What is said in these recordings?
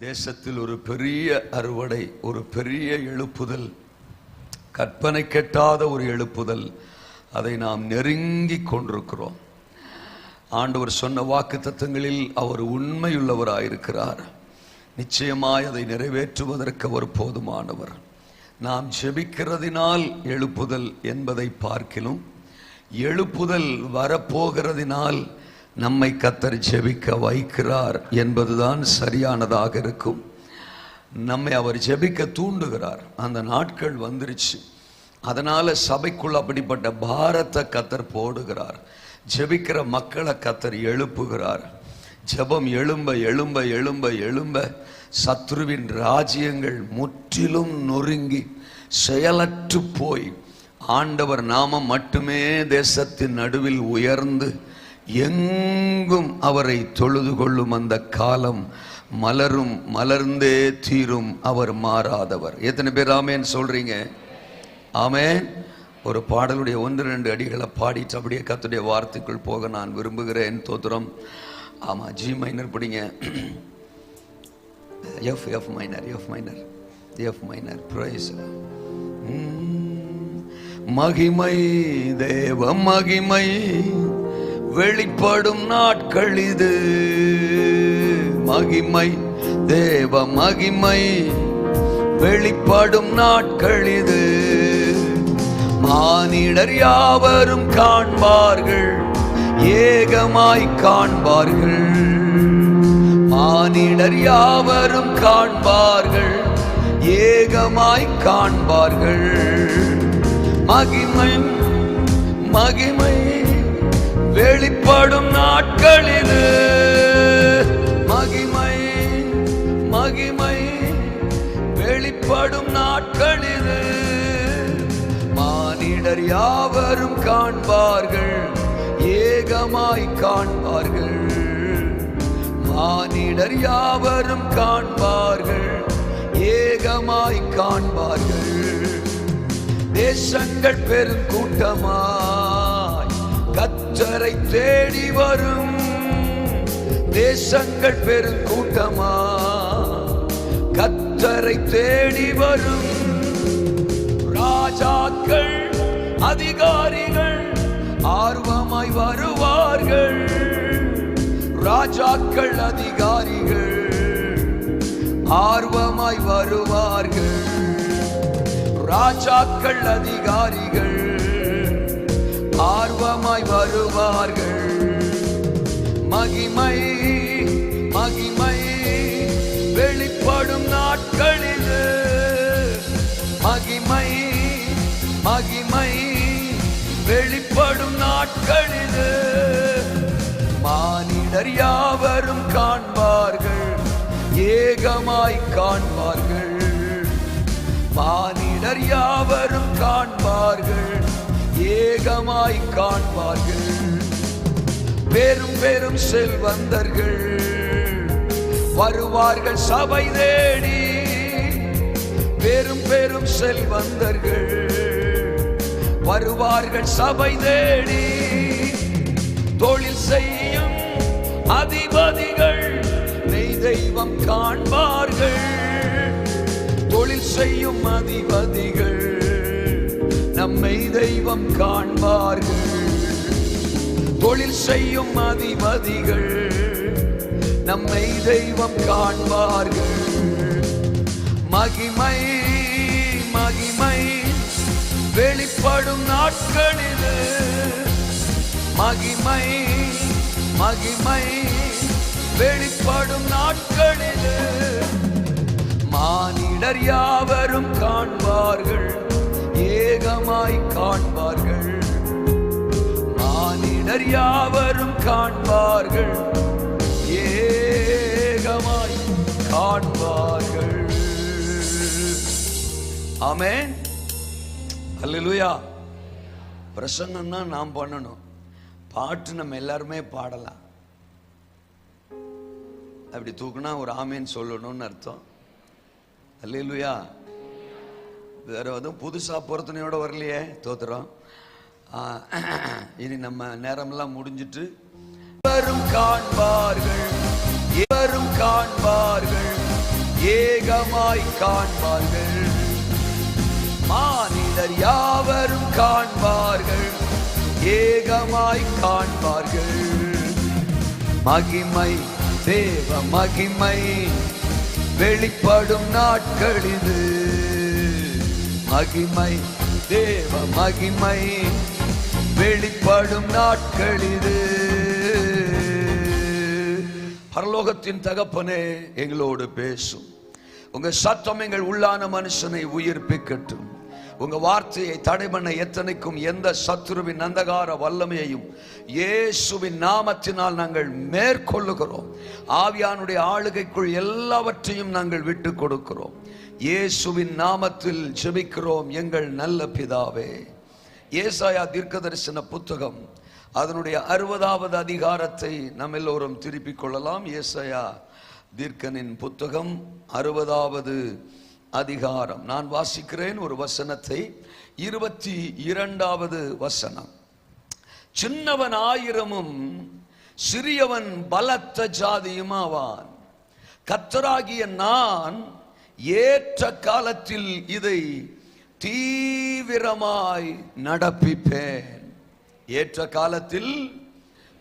தேசத்தில் ஒரு பெரிய அறுவடை, ஒரு பெரிய எழுப்புதல், கற்பனை கெட்டாத ஒரு எழுப்புதல், அதை நாம் நெருங்கி கொண்டிருக்கிறோம். ஆண்டவர் சொன்ன வாக்குத்தத்தங்களில் அவர் உண்மையுள்ளவராயிருக்கிறார். நிச்சயமாய் அதை நிறைவேற்றுவதற்கு அவர் போதுமானவர். நாம் ஜெபிக்கிறதினால் எழுப்புதல் என்பதை பார்க்கிலும் எழுப்புதல் வரப்போகிறதினால் நம்மை கர்த்தர் ஜெபிக்க வைக்கிறார் என்பதுதான் சரியானதாக இருக்கும். நம்மை அவர் ஜெபிக்க தூண்டுகிறார். அந்த நாட்கள் வந்துருச்சு. அதனால சபைக்குள் அப்படிப்பட்ட பாரத்தை கர்த்தர் போடுகிறார். ஜெபிக்கிற மக்களை கர்த்தர் எழுப்புகிறார். ஜெபம் எழும்ப எழும்ப எழும்ப எழும்ப சத்ருவின் ராஜ்யங்கள் முற்றிலும் நொறுங்கி செயலற்று போய் ஆண்டவர் நாமம் மட்டுமே தேசத்தின் நடுவில் உயர்ந்து எங்கும் அவரை தொழுது கொள்ளும் அந்த காலம் மலரும், மலர்ந்தே தீரும். அவர் மாறாதவர். எத்தனை பேர் ஆமேன் சொல்றீங்க? ஆமேன். ஒரு பாடலுடைய 1-2 அடிகளை பாடிட்டு அப்படியே கர்த்தருடைய வார்த்தைக்குள் போக நான் விரும்புகிறேன். தோத்திரம். ஆமா, ஜி மைனர் பிடிங்க. F minor praise. மகிமை, தேவ மகிமை வெளிப்படும் நாட்கள் இது. மகிமை, தேவ மகிமை வெளிப்படும் நாட்கள் இது. மானிடர் யாவரும் காண்பார்கள், ஏகமாய் காண்பார்கள். மானிடர் யாவரும் காண்பார்கள், ஏகமாய் காண்பார்கள். மகிமை, மகிமை வெளிப்படும் நாட்கள் இது. மகிமை, மகிமை வெளிப்படும் நாட்கள் இது. மானிடர் யாவரும் காண்பார்கள், ஏகமாய் காண்பார்கள். மானிடர் யாவரும் காண்பார்கள், ஏகமாய் காண்பார்கள். தேசங்கள் பெருங்கூட்டமாய் கர்த்தரை தேடி வரும். தேசங்கள் பெருங்கூட்டமாய் கர்த்தரை தேடி வரும். ராஜாக்கள், அதிகாரிகள் ஆர்வமாய் வருவார்கள். ராஜாக்கள், அதிகாரிகள் ஆர்வமாய் வருவார்கள். ராஜாக்கள், அதிகாரிகள் ஆர்வமாய் வருவார்கள். மகிமை, மகிமை வெளிப்படும் நாட்கள் இது. மகிமை, மகிமை வெளிப்படும் நாட்கள் இது. மானிடர் யாவரும் காண்பார்கள், ஏகமாய் காண்பார்கள். மானிடர் யாவரும் காண்பார்கள், ஏகமாய் காண்பார்கள். பெரும் பெரும் செல்வந்தர்கள் வருவார்கள் சபை தேடி. பெரும் பெரும் செல்வந்தர்கள் வருவார்கள் சபை தேடி. தொழில் செய்யும் அதிபதிகள் மெய் தெய்வம் காண்பார்கள். தொழில் செய்யும் அதிபதிகள் நம்மை தெய்வம் காண்பார்கள். தொழில் செய்யும் அதிபதிகள் நம்மை தெய்வம் காண்பார்கள். மகிமை, மகிமை வெளிப்படும் நாட்கள் இது. மகிமை, மகிமை வெளிப்படும் நாட்கள் இது. மானிடர் யாவரும் காண்பார்கள், ஏகமாய் காண்பார்கள். மானிடர் யாவரும் காண்பார்கள், ஏகமாய் காண்பார்கள். ஆமென். அல்லேலூயா. பிரசங்கம்னா நாம் பண்ணணும். பாட்டு நம்ம எல்லாருமே பாடலாம். அப்படி தூக்குனா ஒரு ஆமேன் சொல்லணும்னு அர்த்தம். அல்லேலூயா. வேற எதுவும் புதுசா பொருத்தனையோட வரலையே. தோத்துறோம். இனி நம்ம நேரமெல்லாம் முடிஞ்சிட்டு காண்பார்கள், இவரும் காண்பார்கள், ஏகமாய் காண்பார்கள். மானிடர் யாவரும் காண்பார்கள், ஏகமாய் காண்பார்கள். மகிமை, தேவ மகிமை வெளிப்படும் நாட்கள் இது. மகிமை, தேவ மகிமை வெளிப்படும் நாட்கள் இது. பரலோகத்தின் தகப்பனே, எங்களோடு பேசும். உங்க சத்தம் எங்கள் உள்ளான மனுஷனை உயிர்ப்பிக்கட்டும். உங்க வார்த்தையை தடை பண்ண எத்தனைக்கும் எந்த சத்துருவின் அந்தகார வல்லமையையும் இயேசுவின் நாமத்தினால் நாங்கள் மேற்கொள்ளுகிறோம். ஆவியானுடைய ஆளுகைக்குள் எல்லாவற்றையும் நாங்கள் விட்டு கொடுக்கிறோம். இயேசுவின் நாமத்தில் ஜெபிக்கிறோம் எங்கள் நல்ல பிதாவே. ஏசாயா தீர்க்கதரிசன புத்தகம் அதனுடைய 60வது அதிகாரத்தை நாம் எல்லோரும் திருப்பிக் கொள்ளலாம். ஏசாயா தீர்க்கனின் புத்தகம் 60வது அதிகாரம். நான் வாசிக்கிறேன் ஒரு வசனத்தை. 22வது வசனம். சின்னவன் 1000 சிறியவன் பலத்த ஜாதியும் ஆவான். கர்த்தராகிய நான் ஏற்ற காலத்தில் இதை தீவிரமாய் நடப்பிப்பேன். ஏற்ற காலத்தில்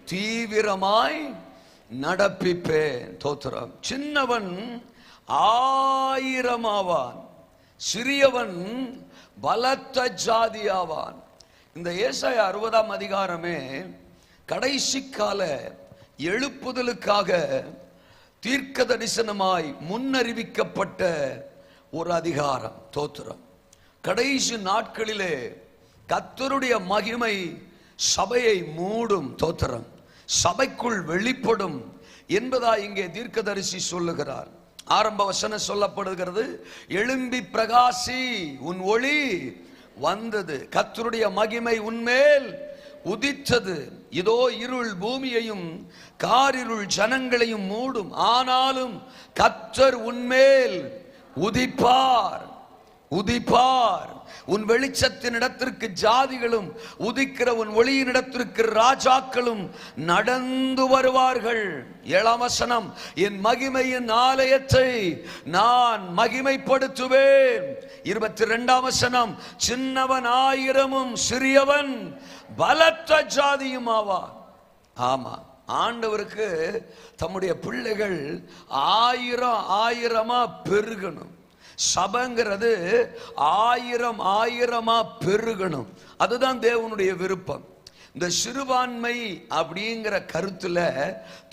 தீவிரமாய் நடப்பிப்பேன். தோத்திரம். சின்னவன் 1000 ஆவான், சிறியவன் பலத்த ஜாதி ஆவான். இந்த ஏசாயா 60ஆம் அதிகாரமே கடைசி கால எழுப்புதலுக்காக தீர்க்க தரிசனமாய் முன்னறிவிக்கப்பட்ட ஒரு அதிகாரம். தோத்திரம். கடைசி நாட்களிலே கர்த்தருடைய மகிமை சபையை மூடும். தோத்திரம். சபைக்குள் வெளிப்படும் என்பதா இங்கே தீர்க்கதரிசி சொல்லுகிறார். ஆரம்ப வசனம் சொல்லப்படுகிறது, எழும்பி பிரகாசி, உன் ஒளி வந்தது, கர்த்தருடைய மகிமை உன்மேல் உதித்தது. இதோ இருள் பூமியையும் காரிருள் ஜனங்களையும் மூடும், ஆனாலும் கர்த்தர் உன்மேல் உதிப்பார். உதிப்பார். உன் வெளிச்சத்தின் இடத்திற்கு ஜாதிகளும், உதிக்கிற உன் ஒளியின் இடத்திற்கு ராஜாக்களும் நடந்து வருவார்கள். 7ஆம் வசனம். என் மகிமையின் ஆலயத்தை நான் மகிமைப்படுத்துவேன். 22ஆம் வசனம். சின்னவன் 1000 சிறியவன் பலத்த ஜாதியும் ஆவான். ஆமா, ஆண்டவருக்கு தம்முடைய பிள்ளைகள் 1000 பெருகணும். சபைங்கிறது 1000 பெருகணும். அதுதான் தேவனுடைய விருப்பம். இந்த சிறுபான்மை அப்படிங்கிற கருத்துல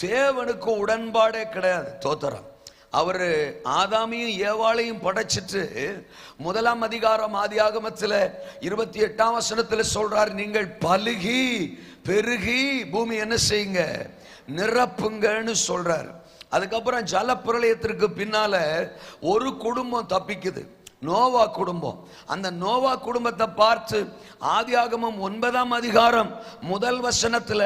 தேவனுக்கு உடன்பாடே கிடையாது. தோத்திரம். அவரு ஆதாமியும் ஏவாளையும் படைச்சிட்டு 1ஆம் அதிகாரம் ஆதியாகமத்தில் 28ஆம் வசனத்துல சொல்றார், நீங்கள் பலுகி பெருகி பூமி என்ன செய்யுங்க, நிரப்புங்கன்னு சொல்றார். அதுக்கப்புறம் ஜல பிரளயத்திற்கு பின்னால ஒரு குடும்பம் தப்பிக்குது, நோவா குடும்பம். அந்த நோவா குடும்பத்தை பார்த்து ஆதியாகமம் 9ஆம் அதிகாரம் 1 வசனத்துல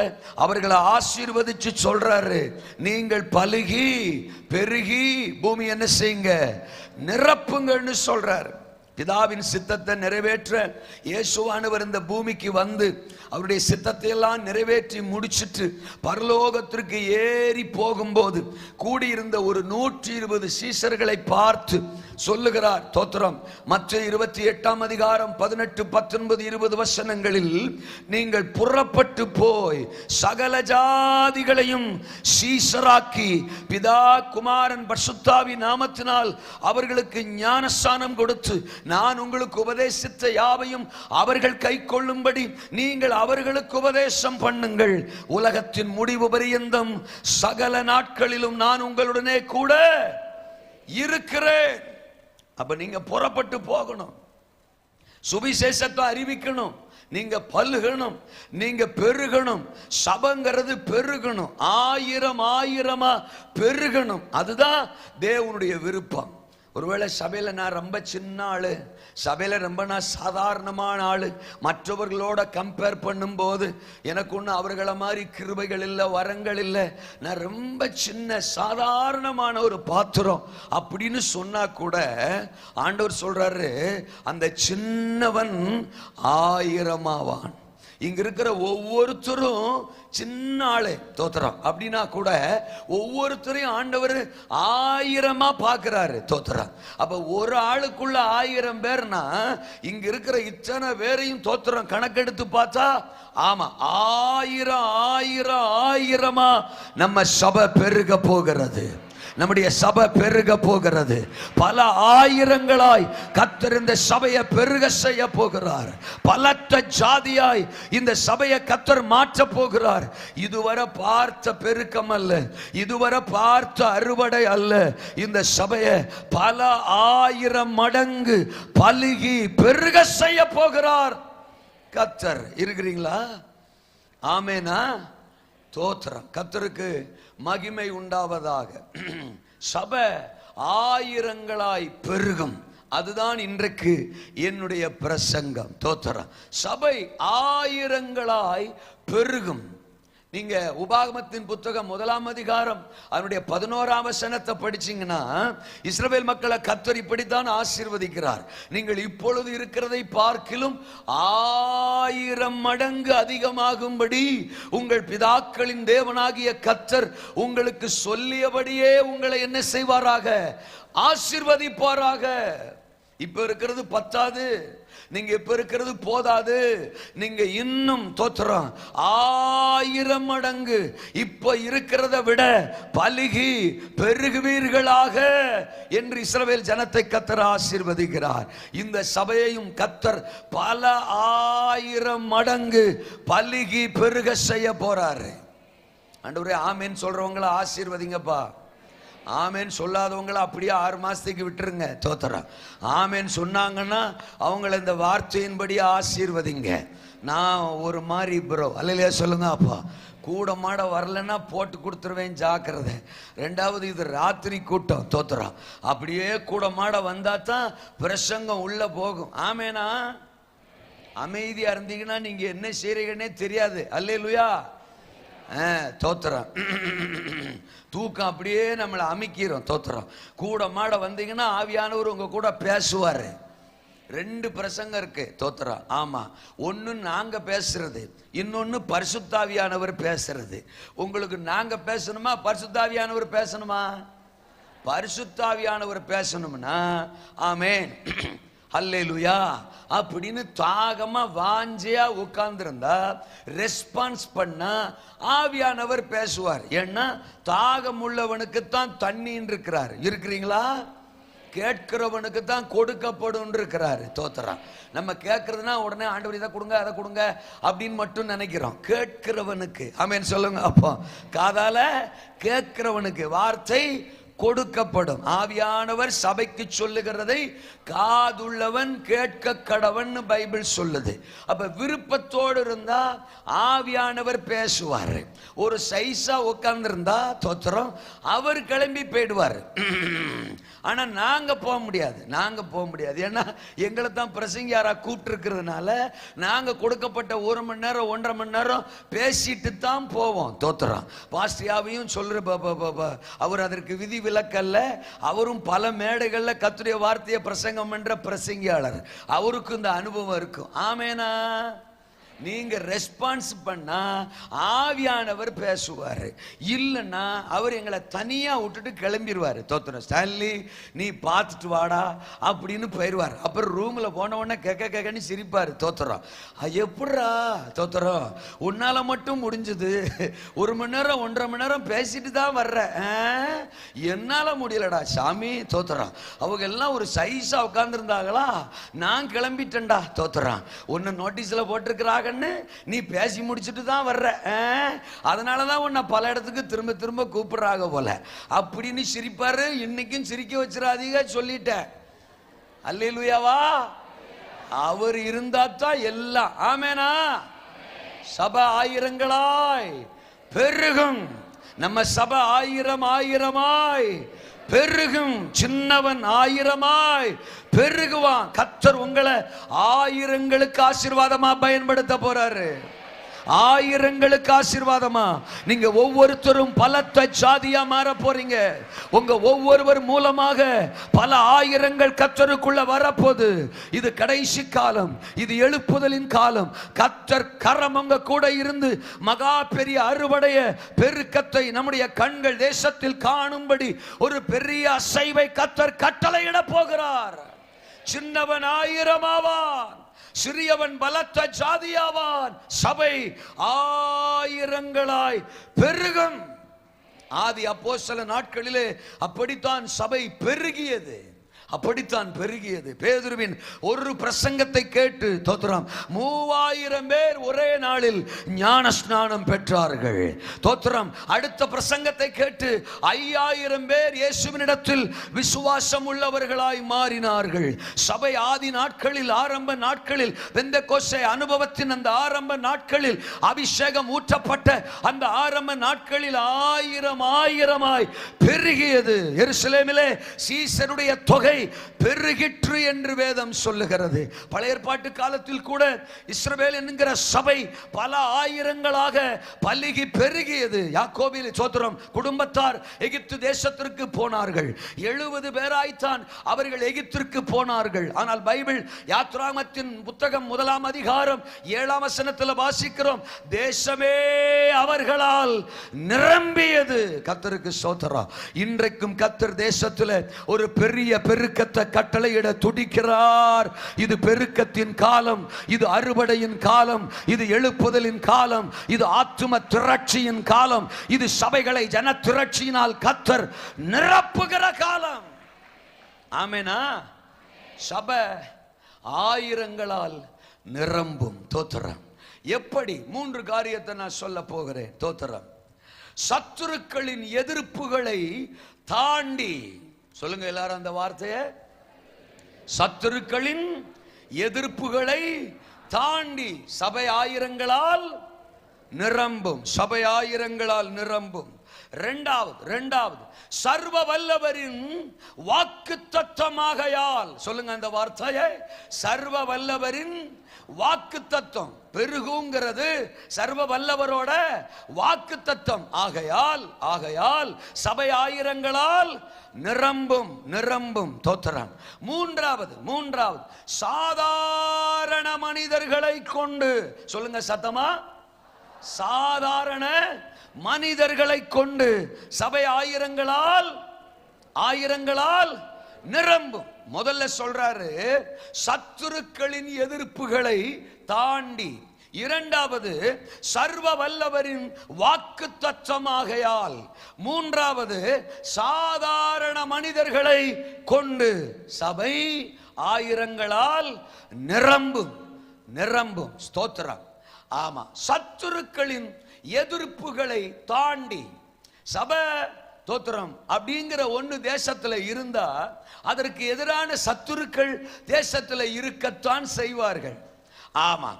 அவர்களை ஆசீர்வதிச்சு சொல்றாரு, நீங்கள் பலுகி பெருகி பூமி என்ன செய்யுங்க, நிரப்புங்கன்னு சொல்றாரு. பிதாவின் சித்தத்தை நிறைவேற்ற இயேசுவானவர் இந்த பூமிக்கு வந்து அவருடைய சித்தத்தை எல்லாம் நிறைவேற்றி முடிச்சிட்டு பரலோகத்திற்கு ஏறி போகும்போது கூடியிருந்த ஒரு 120 சீசர்களை பார்த்து சொல்லுகிறார். தோத்திரம். மற்ற 28ஆம் அதிகாரம் 18, 19, 20 வசனங்களில் நீங்கள் புறப்பட்டு போய் சகல ஜாதிகளையும் சீசராக்கி பிதா குமாரன் பரிசுத்தாவி நாமத்தினால் அவர்களுக்கு ஞானஸ்நானம் கொடுத்து நான் உங்களுக்கு உபதேசித்த யாவையும் அவர்கள் கை கொள்ளும்படி நீங்கள் அவர்களுக்கு உபதேசம் பண்ணுங்கள். உலகத்தின் முடிவு பரியந்தம் சகல நாட்களிலும் நான் உங்களுடனே கூட இருக்கிறேன். அப்ப நீங்க புறப்பட்டு போகணும், சுவிசேஷத்தை அறிவிக்கணும், நீங்க பல்கணும், நீங்க பெருகணும். சபைங்கிறது பெருகணும், 1000 பெருகணும். அதுதான் தேவனுடைய விருப்பம். ஒருவேளை சபையில நான் ரொம்ப சின்ன ஆளு, சபையில ரொம்ப நான் சாதாரணமான ஆளு, மற்றவர்களோட கம்பேர் பண்ணும்போது எனக்கு ஒன்றும் அவர்களை மாதிரி கிருபைகள் இல்லை, வரங்கள் இல்லை, நான் ரொம்ப சின்ன சாதாரணமான ஒரு பாத்திரம் அப்படின்னு சொன்னா கூட ஆண்டவர் சொல்றாரு, அந்த சின்னவன் 1000 ஆவான். இங்க இருக்கிற ஒவ்வொருத்தரும் சின்ன ஆளு தோத்திரம் அப்படின்னா கூட ஒவ்வொருத்தரையும் ஆண்டவர் 1000 பார்க்கிறாரு தோத்திரம். அப்ப ஒரு ஆளுக்குள்ள 1000 பேர்னா இங்க இருக்கிற இத்தனை பேரையும் தோத்திரம் கணக்கெடுத்து பார்த்தா ஆமா 1000 நம்ம சபை பெருக போகிறது. நம்முடைய சபை பெருக போகிறது. பல ஆயிரங்களாய் கர்த்தர் இந்த சபையை பெருக செய்ய போகிறார். பலத்த ஜாதியாய் இந்த சபையை கர்த்தர் மாற்ற போகிறார். இதுவரை பார்த்த பெருக்கம் அல்ல, இதுவரை பார்த்த அறுவடை அல்ல. இந்த சபையை பல 1000 மடங்கு பலுகி பெருக செய்ய போகிறார் கர்த்தர். இருக்கிறீங்களா? ஆமேனா? தோத்திரம். கர்த்தருக்கு மகிமை உண்டாவதாக. சபை 1000 பெருகும். அதுதான் இன்றைக்கு என்னுடைய பிரசங்கம். தோத்திரம். சபை 1000 பெருகும். நீங்க உபாகமத்தின் புத்தகம் 1ஆம் அதிகாரம் அதனுடைய 11ஆம் வசனத்தை படிச்சீங்கன்னா இஸ்ரவேல் மக்களை கர்த்தர் இப்படித்தான் ஆசீர்வதிக்கிறார். நீங்கள் இப்பொழுது இருக்கிறதை பார்க்கிலும் 1000 மடங்கு அதிகமாகும்படி உங்கள் பிதாக்களின் தேவனாகிய கர்த்தர் உங்களுக்கு சொல்லியபடியே உங்களை என்ன செய்வாராக? ஆசீர்வதிப்பாராக. இப்ப இருக்கிறது பத்தாது, நீங்க இப்ப இருக்கிறது போதாது, நீங்க இன்னும் தோத்திரம் 1000 மடங்கு இப்ப இருக்கிறத விட பலுகி பெருகுவீர்களாக என்று இஸ்ரவேல் ஜனத்தை கர்த்தர் ஆசீர்வதிக்கிறார். இந்த சபையையும் கர்த்தர் பல 1000 மடங்கு பலுகி பெருக செய்ய போறாரு. ஆண்டவரே ஆமேன் சொல்றவங்களை ஆசீர்வதிங்கப்பா. ஆமேன் சொல்லாதவங்களை அப்படியே 6 மாசத்துக்கு விட்டுருங்க. தோத்திரம். ஆமேன் சொன்னாங்கன்னா அவங்கள இந்த வார்த்தையின்படி ஆசீர்வதிங்க. நான் ஒரு மாதிரி ப்ரோ அல்லையா சொல்லுங்க அப்பா. கூட மாட வரலன்னா போட்டு கொடுத்துருவேன், ஜாக்கிரதை. 2வது இது ராத்திரி கூட்டம். தோத்திரம். அப்படியே கூட மாட வந்தா தான் பிரசங்கம் உள்ள போகும். ஆமேனா? அமைதியா இருந்தீங்கன்னா நீங்க என்ன செய்றீங்கன்னே தெரியாது. அல்லேலூயா. தோத்திரம். தூக்கம் அப்படியே நம்மளை அமைக்கிறோம். தோத்திரம். கூட மாட வந்தீங்கன்னா ஆவியானவர் உங்க கூட பேசுவாரு. 2 பிரசங்கம் இருக்கு. தோத்திரம். ஆமா, ஒன்னு நாங்க பேசுறது, இன்னொன்னு பரிசுத்தாவியானவர் பேசுறது. உங்களுக்கு நாங்க பேசணுமா பரிசுத்தாவியானவர் பேசணுமா? பரிசுத்தாவியானவர் பேசணும்னா ஆமென் அல்லேலூயா அப்படின்னு தாகமா வாஞ்சியா உட்கார்ந்திருந்தா ரெஸ்பான்ஸ் பண்ணா ஆவியானவர் பேசுவார். ஏன்னா தாகம் உள்ளவனுக்கு தான் தண்ணீர் இருக்கிறார். இருக்கிறீங்களா? கேட்கிறவனுக்கு தான் கொடுக்கப்படும் இருக்கிறாரு. தோத்திரம். நம்ம கேட்கறதுனா உடனே ஆண்டவர் இதை கொடுங்க அதை கொடுங்க அப்படின்னு மட்டும் நினைக்கிறோம். கேட்கிறவனுக்கு ஆமென் சொல்லுங்க அப்போ. காதால கேட்கிறவனுக்கு வார்த்தை கொடுக்கப்படும். ஆவியானவர் சபைக்கு சொல்லுகிறதை காதுள்ளவன் கேட்க கடவன் பைபிள் சொல்லுது. அப்ப விருப்பத்தோடு இருந்தா ஆவியானவர் பேசுவார். ஒரு சைஸா உட்கார்ந்து இருந்தா தோத்திரம் அவர் கிளம்பி போயிடுவார். ஆனா நாங்க போக முடியாது. ஏன்னா எங்களை தான் பிரசங்கியாரா கூப்பிட்டு இருக்கிறதுனால நாங்க கொடுக்கப்பட்ட 1 மணி நேரம் 1.5 மணி நேரம் பேசிட்டு தான் போவோம். தோத்திரம். பாஸ்டியாவையும் சொல்ற அவர் அதற்கு விதி விலக்கல்ல. அவரும் பல மேடைகள்ல கர்த்தருடைய வார்த்தையை பிரசங்கம் என்ற பிரசங்கியாளர். அவருக்கு இந்த அனுபவம் இருக்கும். ஆமேனா? நீங்க ரெஸ்பான்ஸ் பண்ணா ஆவியானவர் பேசுவார். இல்லைன்னா அவர் எங்களை தனியா விட்டுட்டு கிளம்பிடுவார். தோத்திரம். ஸ்டான்லி நீ பார்த்துட்டு வாடா அப்படின்னு போயிடுவார். அப்புறம் ரூம்ல போன உடனே கேட்கன்னு சிரிப்பார். தோத்திரம். எப்படா தோத்திரம் உன்னால மட்டும் முடிஞ்சது? 1 மணி நேரம் 1.5 மணி நேரம் பேசிட்டு தான் வர்ற, என்னால முடியலடா சாமி. தோத்திரம். அவங்க எல்லாம் ஒரு சைஸா உட்கார்ந்து இருந்தாங்களா, நான் கிளம்பிட்டேன்டா. தோத்திரம். ஒன்னு நோட்டீஸ்ல போட்டிருக்கிறாங்க, நீ பேசி முடிச்சுட்டு தான் வர்ற, அதனாலதான் உன்னை பல இடத்துக்கு திரும்ப திரும்ப கூப்பிடுறாங்க போல அப்படின்னு சிரிப்பாரு. இன்னைக்கும் சிரிக்க வச்சிடாதீங்க சொல்லிட்டேன். அல்லேலூயாவா? அவர் இருந்தா தான் எல்லாம். ஆமேனா? சபை 1000 பெருகும். நம்ம சபை 1000 பெருகும். சின்னவன் 1000 பெருகுவான். கர்த்தர் உங்களை 1000 ஆசீர்வாதமா பயன்படுத்த போறாரு. ஆயிரங்களுக்கு ஆசீர்வாதமா. நீங்க ஒவ்வொருத்தரும் பலத்த ஜாதியா மாற போறீங்க. உங்க ஒவ்வொருவர் மூலமாக பல ஆயிரங்கள் கர்த்தருக்குள்ள வரப்போகுது. இது கடைசி காலம், இது எழுப்புதலின் காலம். கர்த்தர் கரம் உங்க கூட இருந்து மகா பெரிய அறுவடைய பெருக்கத்தை நம்முடைய கண்கள் தேசத்தில் காணும்படி ஒரு பெரிய அசைவை கர்த்தர் கட்டளையிட போகிறார். சின்னவன் 1000 ஆவான், சிறியவன் பலத்த ஜாதியாவான். சபை ஆயிரங்களாய் பெருகும். ஆதி அப்போஸ்தல நாட்களிலே அப்படித்தான் சபை பெருகியது, அப்படித்தான் பெருகியது. பேதுருவின் ஒரு பிரசங்கத்தை கேட்டு தோத்திரம் 3000 பேர் ஒரே நாளில் ஞான ஸ்நானம் பெற்றார்கள். தோத்திரம் அடுத்த பிரசங்கத்தை கேட்டு 5000 பேர் இயேசுவினிடத்தில் விசுவாசம் உள்ளவர்களாய் மாறினார்கள். சபை ஆதி நாட்களில், ஆரம்ப நாட்களில், பெந்தெகோஸ்தே அனுபவத்தின் அந்த ஆரம்ப நாட்களில், அபிஷேகம் ஊற்றப்பட்ட அந்த ஆரம்ப நாட்களில் ஆயிரமாய் பெருகியது. எருசலேமிலே சீசருடைய தொகை பெருகிற்று என்று வேதம் சொல்லுகிறது. பழைய ஏற்பாட்டு காலத்தில் கூட இஸ்ரவேல் என்கிற சபை பல ஆயிரங்களாக பலுகி பெருகியது. யாக்கோபில் சோத்திரம் குடும்பத்தார் எகிப்து தேசத்திற்கு போனார்கள். 70 பேராய்த்தான் அவர்கள் எகிப்திற்கு போனார்கள். ஆனால் பைபிள் யாத்ராகமத்தின் புத்தகம் 1ஆம் அதிகாரம் 7ஆம் வசனத்தில் வாசிக்கிறோம், தேசமே அவர்களால் நிரம்பியது. கர்த்தருக்கு ஸ்தோத்திரம். இன்றைக்கும் கர்த்தர் தேசத்தில் ஒரு பெரிய பெருக்கத்தை கட்டளையிட துடிக்கிறார். இது பெருக்கத்தின் காலம், இது அறுவடையின் காலம், இது எழுப்புதலின் காலம், இது ஆத்தும திரட்சியின் காலம், இது சபைகளை ஜன திரட்சியினால் கர்த்தர் நிரப்புகிற காலம். ஆமெனா? சபை ஆயிரங்களால் நிரம்பும். தோத்திரம். எப்படி? 3 காரியத்தை நான் சொல்ல போகிறேன். தோத்திரம். சத்துருக்களின் எதிர்ப்புகளை தாண்டி, சொல்லுங்க எல்லாரும் அந்த வார்த்தையை, சத்துருக்களின் எதிர்ப்புகளை தாண்டி சபை ஆயிரங்களால் நிரம்பும். சபை ஆயிரங்களால் நிரம்பும். இரண்டாவது சர்வ வல்லவரின் வாக்குத்தத்தமாகையால், சொல்லுங்க அந்த வார்த்தையை, சர்வ வல்லவரின் வாக்குத்தத்தம். பெருகுங்கிறது சர்வ வல்லவரோட வாக்குத்தத்தம். ஆகையால் சபை ஆயிரங்களால் நிரம்பும். தோத்திரம். மூன்றாவது சாதாரண மனிதர்களை கொண்டு, சொல்லுங்க சத்தமா, சாதாரண மனிதர்களை கொண்டு சபை ஆயிரங்களால் நிரம்பும். முதல்ல சொல்றாரு சத்துருக்களின் எதிர்ப்புகளை தாண்டி. இரண்டாவது சர்வ வல்லவரின் வாக்குத்தத்தமாகையால். மூன்றாவது சாதாரண மனிதர்களை கொண்டு சபை ஆயிரங்களால் நிரம்பும். ஸ்தோத்திரம். ஆமா, சத்துருக்களின் எதிர்ப்புகளை தாண்டி சபை தோத்திரம் அப்படிங்கிற ஒண்ணு தேசத்துல இருந்தா அதற்கு எதிரான சத்துருக்கள் தேசத்துல இருக்கத்தான் செய்வார்கள். ஆமா,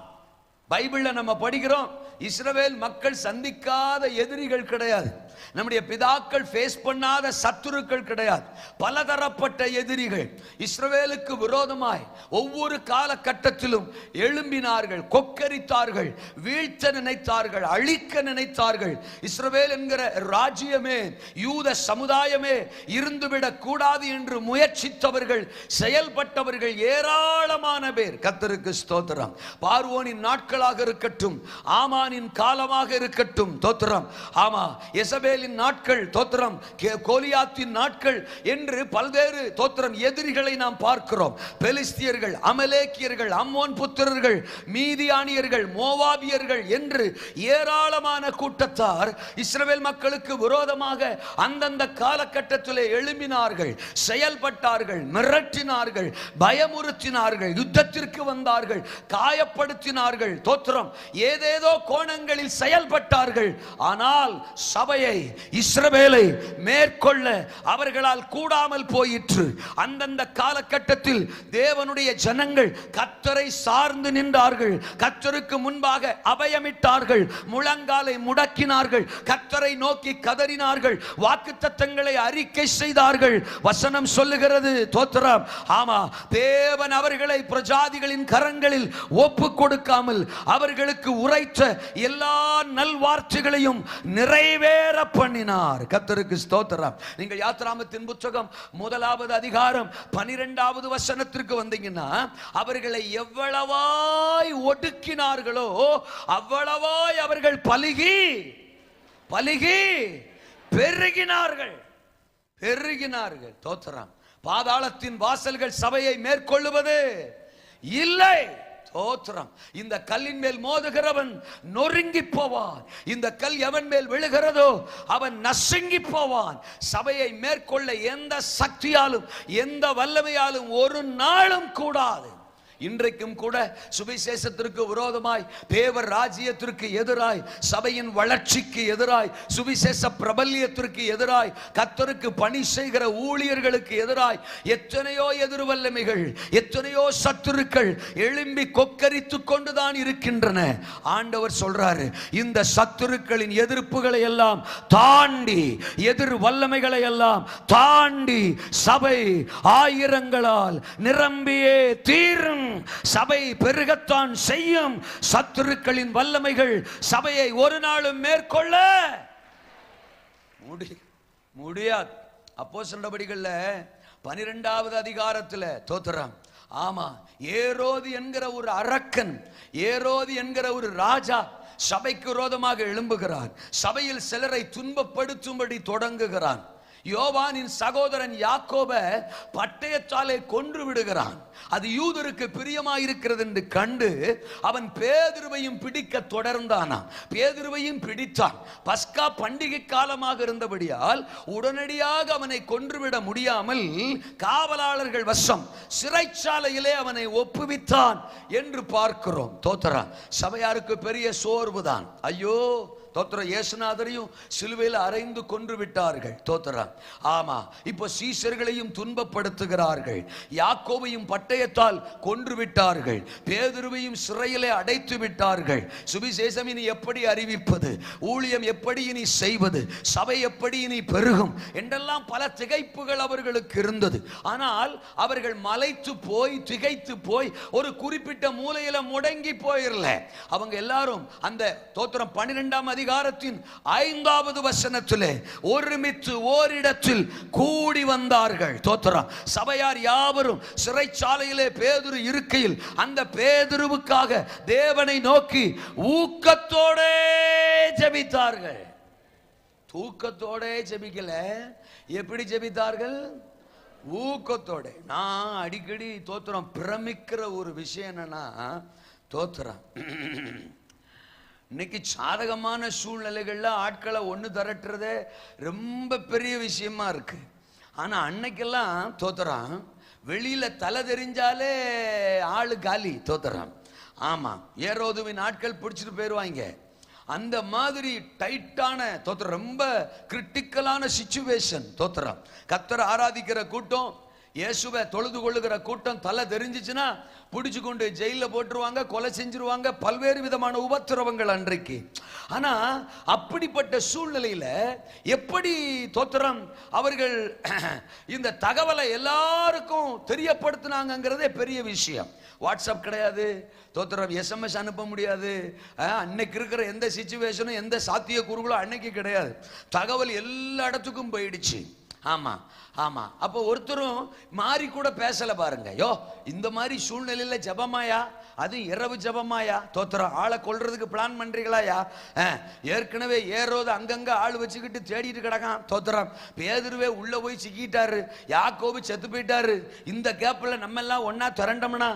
பைபிள்ல நம்ம படிக்கிறோம், இஸ்ரவேல் மக்கள் சந்திக்காத எதிரிகள் கிடையாது. நம்முடைய பிதாக்கள் ஃபேஸ் பண்ணாத சத்துருக்கள் கிடையாது. பலதரப்பட்ட எதிரிகள் இஸ்ரவேலுக்கு விரோதமாய் ஒவ்வொரு காலகட்டத்திலும் எழும்பினார்கள், கொக்கரித்தார்கள், வீழ்த்த நினைத்தார்கள், அழிக்க நினைத்தார்கள். இஸ்ரவேல் என்கிற ராஜ்யமே, யூத சமுதாயமே இருந்துவிடக் கூடாது என்று முயற்சித்தவர்கள், செயல்பட்டவர்கள் ஏராளமான பேர். கர்த்தருக்கு ஸ்தோத்திரம். பார்வோனின் நாட்களாக இருக்கட்டும், ஆமானின் காலமாக இருக்கட்டும், தோத்திரம். ஆமா, எசபேலின் நாட்கள், தோத்திரம், கோலியாத்தின் நாட்கள் என்று பல்வேறு தோத்திரம் எதிரிகளை நாம் பார்க்கிறோம். பெலிஸ்தியர்கள், அமலேக்கியர்கள், அம்மோன் புத்திரர்கள், மீதியானியர்கள், மோவாபியர்கள் என்று ஏராளமான கூட்டத்தார் இஸ்ரவேல் மக்களுக்கு விரோதமாக அந்தந்த காலகட்டத்திலே எழும்பினார்கள், செயல்பட்டார்கள், மிரட்டினார்கள், பயமுறுத்தினார்கள், யுத்தத்திற்கு வந்தார்கள், காயப்படுத்தினார்கள், தோத்திரம், ஏதேதோ கோணங்களில் செயல்பட்டார்கள். ஆனால் சபையை பலியை இஸ்ரவேலை மேற்கொள்ள அவர்களால் கூடாமல் போயிற்று. அந்தந்த காலகட்டத்தில் தேவனுடைய ஜனங்கள் கர்த்தரை சார்ந்து நின்றார்கள். கர்த்தருக்கு முன்பாக அபயமிட்டார்கள், முழங்காலை முடக்கினார்கள், கர்த்தரை நோக்கி கதறினார்கள், வாக்குத்தத்தங்களை அறிக்கை செய்தார்கள். வசனம் சொல்லுகிறது, தோத்திரம், ஆமா, தேவன் அவர்களை பிரஜாதிகளின் கரங்களில் ஒப்பு கொடுக்காமல் அவர்களுக்கு உரைத்த எல்லா நல்வார்த்தைகளையும் நிறைவேற பண்ணினார். கர்த்தருக்கு ஸ்தோத்திரம். நீங்கள் யாத்திராமத்தின் புத்தகம் 1வது அதிகாரம் 12வது வசனத்திற்கு வந்தீங்கன்னா, அவர்களை எவ்வளவாய் ஒடுக்கினார்களோ அவ்வளவாய் அவர்கள் பலுகி பெருகினார்கள். தோத்திரம். பாதாளத்தின் வாசல்கள் சபையை மேற்கொள்ளுவது இல்லை. தோத்திரம். இந்த கல்லின் மேல் மோதுகிறவன் நொறுங்கி போவான். இந்த கல் எவன் மேல் விழுகிறதோ அவன் நசுங்கி போவான். சபையை மேற்கொள்ள எந்த சக்தியாலும் எந்த வல்லமையாலும் ஒரு நாளும் கூடாது. இன்றைக்கும் கூட சுவிசேஷத்திற்கு விரோதமாய், தேவர் ராஜ்யத்திற்கு எதிராய், சபையின் வளர்ச்சிக்கு எதிராய், சுவிசேஷ பிரபல்யத்திற்கு எதிராய், கர்த்தருக்கு பணி செய்கிற ஊழியர்களுக்கு எதிராய் எத்தனையோ எதிர்வல்லமைகள், எத்தனையோ சத்துருக்கள் எழும்பி கொக்கரித்து கொண்டுதான் இருக்கின்றன. ஆண்டவர் சொல்றாரு, இந்த சத்துருக்களின் எதிர்ப்புகளை எல்லாம் தாண்டி, எதிர் வல்லமைகளை எல்லாம் தாண்டி சபை ஆயிரங்களால் நிரம்பியே தீரும். சபை பெருகத்தான் செய்யும். சத்துருக்களின் வல்லமைகள் சபையை ஒரு நாளும் மேற்கொள்ள முடியாது. அப்போஸ்தலர் நடபடிகள்ல 12வது அதிகாரத்தில், தோத்திரம், ஆமா, ஏரோது என்கிற ஒரு அரக்கன், ஏரோது என்கிற ஒரு ராஜா சபைக்கு விரோதமாக எழும்புகிறான். சபையில் சிலரை துன்பப்படுத்தும்படி தொடங்குகிறான். யோவானின் சகோதரன் யாக்கோப பட்டயத்தாலே கொன்று விடுகிறான். அது யூதருக்கு பிரியமாயிருக்கிறது என்று கண்டு அவன் பேதுருவையும் பிடிக்க தொடர்ந்தானாம். பேதுருவையும் பிடித்தான். பஸ்கா பண்டிகை காலமாக இருந்தபடியால் உடனடியாக அவனை கொன்றுவிட முடியாமல் காவலாளர்கள் வசம் சிறைச்சாலையிலே அவனை ஒப்புவித்தான் என்று பார்க்கிறோம். தோத்திரம். சபையாருக்கு பெரிய சோர்வுதான். ஐயோ, தோத்திரம், இயேசுநாதரையும் சிலுவையில் அறைந்து கொன்று விட்டார்கள். தோத்திரம். ஆமா, இப்போ சீஷர்களையும் துன்பப்படுத்துகிறார்கள். யாக்கோபையும் பட்டயத்தால் கொன்று விட்டார்கள். பேதுருவையும் சிறையிலே அடைத்து விட்டார்கள். சுவிசேஷம் இனி எப்படி அறிவிப்பது? ஊழியம் எப்படி இனி செய்வது? சபை எப்படி இனி பெருகும் என்றெல்லாம் பல திகைப்புகள் அவர்களுக்கு இருந்தது. ஆனால் அவர்கள் மலைத்து போய், திகைத்து போய், ஒரு குறிப்பிட்ட மூலையில முடங்கி போயிரல. அவங்க எல்லாரும் அந்த தோத்திரம் 12ஆம் அதிகாரத்தின் 5வது வசனத்திலே ஒருமித்து ஓரிடத்தில் கூடி வந்தார்கள். தோத்திரம். சபையார் யாவரும் சிறைச்சாலையிலே பேதுரு இருக்கையில் அந்த பேதுருவுக்காக தேவனை நோக்கி ஊக்கத்தோட ஜெபித்தார்கள். தூக்கத்தோட ஜெபிக்கல, எப்படி ஜெபித்தார்கள்? ஊக்கத்தோட. நான் அடிக்கடி தோத்திரம் பிரமிக்கிற ஒரு விஷயம் என்னன்னா, தோத்திரம், இன்னைக்கு சாதகமான சூழ்நிலைகள்ல ஆட்களை ஒன்று திரட்டுறதே ரொம்ப பெரிய விஷயமா இருக்கு. ஆனா அன்னைக்கெல்லாம் தோத்திரம், வெளியில தலை தெரிஞ்சாலே ஆளு காலி. தோத்திரம். ஆமா, ஏரோதுவின் ஆட்கள் பிடிச்சிட்டு போயிடுவாங்க. அந்த மாதிரி டைட்டான தோத்திரம், ரொம்ப கிரிட்டிக்கலான சிச்சுவேஷன். தோத்திரம். கர்த்தரை ஆராதிக்கிற கூட்டம், இயேசுவை தொழுது கொள்ளுகிற கூட்டம் தலை தெரிஞ்சிச்சுன்னா பிடிச்சு கொண்டு ஜெயில போட்டுருவாங்க, கொலை செஞ்சிருவாங்க, பல்வேறு விதமான உபத்திரவங்கள் அன்றைக்கு. ஆனா அப்படிப்பட்ட சூழ்நிலையில எப்படி தோத்திரம் அவர்கள் இந்த தகவலை எல்லாருக்கும் தெரியப்படுத்தினாங்கிறதே பெரிய விஷயம். வாட்ஸ்அப் கிடையாது, தோத்திரம், எஸ்எம்எஸ் அனுப்ப முடியாது. அன்னைக்கு இருக்கிற எந்த சிச்சுவேஷனும் எந்த சாத்திய கூறுகளும் அன்னைக்கு கிடையாது. தகவல் எல்லா இடத்துக்கும் போயிடுச்சு. ஆமா ஆமா. அப்போ ஒருத்தரும் மாறி கூட பேசல பாருங்க. யோ, இந்த மாதிரி சூழ்நிலையில ஜபமாயா, அது இரவு ஜபமாயா? தோத்திரம். ஆளை கொல்றதுக்கு பிளான் பண்றீங்களாயா? ஏற்கனவே ஏரோது அங்கங்க ஆள் வச்சுக்கிட்டு தேடிட்டு கிடக்கான். தோத்திரம். பேதுருவே உள்ள போய் சிக்கிட்டாரு, யாக்கோபு செத்து போயிட்டாரு. இந்த கேப்ல நம்ம எல்லாம் ஒன்னா திரண்டோம்னா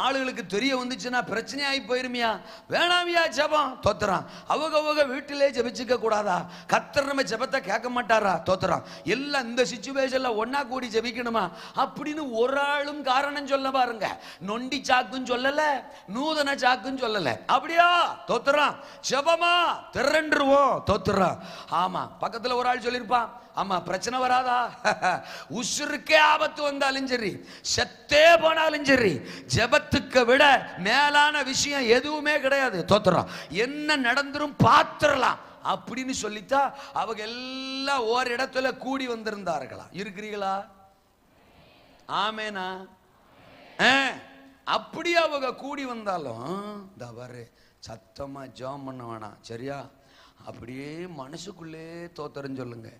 ஆளுகளுக்கு தெரிய வந்துச்சுன்னா பிரச்சனை ஆகி போயிருமியா? வேணாமியா ஜபம்? தோத்திரம். அவங்க வீட்டிலே ஜபிச்சுக்க கூடாதா? கர்த்தர் நம்ம ஜபத்தை கேட்க மாட்டாரா? தோத்திரம். எல்லாம் இந்த அந்த சிச்சுவேஷன்ல ஒன்னா கூடி ஜெபிக்கணுமா அப்படின்னு ஒரு ஆளும் காரணம் சொல்ல பாருங்க. நொண்டி சாக்குன்னு சொல்லல, நூதன சாக்குன்னு சொல்லல. அப்படியா தோத்துறான், ஜெபமா திரண்டுருவோம் தோத்துறான். ஆமா, பக்கத்துல ஒரு ஆள் சொல்லிருப்பான், ஆமா பிரச்சனை வராதா, உசுருக்கே ஆபத்து வந்தாலும் சரி, செத்தே போனாலும் சரி, ஜெபத்துக்கு விட மேலான விஷயம் எதுவுமே கிடையாது. தோத்துறோம், என்ன நடந்துரும் பாத்துறலாம் அப்படின்னு சொல்லித்தா அவங்க எல்லாம் ஒரு இடத்துல கூடி வந்திருந்தார்களா. இருக்கிறீங்களா? ஆமேனா? அப்படி அவங்க கூடி வந்தாலும் தவறு சத்தமா ஜெபம் பண்ண வேணாம், சரியா? அப்படியே மனசுக்குள்ளே தோத்திரம் சொல்லுங்க.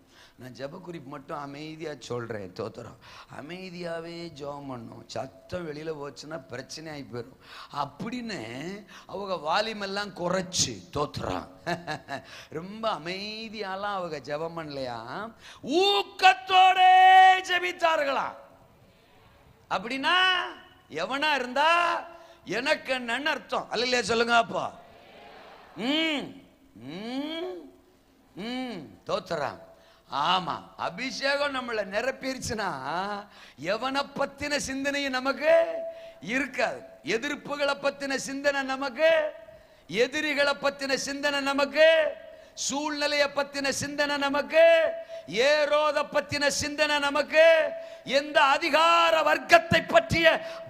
நான் ஜெப குறிப்பு மட்டும் அமைதியா சொல்றேன். தோத்திரம் அமைதியாவே ஜெபம் பண்ணும், சத்தம் வெளியில போச்சுன்னா பிரச்சனை ஆகி போயிடும் அப்படின்னு அவங்க வால்யூம் எல்லாம் குறைச்சு தோத்துறான். ரொம்ப அமைதியாலாம் அவங்க ஜெபம் பண்ணலையா, ஊக்கத்தோட ஜெபித்தார்களா. அப்படின்னா எவனா இருந்தா எனக்கு என்னன்னு அர்த்தம் அல்லையா? சொல்லுங்க அப்பா. தோத்துறான். ஆமா, அபிஷேகம் நம்மளை நிரப்பிருச்சுன்னா எவனை பத்தின சிந்தனை நமக்கு இருக்காது. எதிர்ப்புகளை பத்தின சிந்தனை நமக்கு, எதிரிகளை பத்தின சிந்தனை நமக்கு, சூழ்நிலையை பத்தின சிந்தனை நமக்கு, ஏரோத பத்தின சிந்தனை நமக்கு, எந்த அதிகார வர்க்கத்தை பற்றிய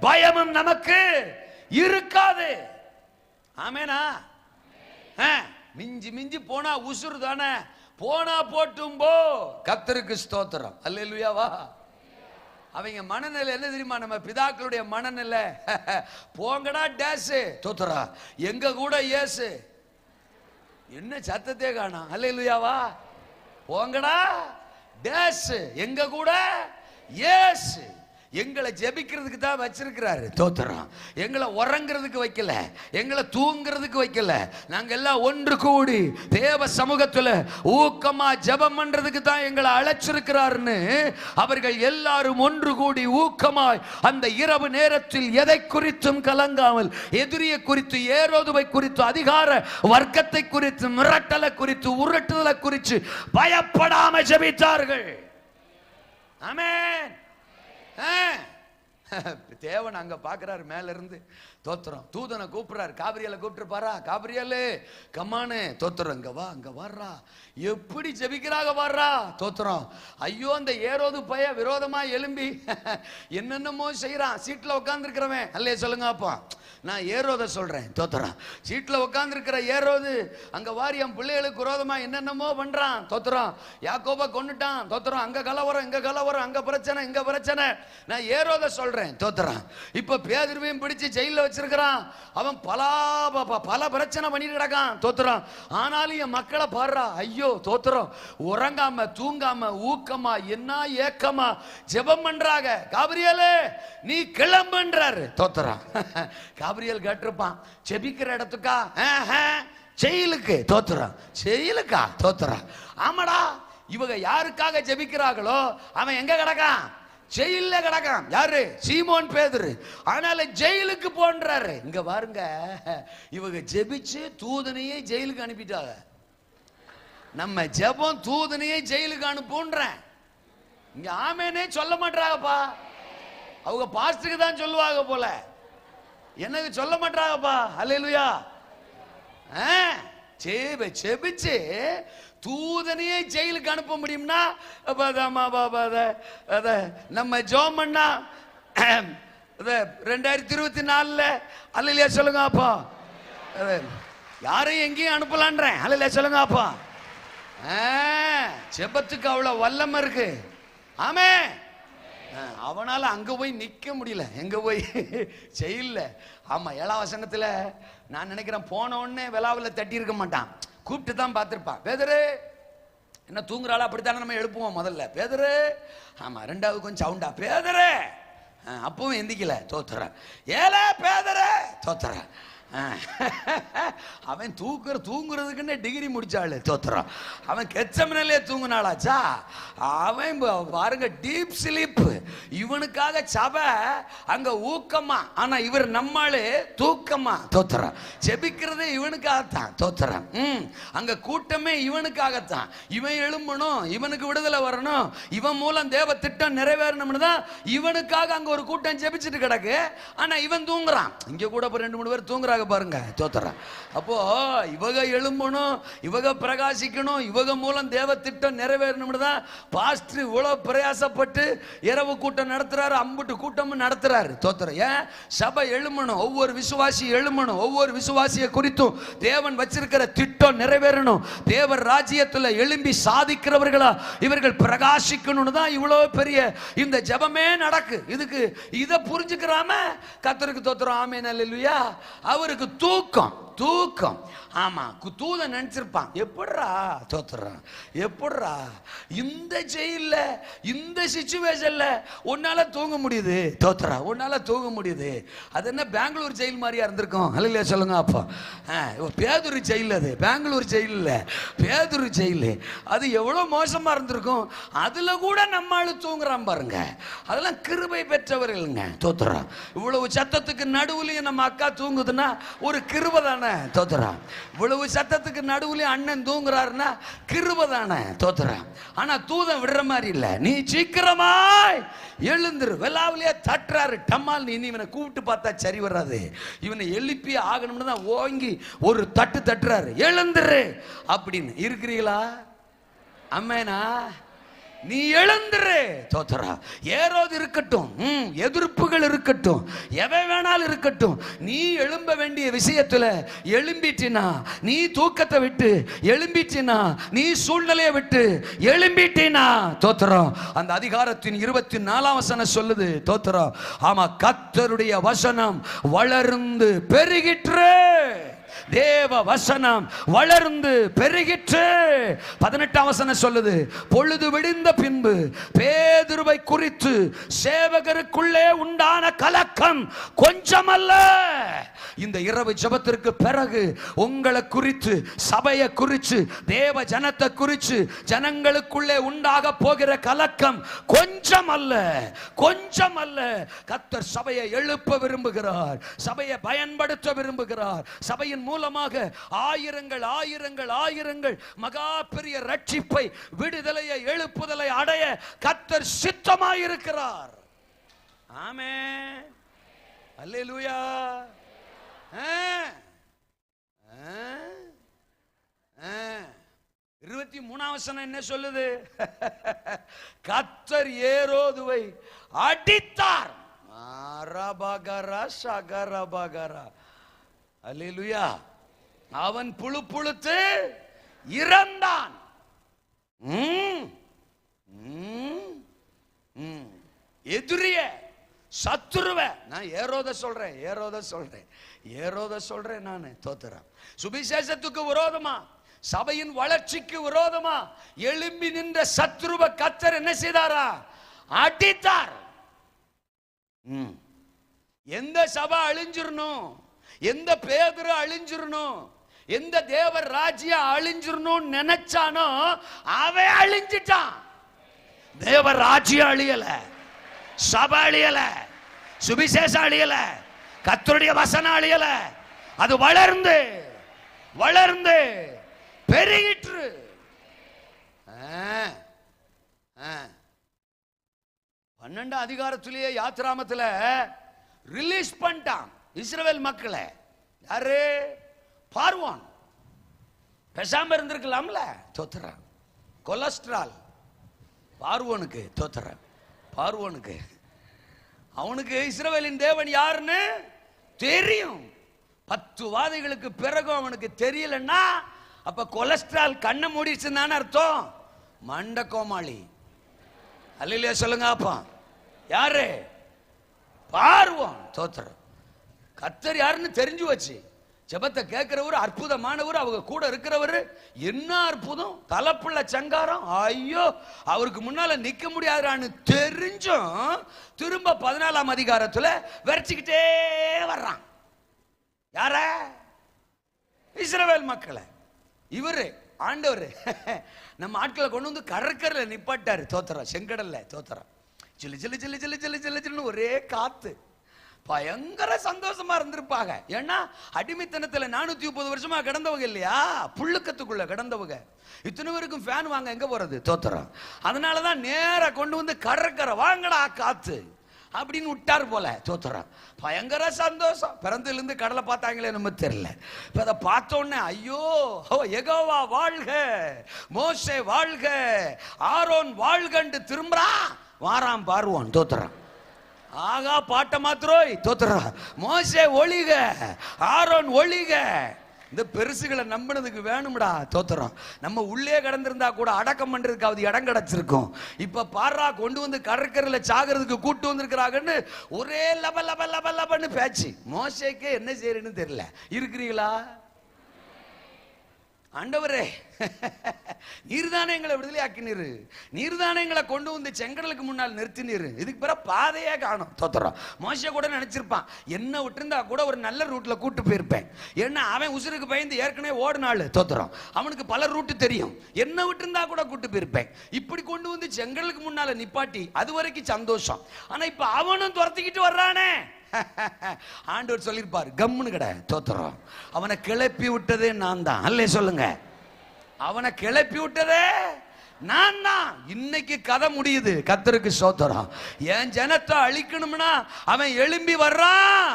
பயமும் நமக்கு இருக்காது. ஆமேனா? மிஞ்சி மிஞ்சி போனா உசுறு தானே, போனா போட்டும் போ. கர்த்தருக்கு ஸ்தோத்திரம். அல்லேலூயாவா. அவங்க மனநிலை என்ன தெரியுமா? நம்ம பிதாக்களுடைய மனநிலை, போங்கடா டேஸ் தோத்துறா, எங்க கூட ஏசு. என்ன சத்தத்தே காணோம். அல்லேலூயாவா. போங்கடா டேஸ், எங்க கூட ஏசு. எங்களை ஜெபிக்கிறதுக்கு தான் வச்சிருக்கிறாரு. தோத்துறோம், எங்களை உறங்கிறதுக்கு வைக்கல, எங்களை தூங்குறதுக்கு வைக்கல. நாங்க எல்லாம் ஒன்று கூடி தேவ சமூகத்துல ஊக்கமா ஜெபம் பண்றதுக்கு தான் எங்களை அழைச்சிருக்கிறாருன்னு அவர்கள் எல்லாரும் ஒன்று கூடி ஊக்கமாய் அந்த இரவு நேரத்தில் எதை குறித்தும் கலங்காமல், எதிரியை குறித்து, ஏரோதுவை குறித்து, அதிகார வர்க்கத்தை குறித்து, மிரட்டலை குறித்து, உருட்டுதலை குறித்து பயப்படாம ஜெபித்தார்கள். ஆமென். தேவன் அங்க பாக்குறாரு மேல இருந்து. தோத்திரம், தூதனை கூப்பிடுறாரு. காபிரியலை கூப்பிட்டுருப்பாரா, காபிரியலே கம்மானு தோத்திரம், இங்க வா, அங்க வர்றா. எப்படி ஜெபிக்கிறாங்க வர்றா. தோத்திரம், ஐயோ அந்த ஏரோது பைய விரோதமா எழும்பி என்னென்னமோ செய்யறான். சீட்ல உட்கார்ந்து இருக்கிறவன் அல்லையே சொல்லுங்க அப்பா. நான் ஏரோத சொல்றேன். தோத்திரம், சீட்ல உட்கார்ந்து இருக்கிற ஏரோது அங்க வாரி என் பிள்ளைகளுக்கு விரோதமா என்னென்னமோ பண்றான். தோத்திரம், யாக்கோபா கொன்னுட்டான். தோத்திரம், அங்க கலவரம், இங்க கலவரம், அங்க பிரச்சனை, இங்க பிரச்சனை. நான் ஏரோத சொல்றேன். தோத்திரம், இப்ப பேதுருவையும் பிடிச்சு ஜெயில வச்சிருக்கிறான். அவன் பல பிரச்சனை பண்ணிட்டு கிடக்கான். தோத்திரம், ஆனாலும் என் மக்களை பாடுறா. ஐயோ தோத்திரம், உறங்காம தூங்காம ஊக்கமா என்ன ஏக்கமா ஜெபம் பண்றாங்க. காபிரியலே நீ கிளம்புன்றாரு. தோத்திரம், காபிரியல் கேட்டிருப்பான், ஜெபிக்கிற இடத்துக்கா? ஜெயிலுக்கு. தோத்திரம், ஜெயிலுக்கா? தோத்திரம், ஆமாடா. இவங்க யாருக்காக ஜெபிக்கிறார்களோ அவன் எங்க கிடக்கான்? ஜெயில கிடக்கான். யாரு? சீமோன் பேதுரு. அதனால ஜெயிலுக்கு போன்றாரு. இங்க பாருங்க, இவங்க ஜெபிச்சு தூதனையே ஜெயிலுக்கு அனுப்பிட்டாங்க. நம்ம ஜெபம் தூதனையே ஜெயிலுக்கு அனுப்புன்றேன். இங்க ஆமேனே சொல்ல மாட்டாங்கப்பா. அவங்க பாஸ்டருக்கு தான் சொல்லுவாங்க போல, எனக்கு சொல்ல மாட்டாங்கப்பா. அல்லேலூயா. ஜெபிச்சு தூதனையே ஜெயிலுக்கு அனுப்ப முடியும்னா நம்ம ஜெபம் பண்ணா 2024 அல்லேலூயா சொல்லுங்க அப்பா. யாரையும் எங்கேயும் அனுப்பலான்றேன். அல்லேலூயா சொல்லுங்க அப்பா. ஜெபத்துக்கு அவ்வளவு வல்லமை இருக்கு. ஆமே, அவனால அங்க போய் நிக்க முடியல. எங்க போய்? ஜெயில்ல. ஆமா, 7ஆம் வசனத்துல நான் நினைக்கிறேன், போன உடனே விழாவில் தட்டி இருக்க மாட்டான், கூப்பிட்டு தான் பார்த்திருப்பான். பேதுரு என்ன தூங்குறாளா? அப்படித்தானே நம்ம எழுப்புவோம் முதல்ல. பேதுரு. ஆமா, ரெண்டாவது கொஞ்சம் சவுண்டா, பேதுரு. அப்பவும் எந்திக்கல. தோத்துற, ஏல பேதுரு. தோத்துற. அவன் தூங்குறதுக்குன்னே டிகிரி முடிச்சாள் தோத்துறான். அவன் கெச்சமனிலே தூங்குனாளாச்சா? அவன் பாருங்க டீப் ஸ்லீப். இவனுக்காக சபை அங்க ஊக்கமா, ஆனா இவர் நம்மளே தூக்கமா தோத்துறான். ஜெபிக்கிறதே இவனுக்காகத்தான் தோத்துறான். அங்க கூட்டமே இவனுக்காகத்தான். இவன் எழும்பணும், இவனுக்கு விடுதலை வரணும், இவன் மூலம் தேவ திட்டம் நிறைவேறணும்னு தான் இவனுக்காக அங்க ஒரு கூட்டம் ஜெபிச்சுட்டு கிடக்கு. ஆனா இவன் தூங்குறான். இங்க கூட 2-3 பேர் தூங்குறாங்க பாருங்க தோத்துறான். அப்போ இவக எழும்பணும், இவக பிரகாசிக்கணும், இவக மூலம் தேவ திட்டம் நிறைவேறணும்னு தான் பாஸ்டர் இவ்வளவு பிரயாசப்பட்டு இரவு கூட்டம் நடத்துறாரு, அம்புட்டு கூட்டமும் நடத்துறாரு தோத்துற. ஏன்? சபை எழும்பணும், ஒவ்வொரு விசுவாசி எழும்பணும், ஒவ்வொரு விசுவாசியை குறித்தும் தேவன் வச்சிருக்கிற திட்டம் நிறைவேறணும், தேவர் ராஜ்யத்தில் எழும்பி சாதிக்கிறவர்களா இவர்கள் பிரகாசிக்கணும்னு தான் இவ்வளவு பெரிய இந்த ஜெபமே நடக்கு. இதுக்கு இதை புரிஞ்சுக்கிறாம கர்த்தருக்கு தோத்துறோம். ஆமென் அல்லேலூயா. அவருக்கு தூக்கம். ஆமா, தூதன் நினைச்சிருப்பான், எப்படிரா தோத்துறான், எப்படிரா இந்த ஜெயில இந்த சிச்சுவேஷன்ல உன்னால தூங்க முடியுது தோத்துறா, உன்னால தூங்க முடியுது. அது என்ன பெங்களூர் ஜெயில் மாதிரியா இருந்திருக்கும்? அல்லையா சொல்லுங்க. அப்போ பேதுரு ஜெயில், அது பெங்களூர் ஜெயில் இல்ல, பேதுரு ஜெயில். அது எவ்வளவு மோசமா இருந்திருக்கும். அதுல கூட நம்மால தூங்குறான் பாருங்க. அதெல்லாம் கிருபை பெற்றவர்களுங்க தோத்துறா. இவ்வளவு சத்தத்துக்கு நடுவுலயும் நம்ம அக்கா தூங்குதுன்னா ஒரு கிருபை தானே தோத்துறா. இவ்வளவு சத்தத்துக்கு நடுவுல அண்ணன் தூங்குறாருன்னா கிருபை தானே தோத்துறா. ஆனா தூதன் விடுற மாதிரி இல்ல, நீ சீக்கிரமாய் எழுந்துரு. வெள்ளாவிலேயே தட்டுறாரு டம்மால். நீ இவனை கூப்பிட்டு பார்த்தா சரி வராது, இவனை எழுப்பி ஆகணும்னு தான் ஓங்கி ஒரு தட்டு தட்டுறாரு, எழுந்துரு அப்படின்னு. இருக்கிறீங்களா? அம்மேனா? நீ எழுந்துரு தோத்துறா. ஏரோது இருக்கட்டும், எதிர்ப்புகள் இருக்கட்டும், எவை வேணாலும் இருக்கட்டும், நீ எழும்ப வேண்டிய விஷயத்துல எழும்பிட்டினா, நீ தூக்கத்தை விட்டு எழும்பிட்டினா, நீ சூழ்நிலையை விட்டு எழும்பிட்டினா தோத்துறோம். அந்த அதிகாரத்தின் 24ஆம் வசனம் சொல்லுது தோத்துறோம். ஆமா, கர்த்தருடைய வசனம் வளர்ந்து பெருகிற்று. தேவ வசனம் வளர்ந்து பெருகிற்று. 18ஆம் வசனம் சொல்லுது, பொழுது விடிந்த பின்பு பேதுருவை குறித்து சேவகருக்குள்ளே உண்டான கலக்கம் கொஞ்சமல்ல. இந்த இரவு ஜெபத்திற்கு பிறகு உங்களை குறித்து, சபையை குறித்து, தேவ ஜனத்தை குறித்து ஜனங்களுக்குள்ளே உண்டாக போகிற கலக்கம் கொஞ்சம் அல்ல, கொஞ்சம் அல்ல. கர்த்தர் சபையை எழுப்ப விரும்புகிறார், சபையை பயன்படுத்த விரும்புகிறார். சபையின் மூலமாக ஆயிரங்கள் ஆயிரங்கள் ஆயிரங்கள் மகா பெரிய ரட்சிப்பை, விடுதலையை, எழுப்புதலை அடைய கர்த்தர் சித்தமாயிருக்கிறார். ஆமென் அல்லேலூயா. 23ஆம் வசனம் என்ன சொல்லுது? கர்த்தர் ஏரோதுவை அடித்தார். அல்லேலூயா. அவன் புழுத்து இறந்தான். எதிரிய சத்துருவ நான் ஏரோத சொல்றேன் நான் தோத்துறேன். சுவிசேஷத்துக்கு விரோதமா, சபையின் வளர்ச்சிக்கு விரோதமா எழும்பி நின்ற சத்துருவ கர்த்தர் என்ன செய்தாரா? அடித்தார். எந்த சபை அழிஞ்சிரணும், எந்த பேதுரு அழிஞ்சிரணும், எந்த தேவர் ராஜ்யம் அழிஞ்சிரணும் நினைச்சானோ அவன் அழிஞ்சிட்டான். தேவர் ராஜ்யம் அழியல, சபை அழியல, சுவிசேஷம் அழியல, கர்த்தருடைய வசனம் அழியல. அது வளர்ந்து வளர்ந்து பெருகிற்று. 12ஆம் அதிகாரத்திலேயே யாத்ராமத்துல ரிலீஸ் பண்ணிட்டான் இஸ்ரவேல் மக்களை. யாரு? பார்வோன். பேசாம இருந்திருக்கலாம்ல, தோத்துறான். கொலஸ்ட்ரால் பார்வோனுக்கு, தோத்துறான். பார்வோனுக்கு அவனுக்கு இஸ்ரவேலின் தேவன் யாருன்னு தெரியும். 10 வாதைகளுக்கு பிறகு அவனுக்கு தெரியலன்னா அப்ப கொலஸ்ட்ரால் கண்ணை மூடிச்சுன்னு அர்த்தம். மண்ட கோமாளி. அல்லேலூயா சொல்லுங்க. அப்பா யாரு? பார்வோன். தோத்துறான். கர்த்தர் யாருன்னு தெரிஞ்சு வச்சு ஜெபத்தை கேட்கிறவர், அற்புதமானவர், அவங்க கூட இருக்கிறவர். என்ன அற்புதம்! தலைப்புள்ள சங்காரம். ஐயோ, அவருக்கு முன்னால நிக்க முடியாதான்னு தெரிஞ்சும் திரும்ப 14ஆம் அதிகாரத்துல விரச்சிக்கிட்டே வர்றான். யார? இஸ்ரவேல் மக்களை. இவரு ஆண்டவர் நம்ம ஆட்களை கொண்டு வந்து கடற்கரையில நிப்பாட்டாரு. தோத்திரம். செங்கடல்ல தோத்திரம். சில்லு சில்லு சில்லு சில்லு சில்லு சில்லு சில்லுன்னு ஒரே காத்து. பயங்கர சந்தோஷமா இருந்திருப்பாங்க. ஏன்னா அடிமைத்தனத்துல 430 வருஷமா கிடந்தவங்க இல்லையா, புள்ளுக்கத்துக்குள்ள கிடந்தவங்க. இத்தனை பேருக்கும் ஃபேன் வாங்க எங்க போறது? தோத்திரம். அதனாலதான் நேர கொண்டு வந்து கடற்கரை வாங்கடா காத்து அப்படின்னு விட்டார் போல. தோத்திரம். பயங்கர சந்தோஷம். பிறந்ததுல இருந்து கடலை பார்த்தாங்களே நம்ம தெரியல. இப்ப அதை பார்த்த உடனே ஐயோ யெகோவா வாழ்க, மோசே வாழ்க, ஆரோன் வாழ்கன்னு திரும்புறா வாராம் பார்வோன். தோத்திரம். ஆகா பாட்ட மாத்திரோய். தோத்திரம். மோசே ஒளிக, ஆரோன் ஒளிக. இந்த பெருசுகளை நம்பினதுக்கு வேணும்டா. தோத்திரம். நம்ம உள்ளே கடந்திருந்தா கூட அடக்கம் பண்றதுக்காவது இடம் கிடைச்சிருக்கும். இப்ப பாரா கொண்டு வந்து கடற்கரையில சாகிறதுக்கு கூட்டு வந்திருக்கிறாங்கன்னு ஒரே லப லப லப லபன்னு பேச்சு. மோசேக்கே என்ன செய்யறேன்னு தெரியல. இருக்கிறீங்களா? ஆண்டவரே நீர்தானே எங்களை விடுதலை ஆக்கினீரு, நீர்தானே எங்களை கொண்டு வந்து செங்கடலுக்கு முன்னால் நிறுத்தினீரு. இதுக்கு பிறகு பாதையே காணும். தோத்திரம். மோசே கூட நினைச்சிருப்பான், என்ன விட்டுருந்தா கூட ஒரு நல்ல ரூட்ல கூட்டு போயிருப்பேன். ஏன்னா அவன் உசுருக்கு பயந்து ஏற்கனவே ஓடினாள். தோத்திரம். அவனுக்கு பல ரூட்டு தெரியும். என்ன விட்டுருந்தா கூட கூட்டு போயிருப்பேன். இப்படி கொண்டு வந்து செங்கடலுக்கு முன்னால நிப்பாட்டி அது வரைக்கும் சந்தோஷம். ஆனா இப்ப அவனும் துரத்திக்கிட்டு வர்றானே. ஆண்டவர் சொல்லிருப்பார், கம்முன்னு கடை. தோத்திரம். அவனை கிளப்பி விட்டதே நான் தான். அல்லே சொல்லுங்க. அவனை கிளப்பி விட்டதே நான் தான். இன்னைக்கு கதை முடியுது. கர்த்தருக்கு ஸ்தோத்திரம். என் ஜனத்தை அழிக்கணும்னா அவன் எழும்பி வர்றான்.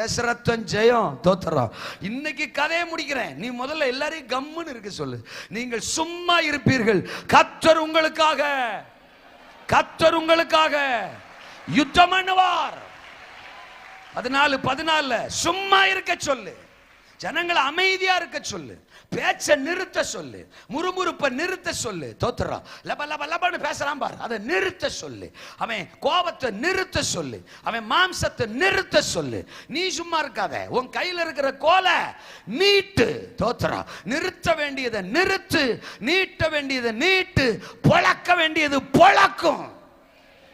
ஏசரத்தன் ஜெயம். தோத்திரம். இன்னைக்கு கதையை முடிக்கிறேன். நீ முதல்ல எல்லாரையும் கம்முன்னு இருக்க சொல்லு. நீங்கள் சும்மா இருப்பீர்கள், கர்த்தர் உங்களுக்காக, கர்த்தர் உங்களுக்காக யுத்தம் பண்ணுவார். 14 சும்மா இருக்க சொல்லு. ஜனங்களை அமைதியா இருக்க சொல்லு. பேச்ச நிறுத்த சொல்லு. முறுமுறுப்ப நிறுத்த சொல்லு. தோத்திரம். லப லப லபன்னு பேசலாம் பாரு, அதை நிறுத்த சொல்லு. அவன் கோபத்தை நிறுத்த சொல்லு. அவன் மாம்சத்தை நிறுத்த சொல்லு. நீ சும்மா இருக்காத. உன் கையில இருக்கிற கோலை நீட்டு. தோத்திரம். நிறுத்த வேண்டியதை நிறுத்து, நீட்ட வேண்டியதை நீட்டு, பொளக்க வேண்டியது பொளக்கும்.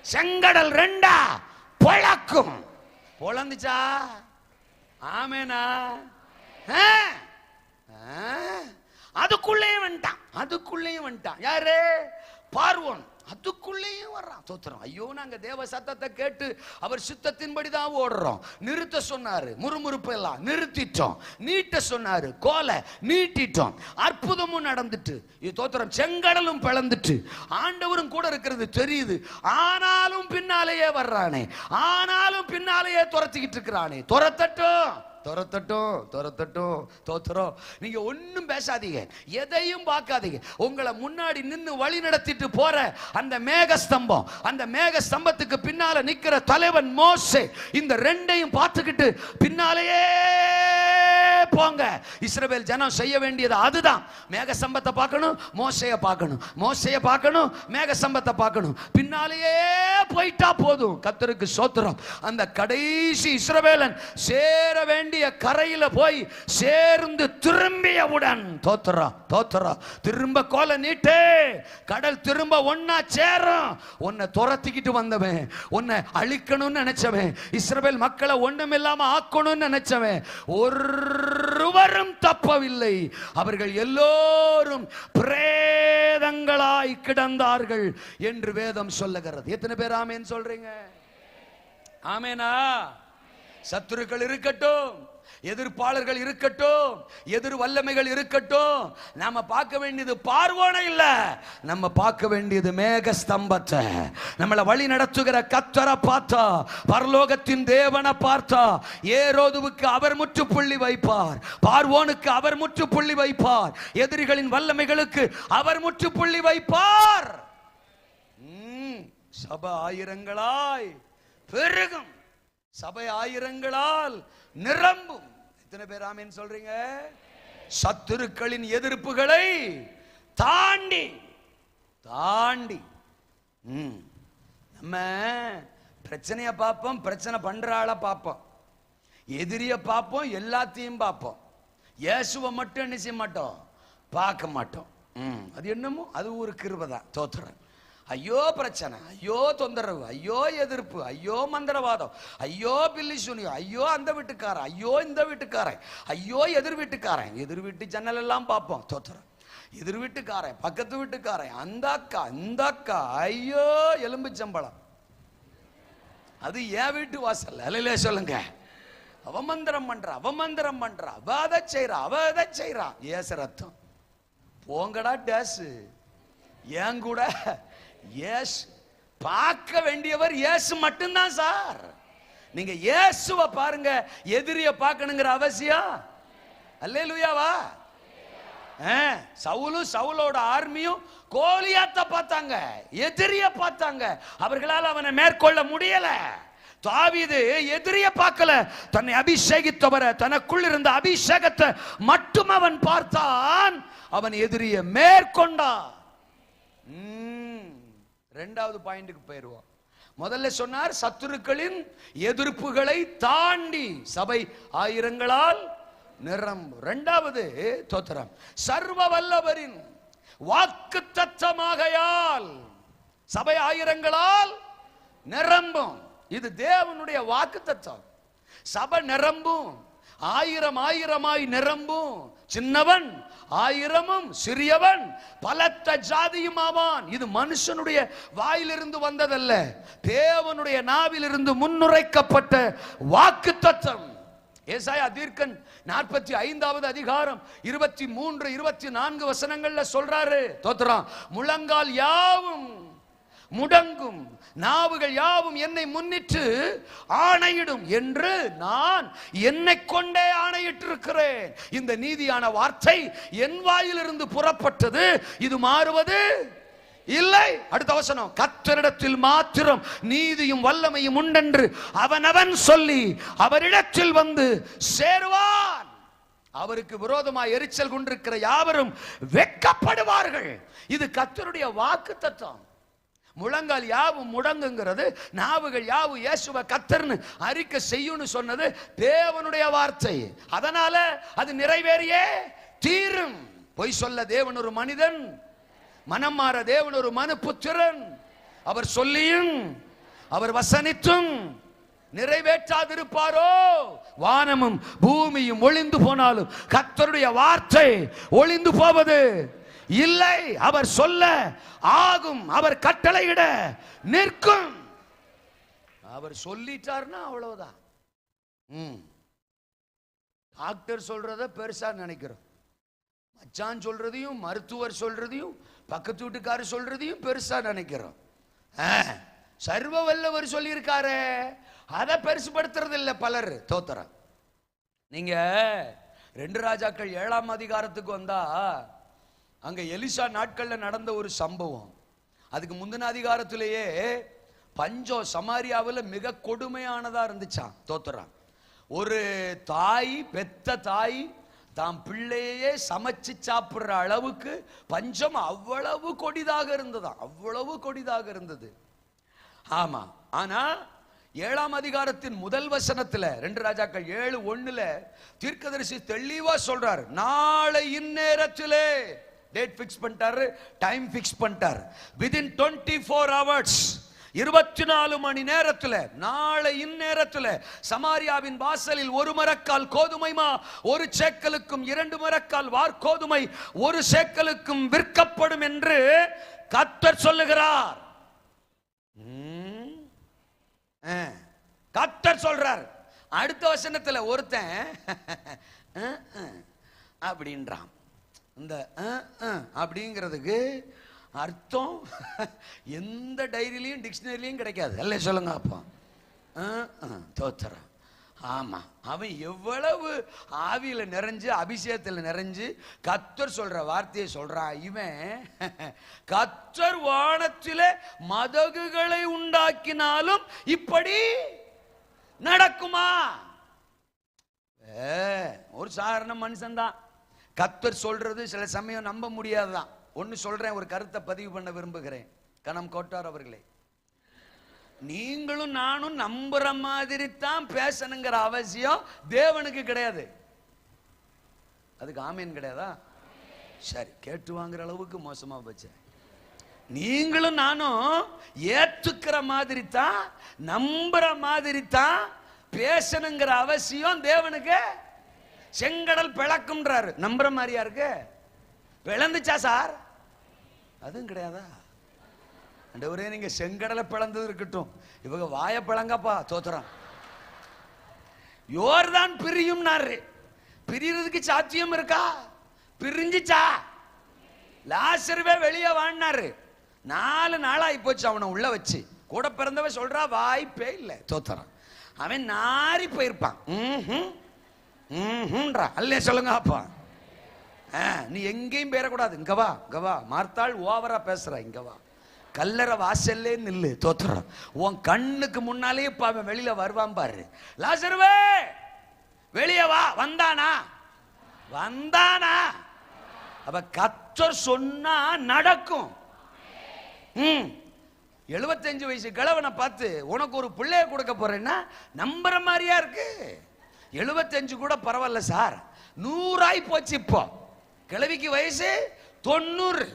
செங்கடல் 2 பொளக்கும். பொளந்துச்சா? ஆமேனா? அதுக்குள்ளேயும் வந்துட்டான். அதுக்குள்ளேயும் வந்துட்டான். யாரு? பார்வோன். அதுக்குள்ளேயும் வர்றான். தோத்திரம். ஐயோ நாங்க தேவ சத்தத்தை கேட்டு அவர் சித்தத்தின்படி தான் ஓடுறோம். நிறுத்த சொன்னாரு, முறுமுறுப்பு எல்லாம் நிறுத்திட்டோம். நீட்ட சொன்னாரு, கோலை நீட்டிட்டோம். அற்புதமும் நடந்துட்டு. தோத்திரம். செங்கடலும் பிளந்துட்டு. ஆண்டவரும் கூட இருக்கிறது தெரியுது. ஆனாலும் பின்னாலேயே வர்றானே, ஆனாலும் பின்னாலேயே துரத்திக்கிட்டு இருக்கிறானே. துரத்தட்டும், துரத்தட்டும், துரத்தட்டும். தோத்திரம். நீங்க ஒன்னும் பேசாதீங்க, எதையும் பார்க்காதீங்க. உங்களை முன்னாடி நின்று வழி நடத்திட்டு போற அந்த மேகஸ்தம்பம், அந்த மேகஸ்தம்பத்துக்கு பின்னால நிக்கிற தலைவன் மோசே, இந்த 2ஐயும் பார்த்துக்கிட்டு பின்னாலேயே போங்க. இஸ்ரவேல் ஜனம் செய்ய வேண்டியது அதுதான். மேகஸ்தம்பத்தை பார்க்கணும், மோசேயை பார்க்கணும், மோசேயை பார்க்கணும், மேகஸ்தம்பத்தை பார்க்கணும். பின்னாலேயே போயிட்டா போதும். கர்த்தருக்கு ஸ்தோத்திரம். அந்த கடைசி இஸ்ரவேலன் சேர வேண்டிய கரையில போய் சேர்ந்து திரும்பியவுடன், தோத்திரம், தோத்திரம், திரும்ப கோலை நீட்டே, கடல் திரும்ப ஒன்னா சேரும். உன்னை துரத்திக்கிட்டு வந்தவன், உன்னை அழிக்கணும்னு நினைச்சவன், இஸ்ரவேல் மக்களை ஒண்ணுமில்லாம ஆக்கணும்னு நினைச்சவன் ஒருவரும் தப்பவில்லை. அவர்கள் எல்லோரும் பிரேதங்களாய் கிடந்தார்கள் என்று வேதம் சொல்லுகிறது. எத்தனை பேர் ஆமேன் சொல்றீங்க? ஆமேனா? சத்துருக்கள் இருக்கட்டும், எதிர்ப்பாளர்கள் இருக்கட்டும், எதிர் வல்லமைகள் இருக்கட்டும், நாம பார்க்க வேண்டியது பார்வோனை இல்ல, நம்ம பார்க்க வேண்டியது மேக ஸ்தம்பத்தை. நம்மளை வழி நடத்துகிற கர்த்தரை பார்த்தா, பரலோகத்தின் தேவனை பார்த்தா, ஏரோதுவுக்கு அவர் முற்றுப்புள்ளி வைப்பார், பார்வோனுக்கு அவர் முற்றுப்புள்ளி வைப்பார், எதிரிகளின் வல்லமைகளுக்கு அவர் முற்றுப்புள்ளி வைப்பார். சபை ஆயிரங்களாய் பெருகும், சபை ஆயிரங்களால் நிரம்பும். எத்தனை பேர் ஆமேன் சொல்றீங்க? சத்துருக்களின் எதிர்ப்புகளை தாண்டி தாண்டி நம்ம பிரச்சனைய பார்ப்போம், பிரச்சனை பண்ற ஆளை பார்ப்போம், எதிரிய பார்ப்போம், எல்லாத்தையும் பார்ப்போம். இயேசுவை மட்டும் என்ன செய்ய மாட்டோம், பார்க்க மாட்டோம். அது என்னமோ அது ஒரு கிருபை தான். தோத்திரம். ஐயோ பிரச்சனை, ஐயோ தொந்தரவு, ஐயோ எதிர்ப்பு, ஐயோ மந்திரவாதம், ஐயோ பில்லி சூனியம், ஐயோ அந்த வீட்டுக்காரன், ஐயோ இந்த வீட்டுக்காரன், ஐயோ எதிர் வீட்டுக்காரன். எதிர் வீட்டு ஜன்னல் எல்லாம் பார்ப்போம், தோத்துறோம். எதிர் வீட்டுக்காரன், பக்கத்து வீட்டுக்காரன், அந்த அக்கா இந்த அக்கா, ஐயோ எலும்புச்சம்பளம், அது என் வீட்டு வாசல். அல்லையிலே சொல்லுங்க. அவமந்திரம் பண்ற, அவமந்திரம் பண்ற, அவ அதை செய்யறா, அவ அதை செய்யறா. ஏசு ரத்தம் போங்கடா டேஸ். ஏன் கூட இயேசு பார்க்க வேண்டியவர் இயேசு மட்டும்தான் சார். நீங்க இயேசுவை பாருங்க, எதிரிய பார்க்கணுங்கிற அவசியம். அல்லேலூயாவா? சவுலும் சவுலோட ஆர்மியும் கோலியாத்த பார்த்தாங்க, எதிரிய பார்த்தாங்க. அவர்களால் அவனை மேற்கொள்ள முடியல. தாவீது எதிரிய பார்க்கல, தன்னை அபிஷேகித்தவரை, தனக்குள் இருந்த அபிஷேகத்தை மட்டும் அவன் பார்த்தான். அவன் எதிரிய மேற்கொண்டான். இரண்டாவது பாயிண்ட்க்கு போயிருவோம். முதல்ல சொன்னார் சத்துருக்களின் எதிர்ப்புகளை தாண்டி சபை ஆயிரங்களால் நிரம்பும். இரண்டாவது தோத்திரம், சர்வ வல்லவரின் வாக்குத்தத்தமாகையால் சபை ஆயிரங்களால் நிரம்பும். இது தேவனுடைய வாக்குத்தத்தம். சபை நிரம்பும், ஆயிரம் ஆயிரமாய் நிரம்பும். சின்னவன் ஆயிரமும் சிறியவன் பலத்த ஜாதியும் ஆவான். இது மனுஷனுடைய வாயிலிருந்து வந்ததல்ல, தேவனுடைய நாவிலிருந்து முன்னுரைக்கப்பட்ட வாக்குத்தத்தம். ஏசாயா தீர்க்கன் 45வது அதிகாரம் 23, 24 வசனங்கள்ல சொல்றாரு, தோத்திரம், முழங்கால் யாவும் முடங்கும், நாவுகள் யாவும் என்னை முன்னிட்டு ஆணையிடும் என்று நான் என்னை கொண்டே ஆணையிட்டிருக்கிறேன். இந்த நீதியான வார்த்தை என் வாயிலிருந்து புறப்பட்டது, இது மாறுவது இல்லை. அடுத்த வசனம், கர்த்தரிடத்தில் மாத்திரம் நீதியும் வல்லமையும் உண்டென்று அவனவன் சொல்லி அவரிடத்தில் வந்து சேருவான். அவருக்கு விரோதமாய் எரிச்சல் கொண்டிருக்கிற யாவரும் வெட்கப்படுவார்கள். இது கர்த்தருடைய வாக்குத்தத்தம். முழங்கால் யாவும் முடங்குங்கிறது, நாவுகள் யாவும் இயேசுவை கர்த்தர்னு அறிக்கை செய்யும்னு சொன்னது தேவனுடைய வார்த்தை. அதனால அது நிறைவேறியே தீரும். பொய் சொல்ல தேவன் ஒரு மனிதன், மனம் மாற தேவன் ஒரு மனுபுத்திரன். அவர் சொல்லியும் அவர் வசனித்தும் நிறைவேற்றாதிருப்பாரோ? வானமும் பூமியும் ஒளிந்து போனாலும் கர்த்தருடைய வார்த்தை ஒளிந்து போவது இல்லை. அவர் சொல்ல ஆகும், அவர் கட்டளையிட நிற்கும். அவர் சொல்லிட்டார்னா அவ்வளவுதான். டாக்டர் சொல்றத பெருசா நினைக்கிறோம், மச்சான் சொல்றதையும் மருத்துவர் சொல்றதையும் பக்கத்து வீட்டுக்காரர் சொல்றதையும் பெருசா நினைக்கிறோம். சர்வ வல்லவர் சொல்லியிருக்காரு, அதை பெருசுபடுத்துறது இல்லை பலர். தோத்திரம். நீங்க 2 ராஜாக்கள் 7ஆம் அதிகாரத்துக்கு வந்தா அங்க எலிசா நாட்கள்ல நடந்த ஒரு சம்பவம். அதுக்கு முந்தின அதிகாரத்திலேயே பஞ்சம் சமாரியாவில் மிக கொடுமையானதா இருந்துச்சான். தோத்துறான். ஒரு தாய், பெத்த தாய் தாம் பிள்ளையே சமைச்சு சாப்பிடுற அளவுக்கு பஞ்சம் அவ்வளவு கொடிதாக இருந்ததாம், அவ்வளவு கொடிதாக இருந்தது. ஆமா. ஆனா 7ஆம் அதிகாரத்தின் முதல் வசனத்துல 2 ராஜாக்கள் 7:1 தீர்க்கதரிசி தெளிவா சொல்றாரு, நாளை இந்நேரத்திலே, டேட் ஃபிக்ஸ் பண்ணிட்டாரு, டைம் ஃபிக்ஸ் பண்ணிட்டாரு, வித்தின் 24 hours 24 மணி நேரத்தில், நாளை இந்நேரத்தில் சமாரியாவின் வாசலில் 1 மரக்கால் கோதுமை மா 1 சேக்கலுக்கும் 2 மரக்கால் வார்கோதுமை 1 சேக்கலுக்கும் விற்கப்படும் என்று கர்த்தர் சொல்லுகிறார். கர்த்தர் சொல்றார். அடுத்த வசனத்துல ஒருத்தன் அப்படின்றான். இந்த அப்படிங்கிறதுக்கு அர்த்தம் எந்த டைரியிலையும் டிக்ஷனரிலையும் கிடைக்காது. அல்ல சொல்லுங்க அப்போ. தோத்திரம். ஆமா, அவன் எவ்வளவு ஆவியில நிறைஞ்சு அபிஷேகத்தில் நிறைஞ்சு கர்த்தர் சொல்ற வார்த்தையை சொல்றான். இவன் கர்த்தர் வானத்திலே மதகுகளை உண்டாக்கினாலும் இப்படி நடக்குமா? ஒரு சாதாரண மனுஷன் தான். கர்த்தர் சொல்றது சில சமயம் நம்ப முடியாதுதான். ஒன்னு சொல்றேன், ஒரு கருத்தை பதிவு பண்ண விரும்புகிறேன். கணம் கோட்டார் அவர்களே, நீங்களும் நானும் நம்புற மாதிரி தான் பேசணுங்கிற அவசியம் தேவனுக்கு கிடையாது. அதுக்கு ஆமீன் கிடையாதா? சரி, கேட்டு வாங்குற அளவுக்கு மோசமா போச்சு. நீங்களும் நானும் ஏத்துக்கிற மாதிரி தான், நம்புற மாதிரி தான் பேசணுங்கிற அவசியம் தேவனுக்கு. செங்கடல் பிளக்கும்ன்றாரு, நம்புற மாதிரியா இருக்கு? பிளந்துச்சா சார்? அதுவும் கிடையாதா? ஆண்டவரே நீங்க செங்கடலை பிளந்தது இருக்கட்டும், இவங்க வாய பிளங்கப்பா தோத்துறான். யோர்தான் பிரியும்னாரு, பிரியறதுக்கு சாத்தியம் இருக்கா? பிரிஞ்சிச்சா? லாசருவே வெளியே வாழ்னாரு, 4 நாளாகி போச்சு அவனை உள்ள வச்சு. கூட பிறந்தவ சொல்றா வாய்ப்பே இல்லை, தோத்துறான். அவன் நாரி போயிருப்பான். அல்லே சொல்லுங்க அப்பா. நீ எங்கேயும் பேரக்கூடாது, இங்க வா இங்க வா. மார்த்தாள் ஓவரா பேசுற, இங்க வா. கல்லற வாசல்லே நில்லு, தோத்துறான். உன் கண்ணுக்கு முன்னாலே இப்ப அவன் வெளியில வருவான் பாரு. லாசருவே வெளியே வா. வந்தானா? வந்தானா? அப்ப கர்த்தர் சொன்னா நடக்கும். 75 வயசு கிழவனை பார்த்து உனக்கு ஒரு பிள்ளைய கொடுக்க போறேன்னா நம்புற மாதிரியா இருக்கு? 75 கூட பரவாயில்ல சார், 100 ஆகி போச்சு. இப்போ கிழவிக்கு வயசு 90.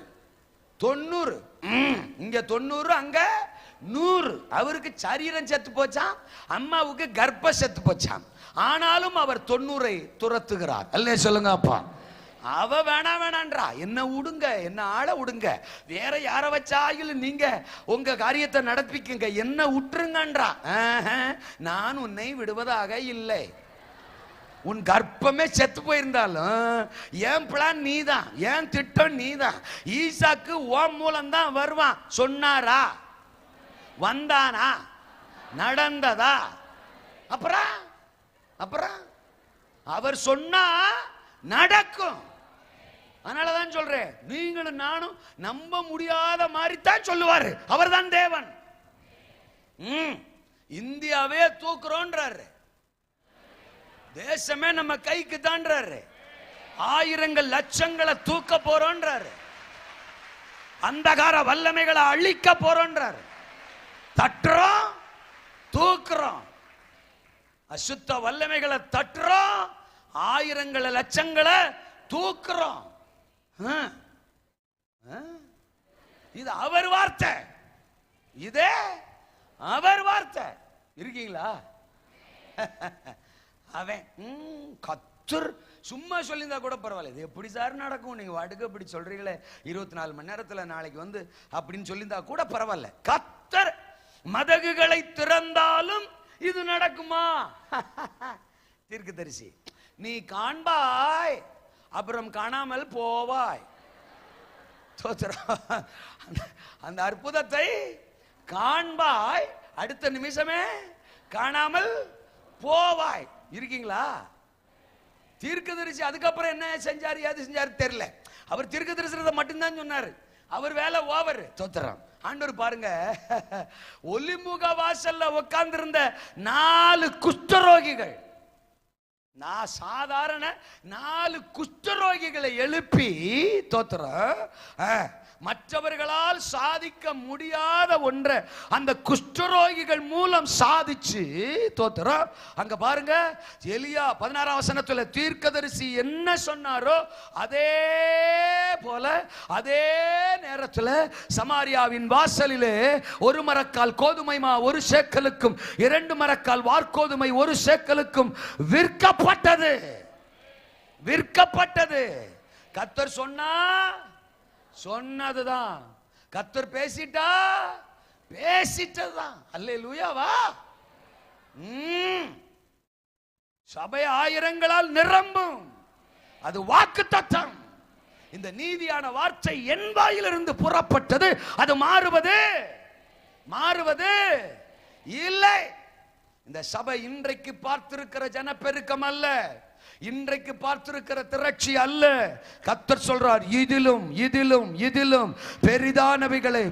இங்க 90, அங்க 100. அவருக்கு சரீரம் செத்து போச்சாம், அம்மாவுக்கு கர்ப்ப செத்து போச்சாம். ஆனாலும் அவர் 90ஐ துரத்துகிறார். அல்லே சொல்லுங்க அப்பா. அவ வேணான்றா, என்ன விடுங்க, என்ன ஆள விடுங்க, வேற யார வச்சாயும் நீங்க உங்க காரியத்தை நடப்பிக்குங்க, என்ன விட்டுருங்கன்றா. நான் உன்னை விடுவதாக இல்லை. உன் கர்ப்பமே செத்து போயிருந்தாலும் என் பிளான் நீதான், என் திட்டம் நீதான். ஈசாக்கு ஓம் மூலம் தான் வருவான் சொன்னாரா? வந்தானா? நடந்ததா? அப்புறம் அவர் சொன்னா நடக்கும். அதனாலதான் சொல்றேன், நீங்களும் நானும் நம்ப முடியாத மாதிரி தான் சொல்லுவாரு. அவர் தான் தேவன். இந்தியாவே தூக்குறோன்றாரு, தேசமே நம்ம கைக்கு தான்றாரு, ஆயிரங்கள் லட்சங்களை தூக்க போறோன்றாரு, அந்தகார வல்லமைகளை அழிக்க போறோன்றாரு. தட்டுறோம், தூக்குறோம். அசுத்த வல்லமைகளை தட்டுறோம், ஆயிரங்களை லட்சங்களை தூக்குறோம். இது அவர் வார்த்தை, இதே அவர் வார்த்தை. இருக்கீங்களா? அவன் கத்தர் சும்மா சொல்லியிருந்தா கூட பரவாயில்ல. இது எப்படி சார் நடக்கும்? நீங்க வாட்டுக்கு இப்படி சொல்றீங்களே, 24 மணி நேரத்துல நாளைக்கு வந்து அப்படின்னு சொல்லியிருந்தா கூட பரவாயில்ல. கத்தர் மதகுகளை திறந்தாலும் இது நடக்குமா? தீர்க்கதரிசி, நீ காண்பாய் அப்புறம் காணாமல் போவாய். அந்த அற்புதத்தை காண்பாய், அடுத்த நிமிஷமே காணாமல் போவாய். இருக்கீங்களா? தீர்க்கதரிசி அதுக்கப்புறம் என்ன செஞ்சாரு, ஏது செஞ்சாரு தெரியல. அவர் தீர்க்கதரிசனத்தை மட்டும்தான் சொன்னாரு. அவர் வேலை ஓவர். தோத்துறான். ஆண்டவர் பாருங்க, ஒலிமுக வாசல்ல உட்கார்ந்து இருந்த 4 குஷ்டரோகிகள், நான் சாதாரண 4 குஷ்டரோகிகளை எழுப்பி தோத்துறோம். மற்றவர்களால் சாதிக்க முடியாத ஒன்றை அந்த குஷ்டரோகிகள் மூலம் சாதிச்சு தோத்துறோம். அங்க பாருங்க, எலியா 16ஆம் வசனத்துல தீர்க்கதரிசி என்ன சொன்னாரோ அதே போல அதே நேரத்தில் சமாரியாவின் வாசலிலே 1 மரக்கால் கோதுமை மா 1 சேக்கலுக்கும் 2 மரக்கால் வார்கோதுமை 1 சேக்கலுக்கும் விற்கப்பட்டது. கர்த்தர் சொன்னா சொன்னதுதான், கர்த்தர் பேசிட்டா பேசிட்டதுதான். அல்லேலூயாவா. சபை ஆயிரங்களால் நிரம்பும், அது வாக்குத்தத்தம். இந்த நீதியான வார்த்தை என் வாயிலிருந்து புறப்பட்டது, அது மாறுவது இல்லை. இந்த சபை இன்றைக்கு பார்த்திருக்கிற ஜனப்பெருக்கம் அல்ல, இன்றைக்கு பார்த்திருக்கிற திரட்சி அல்ல. கர்த்தர் சொல்றார், இதிலும் பெரிதானவைகளை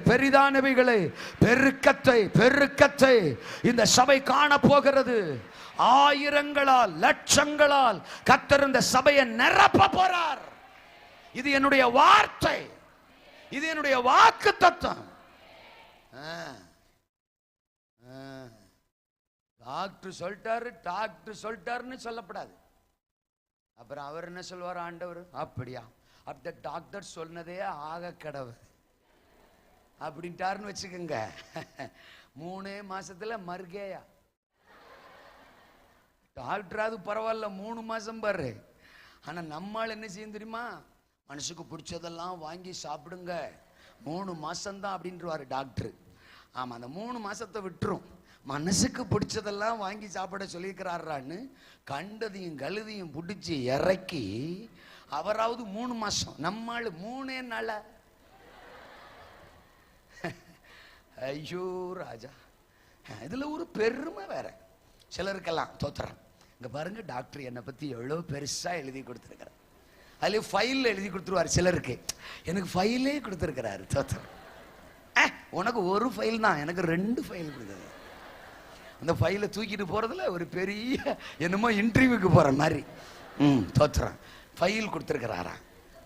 பெருக்கத்தை இந்த சபை காண போகிறது. ஆயிரங்களால் லட்சங்களால் கர்த்தர் இந்த சபையை நிரப்ப போறார். இது என்னுடைய வார்த்தை, இது என்னுடைய வாக்குத்தத்தம். டாக்டர் சொல்லிட்டாருன்னு சொல்லப்படாது. அப்புறம் அவர் என்ன சொல்வார்? ஆண்டவர் அப்படியா, அந்த டாக்டர் சொன்னதே ஆக கடவுள். அப்படின்ட்டாருன்னு வச்சுக்கோங்க. 3 மாசத்துல மர்கேயா. டாக்டராது பரவாயில்ல, 3 மாசம் பாரு. ஆனா நம்மால் என்ன செய்யும் தெரியுமா? மனசுக்கு பிடிச்சதெல்லாம் வாங்கி சாப்பிடுங்க, 3 மாசம்தான் அப்படின்றாரு டாக்டர். ஆமா, அந்த 3 மாசத்தை விட்டுரும். மனசுக்கு பிடிச்சதெல்லாம் வாங்கி சாப்பிட சொல்லியிருக்கிறாரான்னு கண்டதையும் கழுதையும் பிடிச்சி இறக்கி அவராவது 3 மாசம், நம்மால் 3 நாள. ஐயோ ராஜா, இதுல ஒரு பெருமை வேற சிலருக்கெல்லாம். தோத்துறேன், இங்க பாருங்க டாக்டர் என்னை பத்தி எவ்வளவு பெருசா எழுதி கொடுத்துருக்கிறார். அதுல ஃபைல் எழுதி கொடுத்துருவாரு. சிலருக்கு எனக்கு ஃபைலே கொடுத்துருக்கிறாரு. தோத்துறேன், உனக்கு ஒரு ஃபைல் தான், எனக்கு 2 ஃபைல் கொடுக்குது. அந்த ஃபைலை தூக்கிட்டு போறதுல ஒரு பெரிய என்னமோ இன்டர்வியூக்கு போற மாதிரி. தோத்துறேன், ஃபைல் கொடுத்துருக்கிறாரா,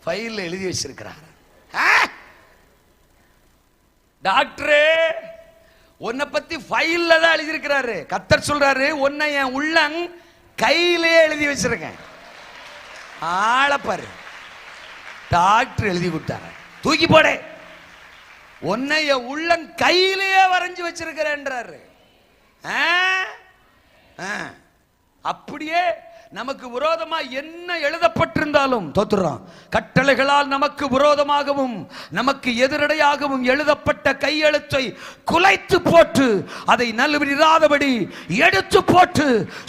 ஃபைல் எழுதி வச்சிருக்கிறாரா. டாக்டரே, உன்னை பத்தி ஃபைல்ல தான் எழுதி இருக்கிறாரு. கர்த்தர் சொல்றாரு, உன்னை என் உள்ளங் கையிலே எழுதி வச்சிருக்கேன். ஆளப்பாரு, டாக்டர் எழுதி கொடுத்தாரு, தூக்கி போட. உன்னை என் உள்ளங் கையிலேயே வரைஞ்சு வச்சிருக்கிறேன்றாரு. அப்படியே நமக்கு விரோதமா என்ன எழுதப்பட்டிருந்தாலும் தோத்துறோம். கட்டளைகளால் நமக்கு விரோதமாகவும் நமக்கு எதிரடையாகவும் எழுதப்பட்ட கையெழுத்தை குலைத்து போட்டு அதை நல்விடாதபடி எடுத்து போட்டு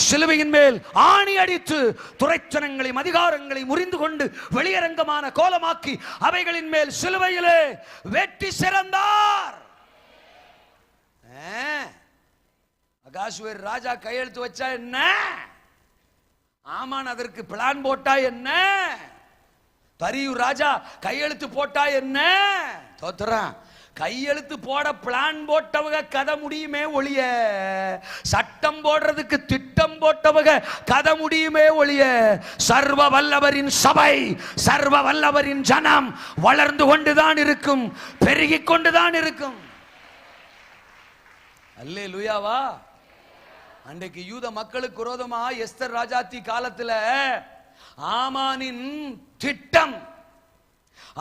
சிலுவையின் மேல் ஆணி அடித்து துரைச்சனங்களையும் அதிகாரங்களையும் முறிந்து கொண்டு வெளியரங்கமான கோலமாக்கி அவைகளின் மேல் சிலுவையிலே வெட்டி சிறந்தார். அகாசுவேர் ராஜா கையெழுத்து வச்சா என்ன? ஆமான் அதற்கு பிளான் போட்டா என்ன? தரியூர் ராஜா கையெழுத்து போட்டா என்ன? தோத்துறான், கையெழுத்து போட பிளான் போட்டவங்க கதை முடியுமே ஒழிய, சட்டம் போடுறதுக்கு திட்டம் போட்டவங்க கதை முடியுமே ஒழிய, சர்வ வல்லவரின் சபை, சர்வ வல்லவரின் ஜனம் வளர்ந்து கொண்டுதான் இருக்கும், பெருகிக் கொண்டுதான் இருக்கும். அல்லேலூயாவா. அன்றைக்கு யூத மக்களுக்கு விரோதமா எஸ்தர் ராஜாத்தி காலத்துல ஆமானின் திட்டம்,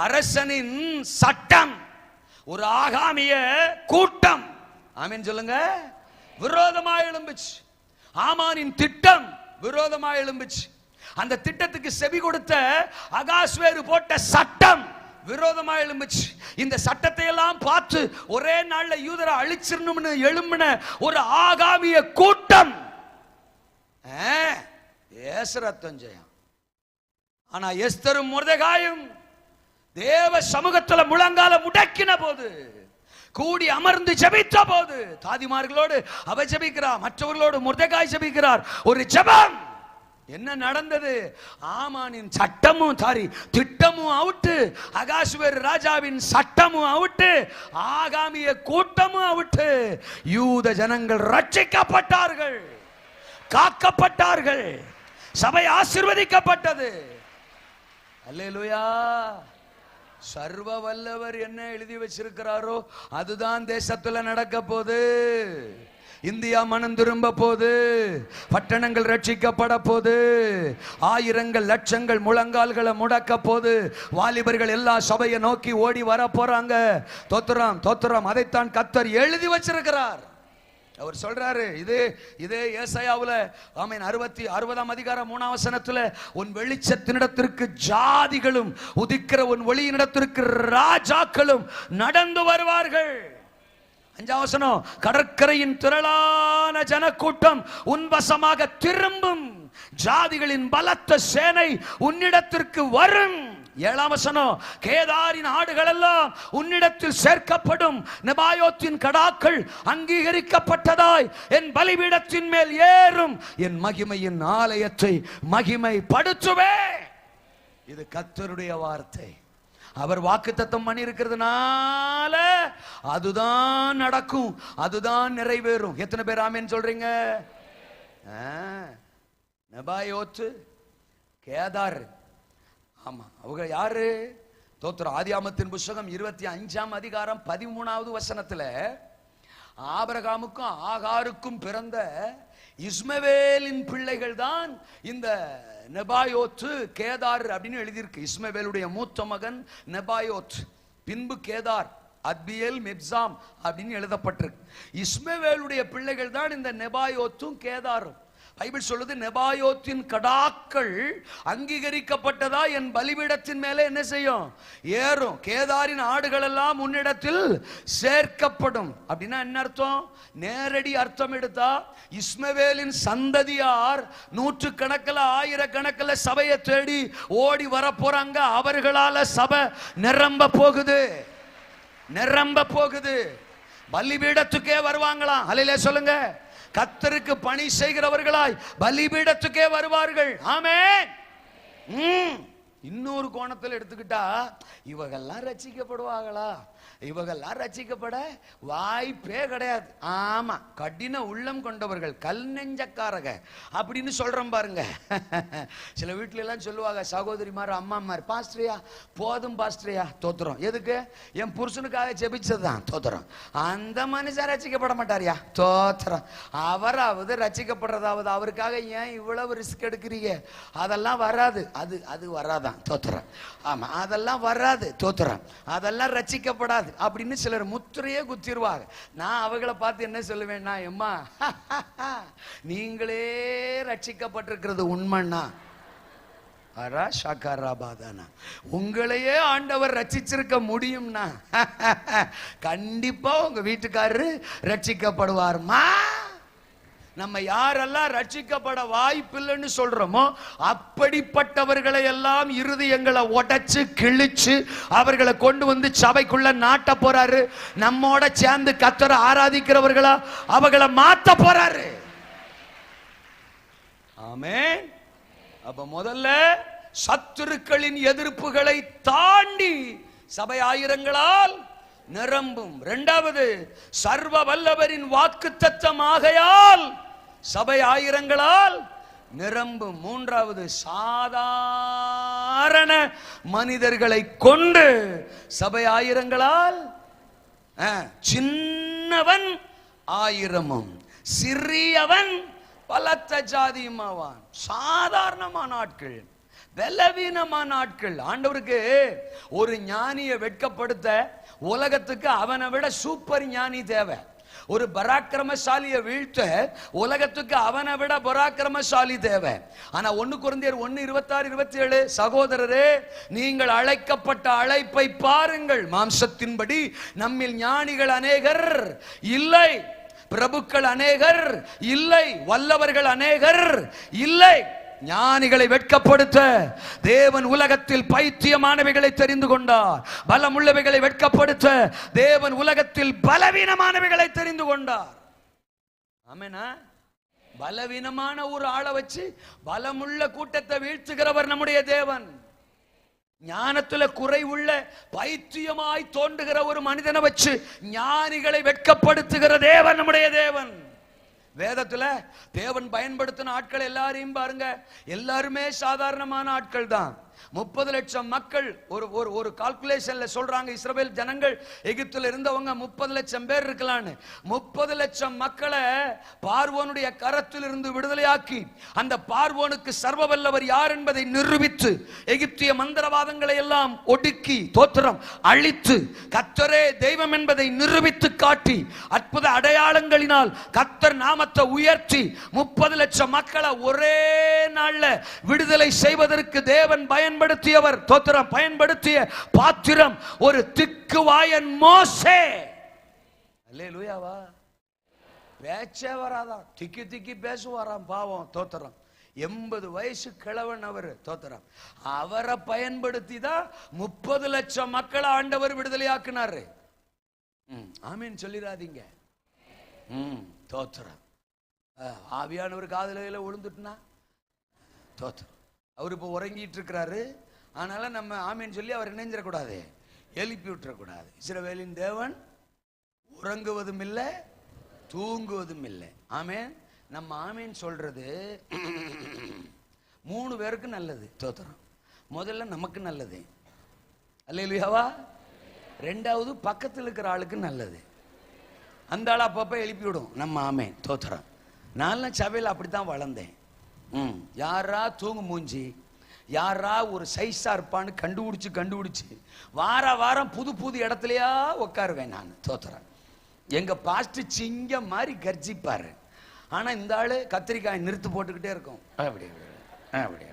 அரசனின் சட்டம், ஒரு ஆகாமிய கூட்டம், ஆமென் சொல்லுங்க, விரோதமா எழும்புச்சு. ஆமானின் திட்டம் விரோதமா எழும்புச்சு. அந்த திட்டத்துக்கு செவி கொடுத்த அகாஸ்வேரு போட்ட சட்டம் விரோதமா எழும்புச்சு. இந்த சட்டத்தை எல்லாம் பார்த்து ஒரே நாள்ல யூதரை அழிச்சிரணும்னு எழும்பின ஒரு ஆகாமிய கூட்டம் ஏசரத்தம் ஜெயம். ஆனா எஸ்தரும் மொர்தெகாயும் தேவ சமூகத்துல முழங்கால முடக்கின போது, கூடி அமர்ந்து ஜெபித்த போது, தாதிமார்களோடு அவ ஜெபிக்கிறார், மற்றவர்களோடு மொர்தெகாய் ஜெபிக்கிறார். ஒரு ஜெபம். என்ன நடந்தது? ஆமானின் சட்டமும் திட்டமும் அவுட்டு, அகாசுவேர் ராஜாவின் சட்டமும் அவுட்டு, ஆகாமிய கூட்டமும் அவுட்டு. யூத ஜனங்கள் ரட்சிக்கப்பட்டார்கள், காக்கப்பட்டார்கள், சபை ஆசீர்வதிக்கப்பட்டது. அல்லேலூயா. சர்வ வல்லவர் என்ன எழுதி வச்சிருக்கிறாரோ அதுதான் தேசத்துல நடக்க போகுது. இந்தியா மனம் திரும்ப போது, பட்டணங்கள் ரட்சிக்கப்பட போது, ஆயிரங்கள் லட்சங்கள் முழங்கால்களை முடக்க போது, வாலிபர்கள் எல்லா சபையை நோக்கி ஓடி வர போறாங்க. தோத்துறாம் தோத்துறாம், அதைத்தான் கர்த்தர் எழுதி வச்சிருக்கிறார். அவர் சொல்றாரு, இதே ஏசாயாவுல ஆமென் 60ஆம் அதிகாரம் 3ஆம் வசனத்துல, உன் வெளிச்சத்தினிடத்திற்கு ஜாதிகளும் உதிக்கிற உன் ஒளியினிடத்திற்கு ராஜாக்களும் நடந்து வருவார்கள். 5ஆம் வசனம், கடற்கரையின் திரளான ஜனக்கூட்டம் உன்வசமாக திரும்பும், ஜாதிகளின் பலத்த சேனை உன்னிடத்திற்கு வரும். 7ஆம் வசனம், கேதாரின் ஆடுகள் எல்லாம் உன்னிடத்தில் சேர்க்கப்படும், நெபாயோத்தின் கடாக்கள் அங்கீகரிக்கப்பட்டதாய் என் பலிபீடத்தின் மேல் ஏறும், என் மகிமையின் ஆலயத்தை மகிமைப்படுத்துவே. இது கர்த்தருடைய வார்த்தை. அவர் வாக்குத்தத்தம் பண்ணி இருக்கிறதுனால அதுதான் நடக்கும், அதுதான் நிறைவேறும். எத்தனை பேர் ஆமென் சொல்றீங்க? நெபாயோத்து, கேதார், ஆமா, அவங்க யாரு? தோத்திரம். ஆதியாமத்தின் புத்தகம் 25ஆம் அதிகாரம் 13வது வசனத்துல, ஆபிரகாமுக்கும் ஆகாருக்கும் பிறந்த இஸ்மவேலின் பிள்ளைகள் தான் இந்த நெபாயோத்து, கேதார் அப்படின்னு எழுதியிருக்கு. இஸ்மவேலுடைய மூத்த மகன் நெபாயோத், பின்பு கேதார். அத்பியேல் மிப்சாம் அப்படின்னு எழுதப்பட்டிருக்கு. இஸ்மவேலுடைய பிள்ளைகள் தான் இந்த நெபாயோத்தும் கேதாரும். பைபிள் சொல்லுது, நெபாயோத்தின் கடாக்கள் அங்கீகரிக்கப்பட்டதா என் பலிபீடத்தின் மேலே என்ன செய்யும்? ஏறும். கேதாரின் ஆடுகள் எல்லாம் உன்னிடத்தில் சேர்க்கப்படும். அப்படின்னா என்ன அர்த்தம்? நேரடி அர்த்தம் எடுத்தா இஸ்மவேலின் சந்ததியார் நூற்றுக்கணக்கில் ஆயிரக்கணக்கில் சபையை தேடி ஓடி வர போறாங்க. அவர்களால சபை நிரம்ப போகுது, நிரம்ப போகுது. பலிபீடத்துக்கே வருவாங்களாம். அல்லேலூயா சொல்லுங்க. கர்த்தருக்கு பணி செய்கிறவர்களாய் பலிபீடத்துக்கே வருவார்கள். ஆமென். இன்னொரு கோணத்தில் எடுத்துக்கிட்டா, இவங்கெல்லாம் ரட்சிக்கப்படுவாங்களா? இவங்கெல்லாம் ரட்சிக்கப்பட வாய்ப்பே கிடையாது. ஆமா, கடின உள்ளம் கொண்டவர்கள், கல் நெஞ்சக்காரக அப்படின்னு சொல்றோம் பாருங்க. சில வீட்டுல எல்லாம் சொல்லுவாங்க, சகோதரிமார் அம்மாமார், பாஸ்டரியா போதும் பாஸ்டரியா, தோத்துறோம். எதுக்கு? என் புருஷனுக்காக ஜெபிச்சதுதான் தோத்துறோம். அந்த மனுஷன் ரட்சிக்கப்பட மாட்டாரியா, தோத்துறோம். அவராவது ரட்சிக்கப்படுறதாவது, அவருக்காக ஏன் இவ்வளவு ரிஸ்க் எடுக்கிறீங்க? அதெல்லாம் வராது. அது வராதான், தோத்துறோம். ஆமா, அதெல்லாம் வராது, தோத்துறோம். அதெல்லாம் ரட்சிக்கப்படாது அப்படின்னு சிலர் முத்திரையே குத்திடுவாங்க. நான் அவங்களை பார்த்து என்ன சொல்லுவேன்னா, எம்மா நீங்களே ரட்சிக்கப்பட்டிருக்கிறது உண்மைன்னா, உங்களையே ஆண்டவர் ரட்சிச்சிருக்க முடியும்னா கண்டிப்பா உங்க வீட்டுக்காரரு ரட்சிக்கப்படுவார்மா. நம்ம யாரெல்லாம் ரட்சிக்கப்பட வாய்ப்பில்லைன்னு சொல்றோமோ அப்படிப்பட்டவர்களை எல்லாம் இருதயங்களை உடைச்சு கிழிச்சு அவர்களை கொண்டு வந்து சபைக்குள்ள நாட்ட போறாரு. நம்மோட சேர்ந்து கர்த்தரை ஆராதிக்கிறவர்களா அவர்களை மாத்த போறாரு. ஆமென். அப்ப முதல்ல சத்துருக்களின் எதிர்ப்புகளை தாண்டி சபை ஆயிரங்களால் நிரம்பும். இரண்டாவது, சர்வ வல்லவரின் வாக்குத்தத்தம் ஆகையால் சபை ஆயிரங்களால் நிரம்பும். மூன்றாவது, சாதாரண மனிதர்களை கொண்டு சபை ஆயிரங்களால், சின்னவன் ஆயிரமும் சிறியவன் பலத்த ஜாதியுமாவான். சாதாரணமான ஆட்கள், பலவீனமான ஆட்கள். ஆண்டவருக்கு ஒரு ஞானியை வெட்கப்படுத்த உலகத்துக்கு அவனை விட சூப்பர் ஞானி தேவை. ஒரு பராக்கிரமசாலியை வீழ்த்த உலகத்துக்கு அவனை விட பராக்கிரமசாலி தேவை. ஆனா 1 கொரிந்தியர் 1:26-27, சகோதரரே நீங்கள் அழைக்கப்பட்ட அழைப்பை பாருங்கள். மாம்சத்தின்படி நம்மில் ஞானிகள் அநேகர் இல்லை, பிரபுக்கள் அநேகர் இல்லை, வல்லவர்கள் அநேகர் இல்லை. ஞானிகளை வெட்கப்படுத்த தேவன் உலகத்தில் பைத்தியமானவைகளை தெரிந்து கொண்டார். பலமுள்ளவைகளை வெட்கப்படுத்த தேவன் உலகத்தில் பலவீனமானவைகளை தெரிந்து கொண்டார். ஆமெனா? பலவீனமான ஒரு ஆளை வச்சு பலமுள்ள கூட்டத்தை வீழ்த்துகிறவர் நம்முடைய தேவன். ஞானத்துல குறைவுள்ள பைத்தியமாய் தோன்றுகிற ஒரு மனிதனை வச்சு ஞானிகளை வெட்கப்படுத்துகிற தேவன் நம்முடைய தேவன். வேதத்துல தேவன் பயன்படுத்தின ஆட்கள் எல்லாரையும் பாருங்க, எல்லாருமே சாதாரணமான ஆட்கள் தான். 30 லட்சம் மக்கள் ஒரு கால்குலேஷன்ல சொல்றாங்க. இஸ்ரவேல் ஜனங்கள் எகிப்துல இருந்தவங்க 30 லட்சம் பேர் இருக்கலான்னு. 30 லட்சம் மக்களை பார்வோனுடைய கரத்தில் இருந்து விடுதலையாக்கி அந்த பார்வோனுக்கு சர்வ வல்லவர் யார் என்பதை நிரூபித்து எகிப்திய மந்திரவாதங்களை எல்லாம் ஒடுக்கி தோத்திரம் அழித்து கர்த்தரே தெய்வம் என்பதை நிரூபித்து காட்டி அற்புத அடையாளங்களினால் கர்த்தர் நாமத்தை உயர்த்தி 30 லட்சம் மக்களை ஒரே நாள்ல விடுதலை செய்வதற்கு தேவன் பயன்படுத்தியவர். தோத்திரம் பயன்படுத்திய பாத்திரம் ஒரு திக்குவாயன் மோசே. அல்லேலூயாவா. பேச்சே வராதான், திக்கி திக்கி பேசுவாராம் பாவம். தோத்திரம் 80 வயசு கிழவன் அவரு. தோத்திரம் அவரை பயன்படுத்தி தான் 30 லட்சம் மக்களை ஆண்டவர் விடுதலையாக்குனாரு. ஆமீன் சொல்லிடாதீங்க. தோத்திரம் ஆவியானவர் காதலையில விழுந்துட்டுனா தோத்திரம். அவர் இப்போ உறங்கிட்டு இருக்கிறாரு. அதனால நம்ம ஆமீன் சொல்லி அவர் இணைஞ்சிடக்கூடாது, எழுப்பி விட்டுறக்கூடாது. இஸ்ரவேலின் தேவன் உறங்குவதும் இல்லை தூங்குவதும் இல்லை. ஆமேன். நம்ம ஆமீன் சொல்றது 3 பேருக்கு நல்லது. தோத்திரம் முதல்ல நமக்கு நல்லது, அல்லேலூயாவா. 2வது பக்கத்தில் இருக்கிற ஆளுக்கு நல்லது. அந்த ஆள் அப்பப்போ எழுப்பி விடும் நம்ம ஆமேன். தோத்திரம் நான் சபையில் அப்படித்தான் வளர்ந்தேன். யாரா தூங்கு மூஞ்சி, யாரா ஒரு சைஸா இருப்பான்னு கண்டுபிடிச்சு வாரம் புது புது இடத்துலயா உட்காருவேன் நான். தோத்துறேன். எங்க பாஸ்ட் சிங்க மாதிரி கர்ஜிப்பாரு. ஆனா இந்த ஆளு கத்திரிக்காய் நிறுத்து போட்டுக்கிட்டே இருக்கும். அப்படி அப்படி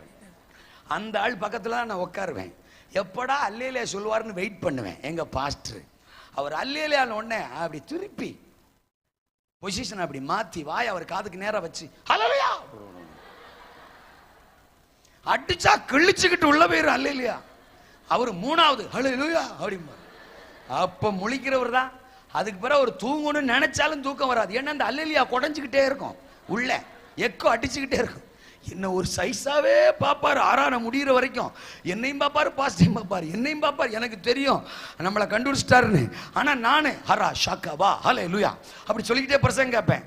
அந்த ஆள் பக்கத்துல நான் உட்காருவேன். எப்படா அல்லேலியா சொல்லுவாருன்னு வெயிட் பண்ணுவேன். எங்க பாஸ்டர் அவர் அல்லேலியான்னு உடனே அப்படி திருப்பி பொசிஷன் அப்படி மாத்தி வாய் அவர் காதுக்கு நேரா வச்சு ஹல்லேலூயா அடிச்சா கிழிச்சுக்கிட்டு உள்ள போயிரு. அல்லேலூயா. அவர் மூணாவது ஹல்லேலூயா அப்படிமா. அப்ப முழிக்கிறவர் தான். அதுக்கு பிறகு ஒரு தூங்கணும்னு நினைச்சாலும் தூக்கம் வராது. ஏன்னா அந்த அல்லேலூயா குடைஞ்சுக்கிட்டே இருக்கும், உள்ள எக்கோ அடிச்சுக்கிட்டே இருக்கும். என்ன ஒரு சைஸாவே பாப்பாரு. ஆறான முடிகிற வரைக்கும் என்னையும் பாப்பாரு, பாஸ்டையும் பாப்பாரு, என்னையும் பாப்பாரு. எனக்கு தெரியும் நம்மளை கண்டுபிடிச்சிட்டாருன்னு. ஆனா நானு ஹரா ஷாக்கா வா ஹல்லேலூயா அப்படி சொல்லிக்கிட்டே பிரசங்கம் கேட்பேன்.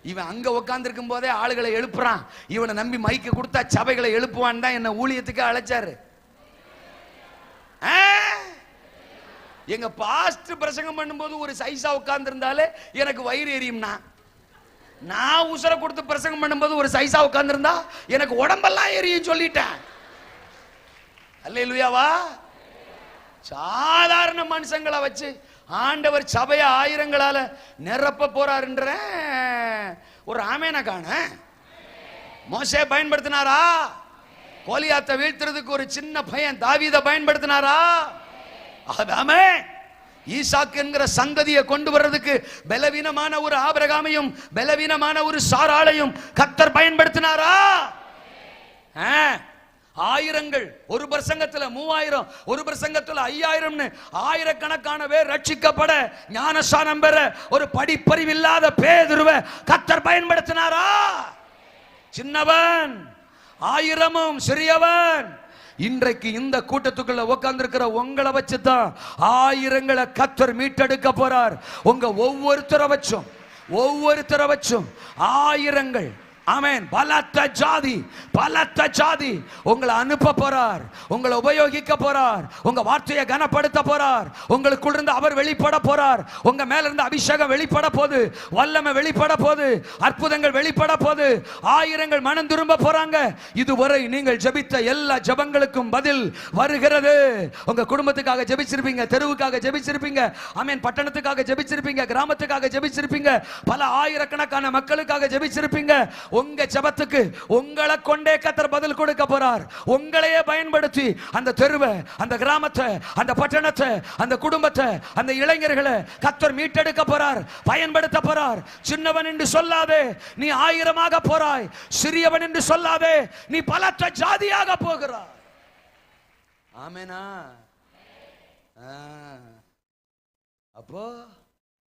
இவன் அங்க உட்கார்ந்து இருக்கும் போதே ஆளுகளை எழுப்புறான். இவனை நம்பி மைக்க கொடுத்தா சபைகளை எழுப்புவான் தான் என்ன ஊழியத்துக்கு அழைச்சாரு. எங்க பாஸ்ட் பிரசங்கம் பண்ணும்போது ஒரு சைஸா உட்கார்ந்து இருந்தாலே எனக்கு வயிறு எரியும்னா, நான் உசர கொடுத்து பிரசங்கம் பண்ணும்போது ஒரு சைஸா உட்கார்ந்து இருந்தா எனக்கு உடம்பெல்லாம் எரியும் சொல்லிட்டேன். அல்லேலூயாவா. சாதாரண மனுஷங்களை வச்சு ஆண்டவர் சபையை ஆயிரங்களால நிரப்ப போறாருன்ற ஒரு ஆமேன காண. மோசே பயன்படுத்தினாரா? கோலியாத்தை வீழ்த்துறதுக்கு ஒரு சின்ன பையன் தாவீதை பயன்படுத்தினாரா? ஆதாமே ஈசாக்கு என்கிற சந்ததியை கொண்டு வர்றதுக்கு பலவீனமான ஒரு ஆபிரகாமையும் பலவீனமான ஒரு சாராளையும் கர்த்தர் பயன்படுத்தினாரா? ஆயிரங்கள் ஒரு பிரசங்கத்துல 3000, ஒரு பிரசங்கத்துல 5000, ஆயிரக்கணக்கான பேர் ரட்சிக்கப்பட ஞானஸ்நானம் பெற ஒரு படிப்பறிவில்லாத பேதுருவை கர்த்தர் பயன்படுத்தினாரா? சின்னவன் 1000 சிறியவன். இன்றைக்கு இந்த கூட்டத்துக்குள்ள உட்கார்ந்திருக்கிற உங்களை வச்சுதான் ஆயிரங்களை கர்த்தர் மீட்டெடுக்க போறார். உங்க ஒவ்வொருத்தரை வச்சும் ஆயிரங்கள். ஆமென். பலத்த ஜாதி உங்களை அனுப்ப போறார், உங்களை உபயோகிக்க போறார், உங்க வார்த்தையை கனப்படுத்த போறார். உங்களுக்குள்ள இருந்து அவர் வெளிப்பட போறார். உங்க மேல இருந்து அபிஷேகம் வெளிப்பட போது, வல்லமை வெளிப்பட போது, அற்புதங்கள் வெளிப்பட போது, ஆயிரங்கள் மனம் திரும்ப போறாங்க. இதுவரை நீங்கள் ஜெபித்த எல்லா ஜெபங்களுக்கும் பதில் வருகிறது. உங்க குடும்பத்துக்காக ஜெபிச்சிருப்பீங்க, தெருவுக்காக ஜெபிச்சிருப்பீங்க, ஆமென், பட்டணத்துக்காக ஜெபிச்சிருப்பீங்க, கிராமத்துக்காக ஜெபிச்சிருப்பீங்க, பல ஆயிரக்கணக்கான மக்களுக்காக ஜெபிச்சிருப்பீங்க. உங்க ஜெபத்துக்கு உங்களை கொண்டே கர்த்தர் பதில் கொடுக்க போறார். உங்களையே பயன்படுத்தி அந்த தெருவை, அந்த கிராமத்தை, அந்த பட்டணத்தை, அந்த குடும்பத்தை, அந்த இளைஞர்களை கர்த்தர் மீட்டெடுக்க போறார், பயன்படுத்த போறார். சின்னவன் என்று சொல்லாதே, நீ 1000 போறாய். சிறியவன் என்று சொல்லாதே, நீ பலத்த ஜாதியாக போகிறாய். ஆமெனா. அப்போ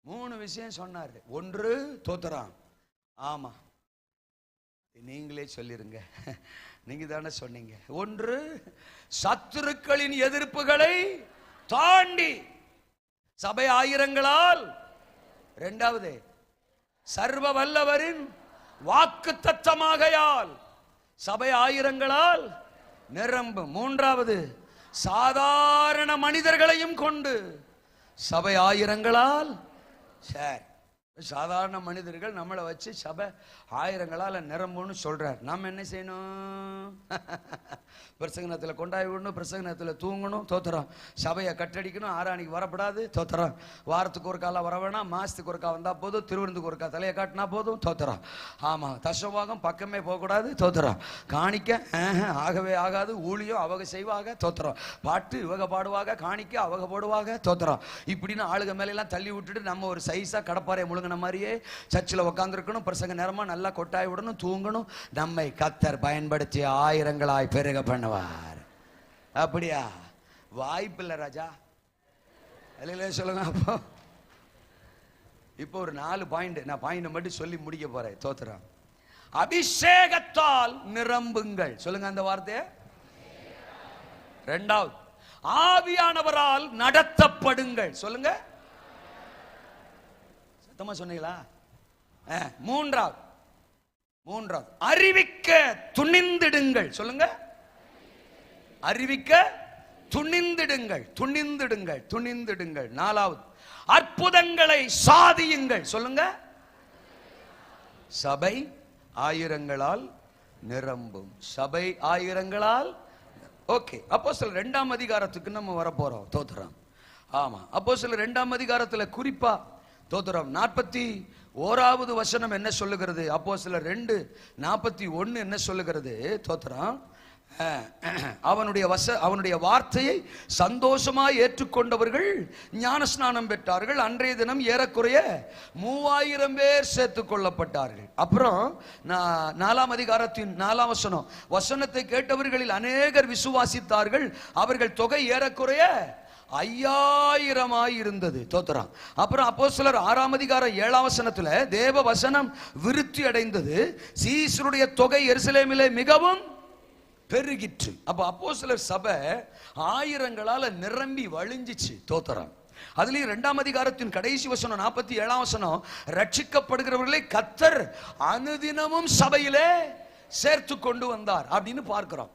3 விஷயம் சொன்னாரு. 1 தோத்துறான். ஆமா, நீங்களே சொல்லிருங்க, நீங்க தானே சொன்னீங்க. 1 சத்துருக்களின் எதிர்ப்புகளை தாண்டி சபை ஆயிரங்களால். 2வது சர்வ வல்லவரின் வாக்கு தத்தமாகையால் சபை ஆயிரங்களால் நிரம்பும். 3வது சாதாரண மனிதர்களையும் கொண்டு சபை ஆயிரங்களால். சரி, சாதாரண மனிதர்கள் நம்மளை வச்சு சபை ஆயிரங்களால் நிரம்புன்னு சொல்றார். நாம் என்ன செய்யணும்? பிரசங்கத்தில் கொண்டாடி விடணும், பிரசங்கத்தில் தூங்கணும். தோத்துறோம். சபையை கட்டடிக்கணும். ஆராணிக்கு வரப்படாது. தோத்துறோம். வாரத்துக்கு ஒரு காலம் வர வேணாம், மாசத்துக்கு ஒரு வந்தா போதும், திருவிருந்துக்கு ஒரு தலையை காட்டினா போதும். தோத்துறோம். ஆமா, தசவாகம் பக்கமே போகக்கூடாது. தோத்துறோம். காணிக்க ஆகவே ஆகாது. ஊழியம் அவங்க செய்வாங்க. தோத்துறோம். பாட்டு இவங்க பாடுவாங்க, காணிக்க அவங்க போடுவாங்க. தோத்துறோம். இப்படின்னு ஆளுக மேலாம் தள்ளி விட்டுட்டு நம்ம ஒரு சைஸா கடப்பாறையை முழுங்கின மாதிரியே சர்ச்சில் உட்காந்துருக்கணும். பிரசங்க நேரமா நல்லா கொட்டாய் விடணும், தூங்கணும். நம்மை கர்த்தர் பயன்படுத்தி ஆயிரங்களாய் பெருக பண்ணுவார். அப்படியா? வாய்ப்பில்லை ராஜா. சொல்லுங்க. அப்போ இப்போ ஒரு 4 பாயிண்ட் நான் பாயிண்ட் மட்டும் சொல்லி முடிக்க போறேன். தோத்துறோம். அபிஷேகத்தால் நிரம்புங்கள். சொல்லுங்க அந்த வார்த்தையை. 2வது ஆவியானவரால் நடத்தப்படுங்கள். சொல்லுங்க. சத்தமா சொன்னீங்களா? 3வது அறிவிக்க துணிந்திடுங்கள். சொல்லுங்க. அறிவிக்க துணிந்திடுங்கள். 4வது அற்புதங்களை சாதியுங்கள். சொல்லுங்க. சபை ஆயிரங்களால் நிரம்பும். சபை ஆயிரங்களால். ஓகே, அப்போஸ்தலர் 2ஆம் அதிகாரத்துக்கு நம்ம வர போறோம். தோத்திரம். ஆமா, அப்போஸ்தலர் 2ஆம் அதிகாரத்துல குறிப்பா தோத்திரம் 41வது வசனம் என்ன சொல்லுகிறது? அப்போஸ்தலர் 2:41 என்ன சொல்லுகிறது? தோத்திரம், அவனுடைய வார்த்தையை சந்தோஷமாய் ஏற்றுக்கொண்டவர்கள் ஞானஸ்நானம் பெற்றார்கள். அன்றைய தினம் ஏறக்குறைய 3000 பேர் சேர்த்துக் கொள்ளப்பட்டார்கள். அப்புறம் 4ஆம் அதிகாரத்தின் 4ஆம் வசனத்தை கேட்டவர்களில் அநேகர் விசுவாசித்தார்கள். அவர்கள் தொகை ஏறக்குறைய 5000 இருந்தது. தோத்திரம். அப்புறம் அப்போஸ்தலர் 6ஆம் அதிகாரம் 7ஆம் வசனத்துல தேவ வசனம் விருத்தி அடைந்தது. சீசருடைய தொகை எருசலேமிலே மிகவும் பெருகிற்று. அப்ப அப்போஸ்தலர் சபை ஆயிரங்களால நிரம்பி வழிஞ்சிச்சு. தோத்திரம். அதுலயும் 2ஆம் அதிகாரத்தின் கடைசி வசனம் 47ஆம் வசனம், ரட்சிக்கப்படுகிறவர்களை கர்த்தர் அனுதினமும் சபையிலே சேர்த்து கொண்டு வந்தார் அப்படின்னு பார்க்கிறோம்.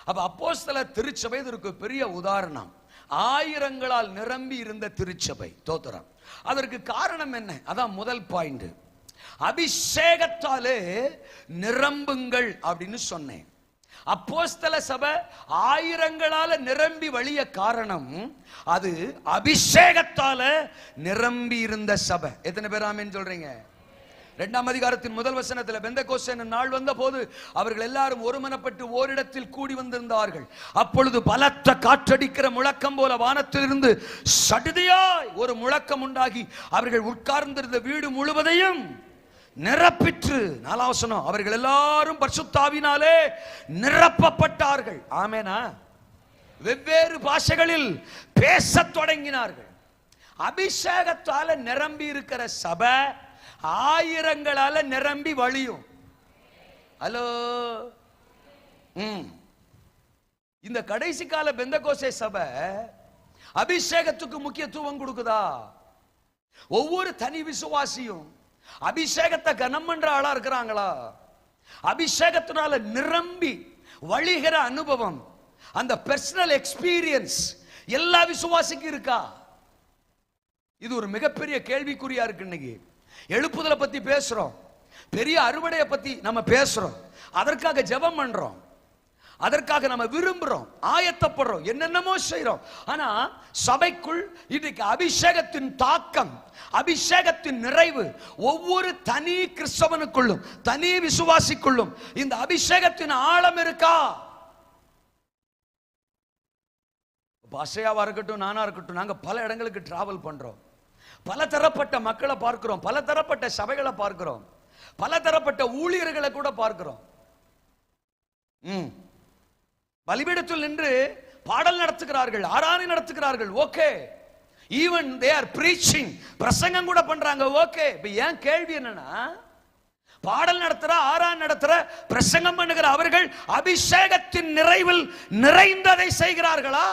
அப்ப அப்போஸ்தலர் திருச்சபை இதற்கு பெரிய உதாரணம். ஆயிரங்களால் நிரம்பி இருந்த திருச்சபை. தோத்திரம். அதற்கு காரணம் என்ன? அதான் முதல் பாயிண்ட். அபிஷேகத்தாலே நிரம்புங்கள் அப்படின்னு சொன்னேன். அப்போஸ்தல சபை ஆயிரங்களால நிரம்பி வழிய காரணம் அது அபிஷேகத்தால நிரம்பி இருந்த சபை. எத்தனை பேர் ஆமென் சொல்றீங்க? 2ஆம் அதிகாரத்தின் முதல் வசனத்தில் பெந்தெகோஸ்தே நாள் வந்த போது அவர்கள் எல்லாரும் ஒருமனப்பட்டு ஓரிடத்தில் கூடி வந்திருந்தார்கள். அப்பொழுது பலத்த காற்றடிக்கிற முழக்கம் போல வானத்திலிருந்து சடுதியாய் ஒரு முழக்கம் உண்டாகி அவர்கள் உட்கார்ந்திருந்த வீடு முழுவதையும் நிரப்பிற்று. 4ஆம் வசனம், அவர்கள் எல்லாரும் பரிசுத்த ஆவியினாலே நிரப்பப்பட்டார்கள். ஆமெனா? வெவ்வேறு பாஷைகளில் பேசத் தொடங்கினார்கள். அபிஷேகத்தால நிரம்பி இருக்கிற சபை ஆயிரங்களால நிரம்பி வழியும். ஹலோ. இந்த கடைசி கால பெந்தெகோஸ்தே சபை அபிஷேகத்துக்கு முக்கியத்துவம் கொடுக்குதா? ஒவ்வொரு தனி விசுவாசியும் அபிஷேகத்தை கனம் பண்ற ஆளா இருக்கிறாங்களா? அபிஷேகத்தினால நிரம்பி வழிகிற அனுபவம், அந்த பர்சனல் எக்ஸ்பீரியன்ஸ் எல்லா விசுவாசிக்கும் இருக்கா? இது ஒரு மிகப்பெரிய கேள்விக்குறியா இருக்கு. இன்னைக்கு எழுப்புதலை பத்தி பேசுறோம், பெரிய அறுவடையை பத்தி நம்ம பேசுறோம், அதற்காக ஜெபம் பண்றோம், அதற்காக நம்ம விரும்புறோம், ஆயத்தப்படுறோம், என்னென்னமோ செய்றோம். ஆனா சபைக்குள் இன்றைக்கு அபிஷேகத்தின் தாக்கம், அபிஷேகத்தின் நிறைவு ஒவ்வொரு தனி கிறிஸ்தவனுக்குள்ளும் தனி விசுவாசிக்குள்ளும் இந்த அபிஷேகத்தின் ஆழம் இருக்கா? பாஷையாவா இருக்கட்டும், நானா இருக்கட்டும், நாங்க பல இடங்களுக்கு டிராவல் பண்றோம், பல தரப்பட்ட மக்களை பார்க்கிறோம், பல தரப்பட்ட சபைகளை பார்க்கிறோம், பல தரப்பட்ட ஊழியர்களை கூட பார்க்கிறோம். பலிபீடத்தில் நின்று பாடல் நடத்துகிறார்கள், ஆராதனை நடத்துகிறார்கள். Okay, even they are breaching, பிரசங்கம் கூட பண்றாங்க. ஓகே. இப்ப ஏன் கேள்வி என்னன்னா, பாடல் நடத்துற, ஆராதனை நடத்துற, பிரசங்கம் பண்ணுகிற அவர்கள் அபிஷேகத்தின் நிறைவில் நிறைந்ததை செய்கிறார்களா?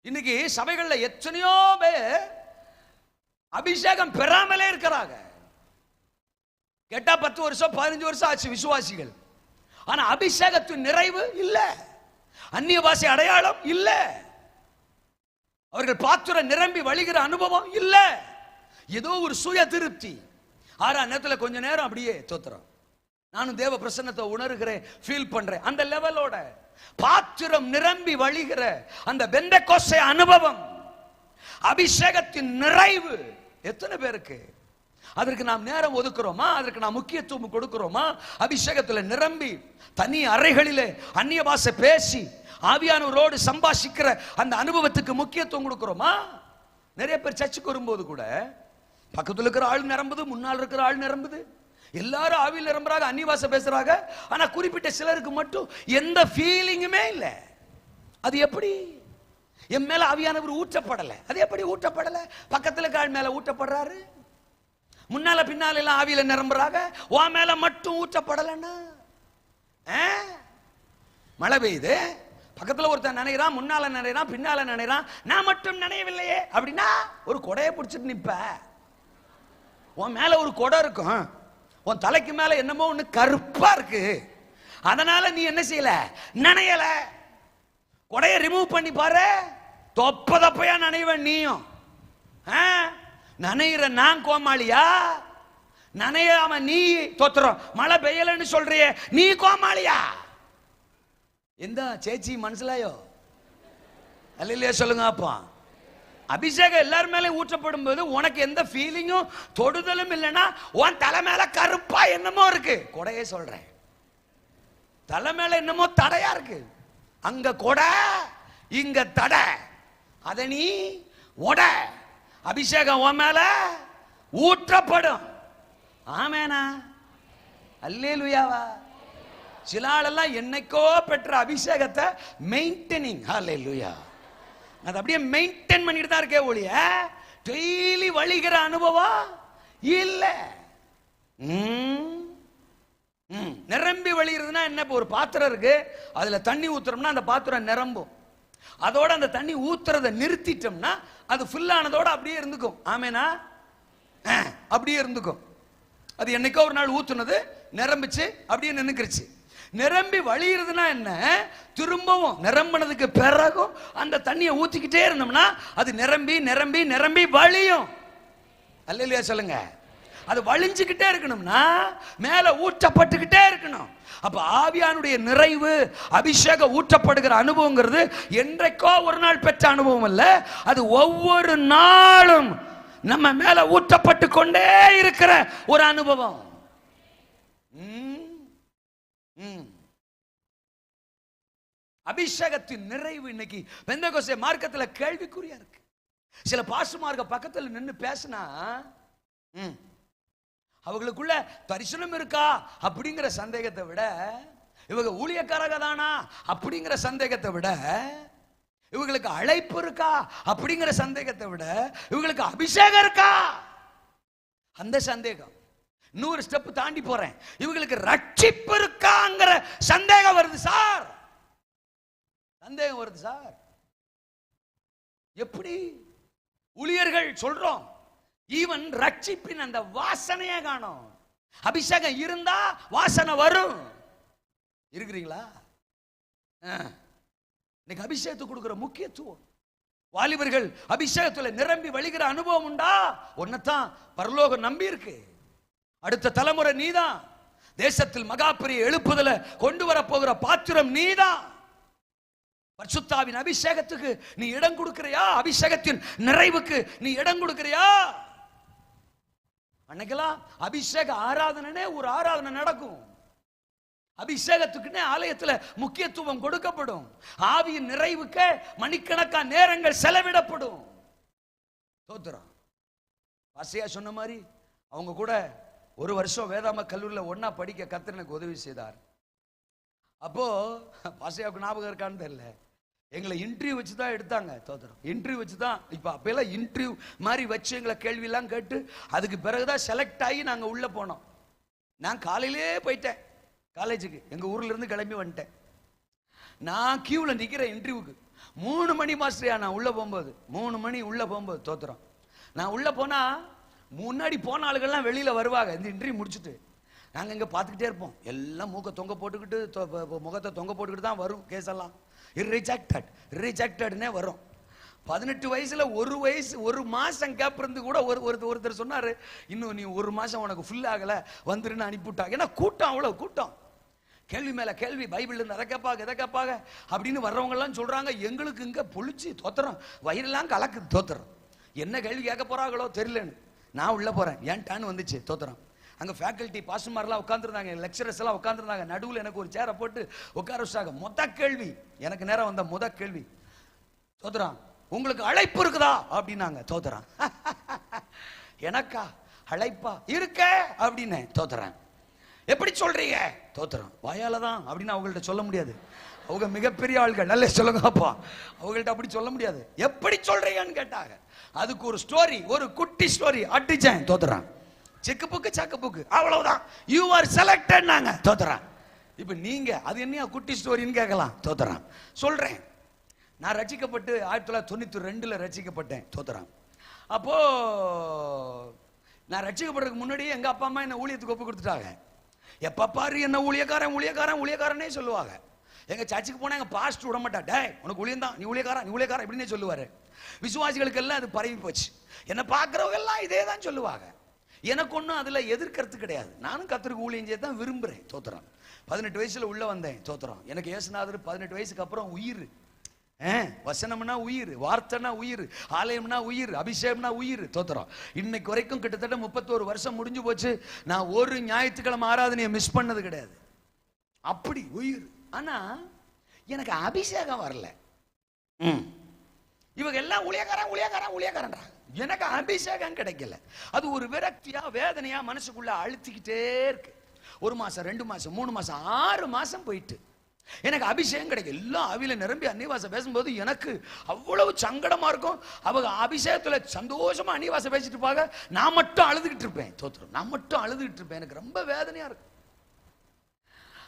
இன்னைக்கு சபைகள்ல எத்தனையோ பேர் அபிஷேகம் பெறாமலே இருக்கிறாங்க. கேட்டா 10 வருஷம் 15 வருஷம் ஆச்சு விசுவாசிகள். ஆனா அபிஷேகத்தின் நிறைவு இல்ல, அந்நிய பாஷை அடையாளம் இல்ல, அவர்கள் பாத்திர நிரம்பி வழிகிற அனுபவம் இல்ல. ஏதோ ஒரு சுய திருப்தி. ஆறாம் நேரத்துல கொஞ்ச நேரம் அப்படியே தோத்திரம், நானும் தேவ பிரசன்னத்தை உணர்கிறேன், ஃபீல் பண்றேன், அந்த லெவலோட பாத்திரம் நிரம்பி வழிகிற அந்த பெந்தெகோஸ்தே அனுபவம், அபிஷேகத்தின் நிறைவு எத்தனை பேருக்கு? அதற்கு நாம் நேரம் ஒதுக்குறோமா? அதற்கு நாம் முக்கியத்துவம் கொடுக்கிறோமா? அபிஷேகத்தில் நிரம்பி தனி அறைகளிலே அந்நிய பாஷை பேசி ஆவியானவரோடு சம்பாஷிக்கிற அந்த அனுபவத்துக்கு முக்கியத்துவம் கொடுக்கிறோமா? நிறைய பேர் சர்ச்சுக்கு வரும்போது கூட பக்கத்தில் இருக்கிற ஆள் நிரம்புது, முன்னால் இருக்கிற ஆள் நிரம்புது, எல்லாரும் ஆவியில் நிரம்புறாங்க, அந்நிய பாஷை பேசுறாங்க. ஆனா குறிப்பிட்ட சிலருக்கு மட்டும் எந்த ஃபீலிங்குமே இல்லை. அது எப்படி? என் மேல ஆவியானவர் ஊற்றப்படலை. அது எப்படி ஊற்றப்படல? பக்கத்தில் இருக்கிற ஆள் மேல ஊற்றப்படுறாரு, முன்னால பின்னால எல்லாம் ஆவியில நிரம்புறாங்க, உன் மேல மட்டும் ஊற்றப்படலன்னா? மழை பெய்யுது, பக்கத்துல ஒருத்தன் நினைறான், முன்னால நினைறான், பின்னால நினைறான், நான் மட்டும் நினைவில்லையே அப்படின்னா ஒரு கொடையை பிடிச்சிட்டு நிப்ப. உன் மேல ஒரு கொடை இருக்கும், உன் தலைக்கு மேல என்னமோ ஒண்ணு கருப்பா இருக்கு, அதனால நீ என்ன செய்யல? நினையல. கொடையை ரிமூவ் பண்ணி பாரு, தொப்பதப்பையா நினைவ நீயும். நனைகிற நான் கோமாளியா? நனையாம நீ தோத்துறோம் மழை பெய்யலன்னு சொல்றிய, நீ கோமாளியா? எந்த சேச்சி மனசுலாயோ அல்லையா சொல்லுங்க. அப்பா அபிஷேகம் எல்லாரும் மேலே ஊற்றப்படும் போது உனக்கு எந்த ஃபீலிங்கும் தொடுதலும் இல்லைன்னா உன் தலை மேல கருப்பா என்னமோ இருக்கு. கொடையே சொல்றேன், தலை மேல என்னமோ தடையா இருக்கு. அங்க கொடை இங்க தடை, அத நீ உட. அபிஷேகம் உன் மேல ஊற்றப்படும். ஆமேனா? அல்லேலூயாவா? சில ஆளெல்லாம் என்னைக்கோ பெற்ற அபிஷேகத்தை மெயின்டெனிங், அல்லேலூயா, அது அப்படியே மெயின்டைன் பண்ணிட்டு தான் இருக்கே ஒழிய டெய்லி வழிகிற அனுபவம் இல்ல. நிரம்பி வழிகிறதுனா என்ன? ஒரு பாத்திரம் இருக்கு, அதுல தண்ணி ஊத்துறோம்னா அந்த பாத்திரம் நிரம்பும். அதோட அந்த தண்ணி ஊத்துறதை நிறுத்திட்டோம்னா அது ஃபுல் ஆனதோட அப்படியே இருந்துக்கும். ஆமேனா? அப்படியே இருந்துக்கும். அது என்னைக்கோ ஒரு நாள் ஊத்துனது நிரம்பிச்சு அப்படியே நின்னுக்கிருச்சு. நிரம்பி வழிகிறதுனா என்ன? திரும்பவும் நிரம்பினதுக்கு பிறகும் அந்த தண்ணியை ஊத்திக்கிட்டே இருந்தோம்னா அது நிரம்பி நிரம்பி நிரம்பி வழியும். அல்லேலூயா சொல்லுங்க. அது வழிஞ்சுக்கிட்டே இருக்கணும்னா மேல ஊற்றப்பட்டுக்கிட்டே இருக்கணும். அப்ப ஆவியானுடைய நிறைவு, அபிஷேகம் ஊற்றப்படுகிற அனுபவங்கிறது என்றைக்கோ ஒரு நாள் பெற்ற அனுபவம் அல்ல. அது ஒவ்வொரு நாளும் நம்ம மேல ஊற்றப்பட்டு கொண்டே இருக்கிற ஒரு அனுபவம். அபிஷேகத்தின் நிறைவு இன்னைக்கு பெந்தேகோஸ்தே மார்க்கத்தில் கேள்விக்குறியா இருக்கு. சில பாஸ்டர்மார்க பக்கத்தில் நின்று பேசினா அவங்களுக்குள்ள தரிசனம் இருக்கா அப்படிங்கிற சந்தேகத்தை விட, இவங்க ஊழியக்காரக தானா அப்படிங்கிற சந்தேகத்தை விட, இவங்களுக்கு அழைப்பு இருக்கா அப்படிங்கிற சந்தேகத்தை விட, இவங்களுக்கு அபிஷேகம் இருக்கா அந்த சந்தேகம். இன்னொரு ஸ்டெப் தாண்டி போறேன், இவங்களுக்கு ரட்சிப்பு இருக்காங்கிற சந்தேகம் வருது சார். சந்தேகம் வருது சார். எப்படி? ஊழியர்கள் சொல்றோம், ஈவன் ரட்சிப்பின் அந்த வாசனையே காணோம். அபிஷேகம் இருந்தா வாசனை வரும். இருக்கிறீங்களா? இன்னைக்கு அபிஷேகத்துக்கு கொடுக்கிற முக்கியத்துவம். வாலிபர்கள் அபிஷேகத்துல நிரம்பி வழிகிற அனுபவம் உண்டா? ஒன்னதான் பரலோகம் நம்பி இருக்கு. அடுத்த தலைமுறை நீதான். தேசத்தில் மகாபெரிய எழுப்புதல கொண்டு வர போகிற பாத்திரம் நீதான். பரிசுத்தாவின் அபிஷேகத்துக்கு நீ இடம் கொடுக்கிறியா? அபிஷேகத்தின் நிறைவுக்கு நீ இடம் கொடுக்கிறியா? அன்னைக்கெல்லாம் அபிஷேக ஆராதனை ஒரு ஆராதனை நடக்கும். அபிஷேகத்துக்குன்னே ஆலயத்தில் முக்கியத்துவம் கொடுக்கப்படும். ஆவியின் நிறைவுக்கு மணிக்கணக்கான நேரங்கள் செலவிடப்படும். தோத்துறோம். பாசியா சொன்ன மாதிரி அவங்க கூட ஒரு வருஷம் வேதாம கல்லூரியில் ஒன்னா படிக்க கர்த்தர் எனக்கு உதவி செய்தார். அப்போ பாசியாவுக்கு ஞாபகம் இருக்கான்னு தெரியல, எங்களை இன்டர்வியூ வச்சு தான் எடுத்தாங்க. தோத்துறோம். இன்டர்வியூ வச்சு தான். இப்போ அப்பெல்லாம் இன்டர்வியூ மாதிரி வச்சு எங்களை கேள்வியெல்லாம் கேட்டு அதுக்கு பிறகுதான் செலக்ட் ஆகி நாங்கள் உள்ளே போனோம். நான் காலையிலே போயிட்டேன் காலேஜுக்கு, எங்கள் ஊர்ல இருந்து கிளம்பி வந்துட்டேன். நான் கியூவில் நிற்கிறேன் இன்டர்வியூக்கு. 3 மணி மாஸ்டரியா நான் உள்ளே போகும்போது, 3 மணி உள்ளே போகும்போது தோத்துறோம். நான் உள்ளே போனால் முன்னாடி போன ஆளுகள்லாம் வெளியில் வருவாங்க இந்த இன்டர்வியூ முடிச்சுட்டு. நாங்கள் இங்கே பார்த்துக்கிட்டே இருப்போம். எல்லாம் மூக்கை தொங்க போட்டுக்கிட்டு முகத்தை தொங்க போட்டுக்கிட்டு தான் வரும் கேஸ் எல்லாம். ரிஜெக்டட்னே வரும். 18 வயசுல ஒரு மாசம் கேப் இருந்து கூட ஒருத்தர் சொன்னாரு, இன்னும் நீ 1 மாசம் உனக்கு ஃபுல் ஆகல வந்துருன்னு அனுப்பிவிட்டாங்க. ஏன்னா கூட்டம், அவ்வளவு கூட்டம், கேள்வி மேல கேள்வி, பைபிள் இருந்து அதை கேட்பாங்க எதை கேட்பாங்க அப்படின்னு வர்றவங்க எல்லாம் சொல்றாங்க. எங்களுக்கு இங்க பொழிச்சு தோத்துறோம், வயிறெல்லாம் கலக்குது. தோத்துறோம். என்ன கேள்வி கேட்க போறாங்களோ தெரியலன்னு நான் உள்ள போறேன். ஏன் டான்னு வந்துச்சு. தோத்துறோம். அங்கே ஃபேக்கல்ட்டி பாஸ்டர்மாரெலாம் உட்காந்துருந்தாங்க, லெக்சரர்ஸ் எல்லாம் உட்காந்துருந்தாங்க. நடுவில் எனக்கு ஒரு சேரை போட்டு உட்கார வச்சாங்க. கேள்வி எனக்கு நேரம் வந்த கேள்வி, தோத்துறான் உங்களுக்கு அழைப்பு இருக்குதா அப்படின்னாங்க. தோத்துறான். எனக்கா அழைப்பா இருக்க அப்படின்னு. தோத்துறேன். எப்படி சொல்றீங்க? தோத்துறோம். வாயால தான் அப்படின்னு அவங்கள்ட்ட சொல்ல முடியாது. அவங்க மிகப்பெரிய ஆள்கள், நல்ல சொல்லுங்க அப்பா, அவங்கள்ட்ட அப்படி சொல்ல முடியாது. எப்படி சொல்றீங்கன்னு கேட்டாங்க. அதுக்கு ஒரு ஸ்டோரி, ஒரு குட்டி ஸ்டோரி அடிச்சேன். தோத்துறான். செக்கு புக்கு சக்கு புக்கு, அவ்வளவுதான். யூ ஆர் செலக்டட் நாங்க. தோத்துறான். இப்ப நீங்க அது என்ன குட்டி ஸ்டோரின்னு கேட்கலாம். தோத்துறான். சொல்றேன், நான் ரட்சிக்கப்பட்டு 1992 ரட்சிக்கப்பட்டேன். தோத்துறான். அப்போ நான் ரட்சிக்கப்படுறதுக்கு முன்னாடியே எங்க அப்பா அம்மா என்ன ஊழியத்துக்கு ஒப்பு கொடுத்துட்டாங்க. எப்ப பாரு என்ன ஊழியக்காரன் ஊழியக்காரன் ஊழியக்காரனே சொல்லுவாங்க. எங்க சர்ச்சுக்கு போனா எங்க பாஸ்டர் விட மாட்டா, டே உனக்கு ஊழியம் தான், நீ ஊழியக்காரா நீ ஊழியக்காரா இப்படின்னே சொல்லுவாரு. விசுவாசிகளுக்கு எல்லாம் அது பரவி போச்சு. என்ன பார்க்கறவங்க எல்லாம் இதே தான் சொல்லுவாங்க. எனக்கு ஒன்றும் அதுல எதிர்க்கிறது கிடையாது. நானும் கர்த்தருக்கு ஊழியம் செய்ய தான் விரும்புறேன். தோத்திரம். 18 வயசுல உள்ள வந்தேன். தோத்திரம். எனக்கு இயேசுநாதர் 18 வயசுக்கு அப்புறம் உயிர். வசனம்னா உயிர், வார்த்தைனா உயிர், ஆலயம்னா உயிர், அபிஷேகம்னா உயிர். தோத்திரம். இன்னைக்கு வரைக்கும் கிட்டத்தட்ட 31 வருஷம் முடிஞ்சு போச்சு. நான் ஒரு ஞாயிற்றுக்கிழமை ஆராதனையை மிஸ் பண்ணது கிடையாது. அப்படி உயிர். ஆனா எனக்கு அபிஷேகம் வரல. இவங்க எல்லாம் ஊழியக்காரன் ஊழியக்காரன் ஊழியக்காரன்றாங்க. எனக்கு அபிஷேகம் கிடைக்கல. அது ஒரு விரக்தியா வேதனையா மனசுக்குள்ள அழுத்திக்கிட்டே இருக்கு. 1 மாசம் 2 மாசம் 3 மாசம் 6 மாசம் போயிட்டு எனக்கு அபிஷேகம் கிடைக்கும். எல்லாம் ஆவியில நிரம்பி அன்னிவாசம் பேசும்போது எனக்கு அவ்வளவு சங்கடமா இருக்கும். அவங்க அபிஷேகத்துல சந்தோஷமா அன்னிவாசம் பேசிட்டு இருப்பாங்க, நான் மட்டும் அழுதுகிட்டு இருப்பேன். தோத்திரம். நான் மட்டும் அழுதுகிட்டு இருப்பேன். எனக்கு ரொம்ப வேதனையா இருக்கும்.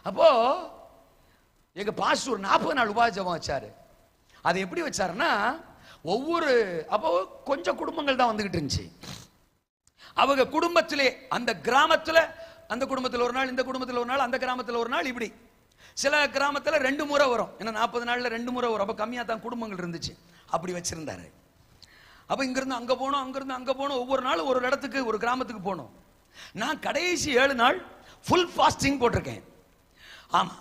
அப்போ எங்க பாஸ்டர் ஒரு 40 நாள் உபவாசம் வச்சாரு. அதை எப்படி வச்சாருன்னா, அப்போ கொஞ்சம் குடும்பங்கள் தான் வந்துகிட்டு இருந்துச்சு. அவங்க குடும்பத்திலே அந்த கிராமத்துல, அந்த குடும்பத்தில் ஒரு நாள், இந்த குடும்பத்தில் ஒரு நாள், அந்த கிராமத்தில் ஒரு நாள், இப்படி சில கிராமத்துல 2 முறை வரும். ஏன்னா 40 நாள்ல 2 முறை வரும். அப்ப கம்மியா தான் குடும்பங்கள் இருந்துச்சு. அப்படி வச்சிருந்தாரு. அப்ப இங்கிருந்து அங்க போனோம், அங்கிருந்து அங்க போனோம். ஒவ்வொரு நாளும் ஒரு இடத்துக்கு, ஒரு கிராமத்துக்கு போனோம். நான் கடைசி 7 நாள் ஃபுல் ஃபாஸ்டிங் போட்டிருக்கேன். ஆமா,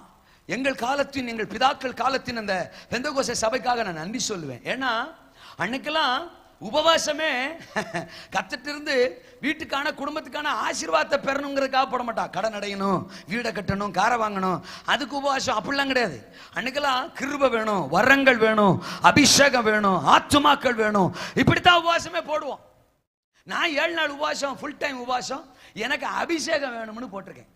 எங்கள் காலத்தின், எங்கள் பிதாக்கள் காலத்தின் அந்த பெந்தகோஸ்தே சபைக்காக நான் நன்றி சொல்லுவேன். ஏன்னா அன்னைக்கெல்லாம் உபவாசமே கத்துட்டு இருந்து வீட்டுக்கான குடும்பத்துக்கான ஆசீர்வாதத்தை பெறணுங்கிறதுக்காக போட மாட்டா. கடன் அடையணும், வீடை கட்டணும், காரை வாங்கணும், அதுக்கு உபவாசம் அப்படிலாம் கிடையாது. அன்னைக்கெல்லாம் கிருபை வேணும், வரங்கள் வேணும், அபிஷேகம் வேணும், ஆத்துமாக்கள் வேணும், இப்படித்தான் உபவாசமே போடுவோம். நான் 7 நாள் உபவாசம், ஃபுல் டைம் உபவாசம். எனக்கு அபிஷேகம் வேணும்னு போட்டிருக்கேன்.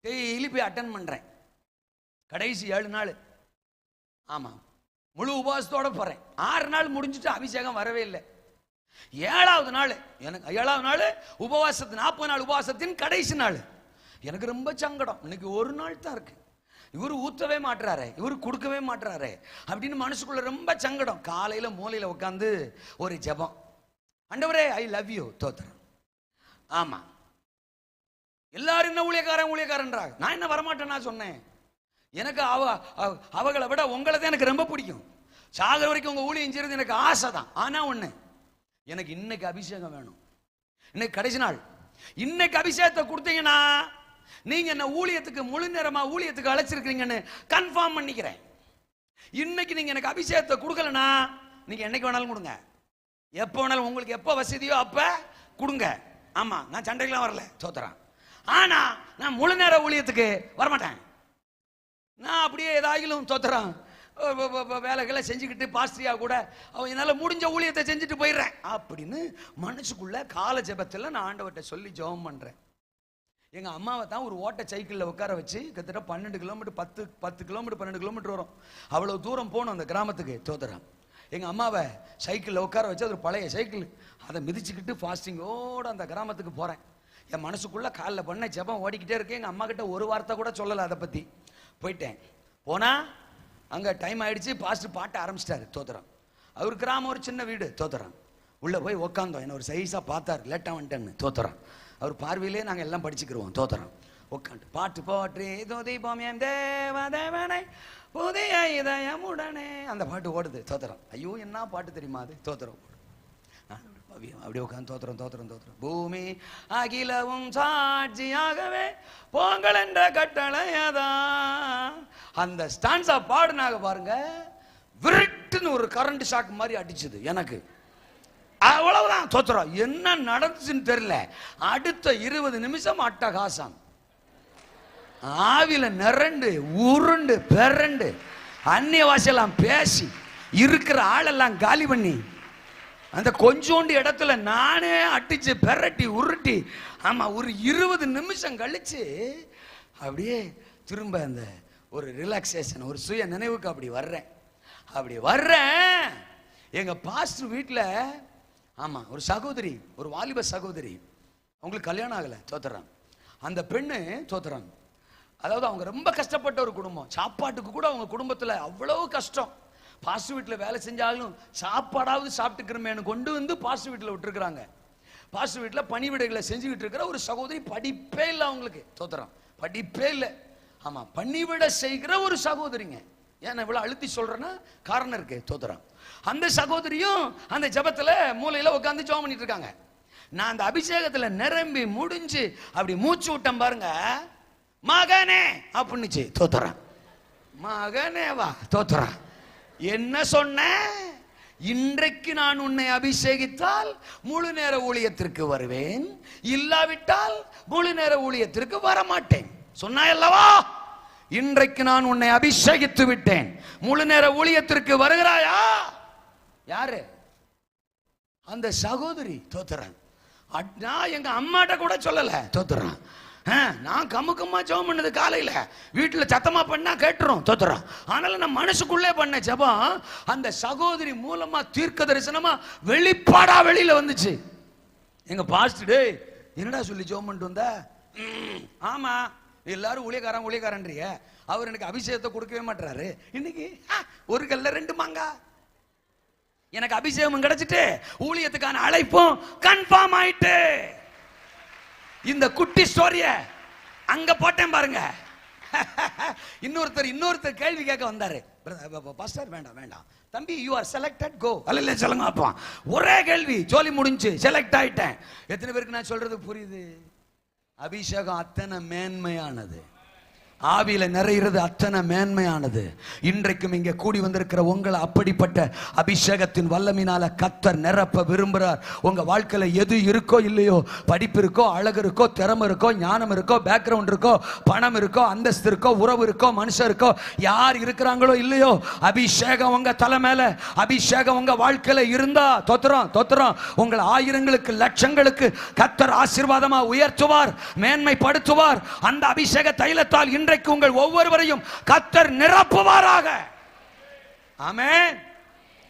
டெய்லி போய் அட்டன் பண்றேன். கடைசி 7 நாள் ஆமா முழு உபவாசத்தோட போறேன். 6 நாள் முடிஞ்சுட்டு அபிஷேகம் வரவே இல்லை. 7வது நாள், எனக்கு 7வது நாள் உபவாசத்தின் 40 நாள் உபவாசத்தின் கடைசி நாள். எனக்கு ரொம்ப சங்கடம். இன்னைக்கு ஒரு நாள் தான் இருக்கு, இவரு ஊத்தவே மாட்டுறாரு, இவரு கொடுக்கவே மாட்டுறாரு அப்படின்னு மனசுக்குள்ள ரொம்ப சங்கடம். காலையில மூலையில உட்காந்து ஒரு ஜெபம், ஆண்டவரே ஐ லவ் யூ. தோத்திரம். ஆமா, எல்லாரும் என்ன ஊழியக்காரன் ஊழியக்காரன்றாங்க. நான் என்ன வரமாட்டேன் நான் சொன்னேன். எனக்கு அவங்களை விட உங்களை தான் எனக்கு ரொம்ப பிடிக்கும். சாகர வரைக்கும் உங்க ஊழியம் செய்யறது எனக்கு ஆசை தான். ஆனா ஒண்ணு, எனக்கு இன்னைக்கு அபிஷேகம் வேணும். இன்னைக்கு கடைசி நாள். இன்னைக்கு அபிஷேகத்தை கொடுத்தீங்கன்னா நீங்க என்ன ஊழியத்துக்கு முழு நேரமா ஊழியத்துக்கு அழைச்சிருக்கீங்கன்னு கன்ஃபார்ம் பண்ணிக்கிறேன். இன்னைக்கு நீங்க எனக்கு அபிஷேகத்தை கொடுக்கலனா நீங்க என்னைக்கு வேணாலும் கொடுங்க, எப்ப வேணாலும், உங்களுக்கு எப்ப வசதியோ அப்ப கொடுங்க. ஆமா, நான் சண்டைக்கெல்லாம் வரல. தோத்துறேன். ஆனா நான் முழு நேர ஊழியத்துக்கு வரமாட்டேன். நான் அப்படியே ஏதாயிலும் தோத்துறேன், வேலைகளை செஞ்சுக்கிட்டு பாஸ்திரியா கூட என்னால முடிஞ்ச ஊழியத்தை செஞ்சுட்டு போயிடுறேன் அப்படின்னு மனசுக்குள்ள கால ஜெபத்தில் நான் ஆண்டவர்கிட்ட சொல்லி ஜெபம் பண்றேன். எங்க அம்மாவை தான் ஒரு ஓட்ட சைக்கிளில் உட்கார வச்சு கிட்டத்தட்ட 12 கிலோமீட்டர் 10 கிலோமீட்டர் 12 கிலோமீட்டர் வரும், அவ்வளவு தூரம் போகணும் அந்த கிராமத்துக்கு. தோத்துறேன். எங்க அம்மாவை சைக்கிளில் உட்கார வச்சு, அது ஒரு பழைய சைக்கிள், அதை மிதிச்சுக்கிட்டு ஃபாஸ்டிங்கோட அந்த கிராமத்துக்கு போறேன். என் மனசுக்குள்ள காலில் பண்ண ஜெபம் ஓடிக்கிட்டே இருக்கேன். எங்க அம்மா கிட்ட ஒரு வார்த்தை கூட சொல்லலை அதை பத்தி. போயிட்டேன். போனா அங்க டைம் ஆயிடுச்சு. பாஸ்டர் பாட்ட ஆரம்பிச்சிட்டாரு. தோத்துறோம். அவர் கிராமம், ஒரு சின்ன வீடு. தோத்துறோம். உள்ள போய் உட்காந்தோம். என்ன ஒரு சைஸா பார்த்தார், லேட்டா வந்துட்டேன்னு. தோத்துறோம். அவர் பார்வையிலே நாங்க எல்லாம் படிச்சுக்கிறோம். தோத்துறோம். உட்காந்து பாட்டு போற்றி தீபம் தேவதேவனை புதிய இதயமுடனே அந்த பாட்டு ஓடுது. தோத்துறோம். ஐயோ என்ன பாட்டு தெரியுமா அது? தோத்துறோம். அப்படியே உட்காந்து தோத்துறோம் தோத்துறோம் தோத்துறோம். பூமி அகிலவும் சாட்சியாகவே பொங்கல் என்ற கட்டளையதான். அந்த ஸ்டான்ஸா பாடுனாங்க பாருங்க, விருட்டுன்னு ஒரு கரண்ட் ஷாக் மாதிரி அடிச்சது எனக்கு. அவ்வளவுதான். தோத்துறோம். என்ன நடந்துச்சுன்னு தெரியல. அடுத்த 20 நிமிஷம் அட்டகாசம், ஆவில நிரண்டு உருண்டு பெரண்டு அந்நிய வாசெல்லாம் பேசி இருக்கிற ஆளெல்லாம் காலி பண்ணி அந்த கொஞ்சோண்டு இடத்துல நானே அடிச்சு பெரட்டி உருட்டி, ஆமா, ஒரு 20 நிமிஷம் கழிச்சு அப்படியே திரும்ப அந்த ஒரு ரிலாக்ஸேஷன், ஒரு சுய நினைவுக்கு அப்படி வர்றேன். எங்க பாஸ்டர் வீட்டில், ஆமா, ஒரு சகோதரி, ஒரு வாலிப சகோதரி, அவங்களுக்கு கல்யாணம் ஆகல. தோத்துறான். அந்த பெண்ணு தோத்துறான். அதாவது அவங்க ரொம்ப கஷ்டப்பட்ட ஒரு குடும்பம். சாப்பாட்டுக்கு கூட அவங்க குடும்பத்துல அவ்வளவு கஷ்டம். பாஸ்டர் வீட்டில் வேலை செஞ்சாலும் சாப்பாடாவது சாப்பிட்டுக்கிறமேனு கொண்டு வந்து பாஸ்டர் வீட்டில் விட்டுருக்குறாங்க. பாஸ்டர் வீட்டில் பணிவிடைகளை செஞ்சுக்கிட்டு இருக்கிற ஒரு சகோதரி, படிப்பே இல்லை அவங்களுக்கு. தோத்துறான். படிப்பே இல்லை. ஆமா, பணிவிட செய்கிற ஒரு சகோதரிங்க. ஏன் இவ்வளவு அழுத்தி சொல்றேன்னா காரணம் இருக்கு. தோத்திரம். அந்த சகோதரியும் அந்த ஜெபத்துல மூலையில உட்கார்ந்து ஜெபம் பண்ணிட்டு இருக்காங்க. நான் அந்த அபிஷேகத்துல நிரம்பி முடிஞ்சு அப்படி மூச்சு விட்டேன் பாருங்க, மகனே அப்படின்னுச்சு. தோத்திரம். மகனே வா. தோத்திரம். என்ன சொன்ன? இன்றைக்கு நான் உன்னை அபிஷேகித்தால் முழு நேர ஊழியத்திற்கு வருவேன், இல்லாவிட்டால் முழு நேர ஊழியத்திற்கு வரமாட்டேன் சொன்னாயல்லவா? இன்றைக்கு நான் உன்னை அபிஷேகித்து விட்டேன், முழு நேர ஊழியத்திற்கு வருகிறாயா? யாரு? அந்த சகோதரி. தோத்திரம். நான் எங்க அம்மாட்ட கூட சொல்லல. தோத்திரம். நான் கம்முக்கம்மா ஜெபம் பண்ணது காலையில, வீட்டுல சத்தமா பண்ணா கேட்டுரும். தோத்திரம். ஆனால நான் மனசுக்குள்ளே பண்ண ஜெபம் அந்த சகோதரி மூலமா தீர்க்க தரிசனமா வெளிப்பாடா வெளியில வந்துச்சு. எங்க பாஸ்டர், என்னடா சொல்லி ஜெபம் பண்ணிட்டு வந்த? ஆமா, எல்லாரும் ஊழியக்காரன்றிய, அவர் எனக்கு அபிஷேகத்தை கொடுக்கவே மாட்டாரு. இன்னைக்கு ஒரு கல்ல ரெண்டு மாங்கா, எனக்கு அபிஷேகம் கிடைச்சிட்டு ஊழியத்துக்கான அழைப்பும் கன்ஃபார்ம் ஆயிட்டு. இந்த குட்டி ஸ்டோரிய அங்க போட்டேன் பாருங்க. இன்னொருத்தர் கேள்வி கேட்க வந்தாரு. பாஸ்டர் வேண்டாம் தம்பி, யூ ஆர் செலக்டட், கோ. அல்ல சொல்லுங்க அப்பா. ஒரே கேள்வி, ஜோலி முடிஞ்சு, செலக்ட் ஆயிட்டேன். எத்தனை பேருக்கு நான் சொல்றது புரியுது? அபிஷேகம் அத்தனை மேன்மையானது, ஆவியில நிறையிறது அத்தனை மேன்மையானது. இன்றைக்கும் இங்கே கூடி வந்திருக்கிற உங்களை அப்படிப்பட்ட அபிஷேகத்தின் வல்லமினால கர்த்தர் நிரப்ப விரும்புகிறார். உங்க வாழ்க்கையில எது இருக்கோ இல்லையோ, படிப்பு இருக்கோ, அழகு இருக்கோ, திறமை இருக்கோ, ஞானம் இருக்கோ, பேக்ரவுண்ட் இருக்கோ, பணம் இருக்கோ, அந்தஸ்து இருக்கோ, உறவு இருக்கோ, மனுஷன் இருக்கோ, யார் இருக்கிறாங்களோ இல்லையோ, அபிஷேகம் உங்க தலை மேல, அபிஷேகம் உங்க வாழ்க்கையில இருந்தா தோத்திரம் உங்களை ஆயிரங்களுக்கு லட்சங்களுக்கு கர்த்தர் ஆசீர்வாதமா உயர்த்துவார், மேன்மைப்படுத்துவார். அந்த அபிஷேக தைலத்தால் இன்றைக்கு உங்கள் ஒவ்வொருவரையும் கர்த்தர் நிரப்புவாராக. ஆமென்.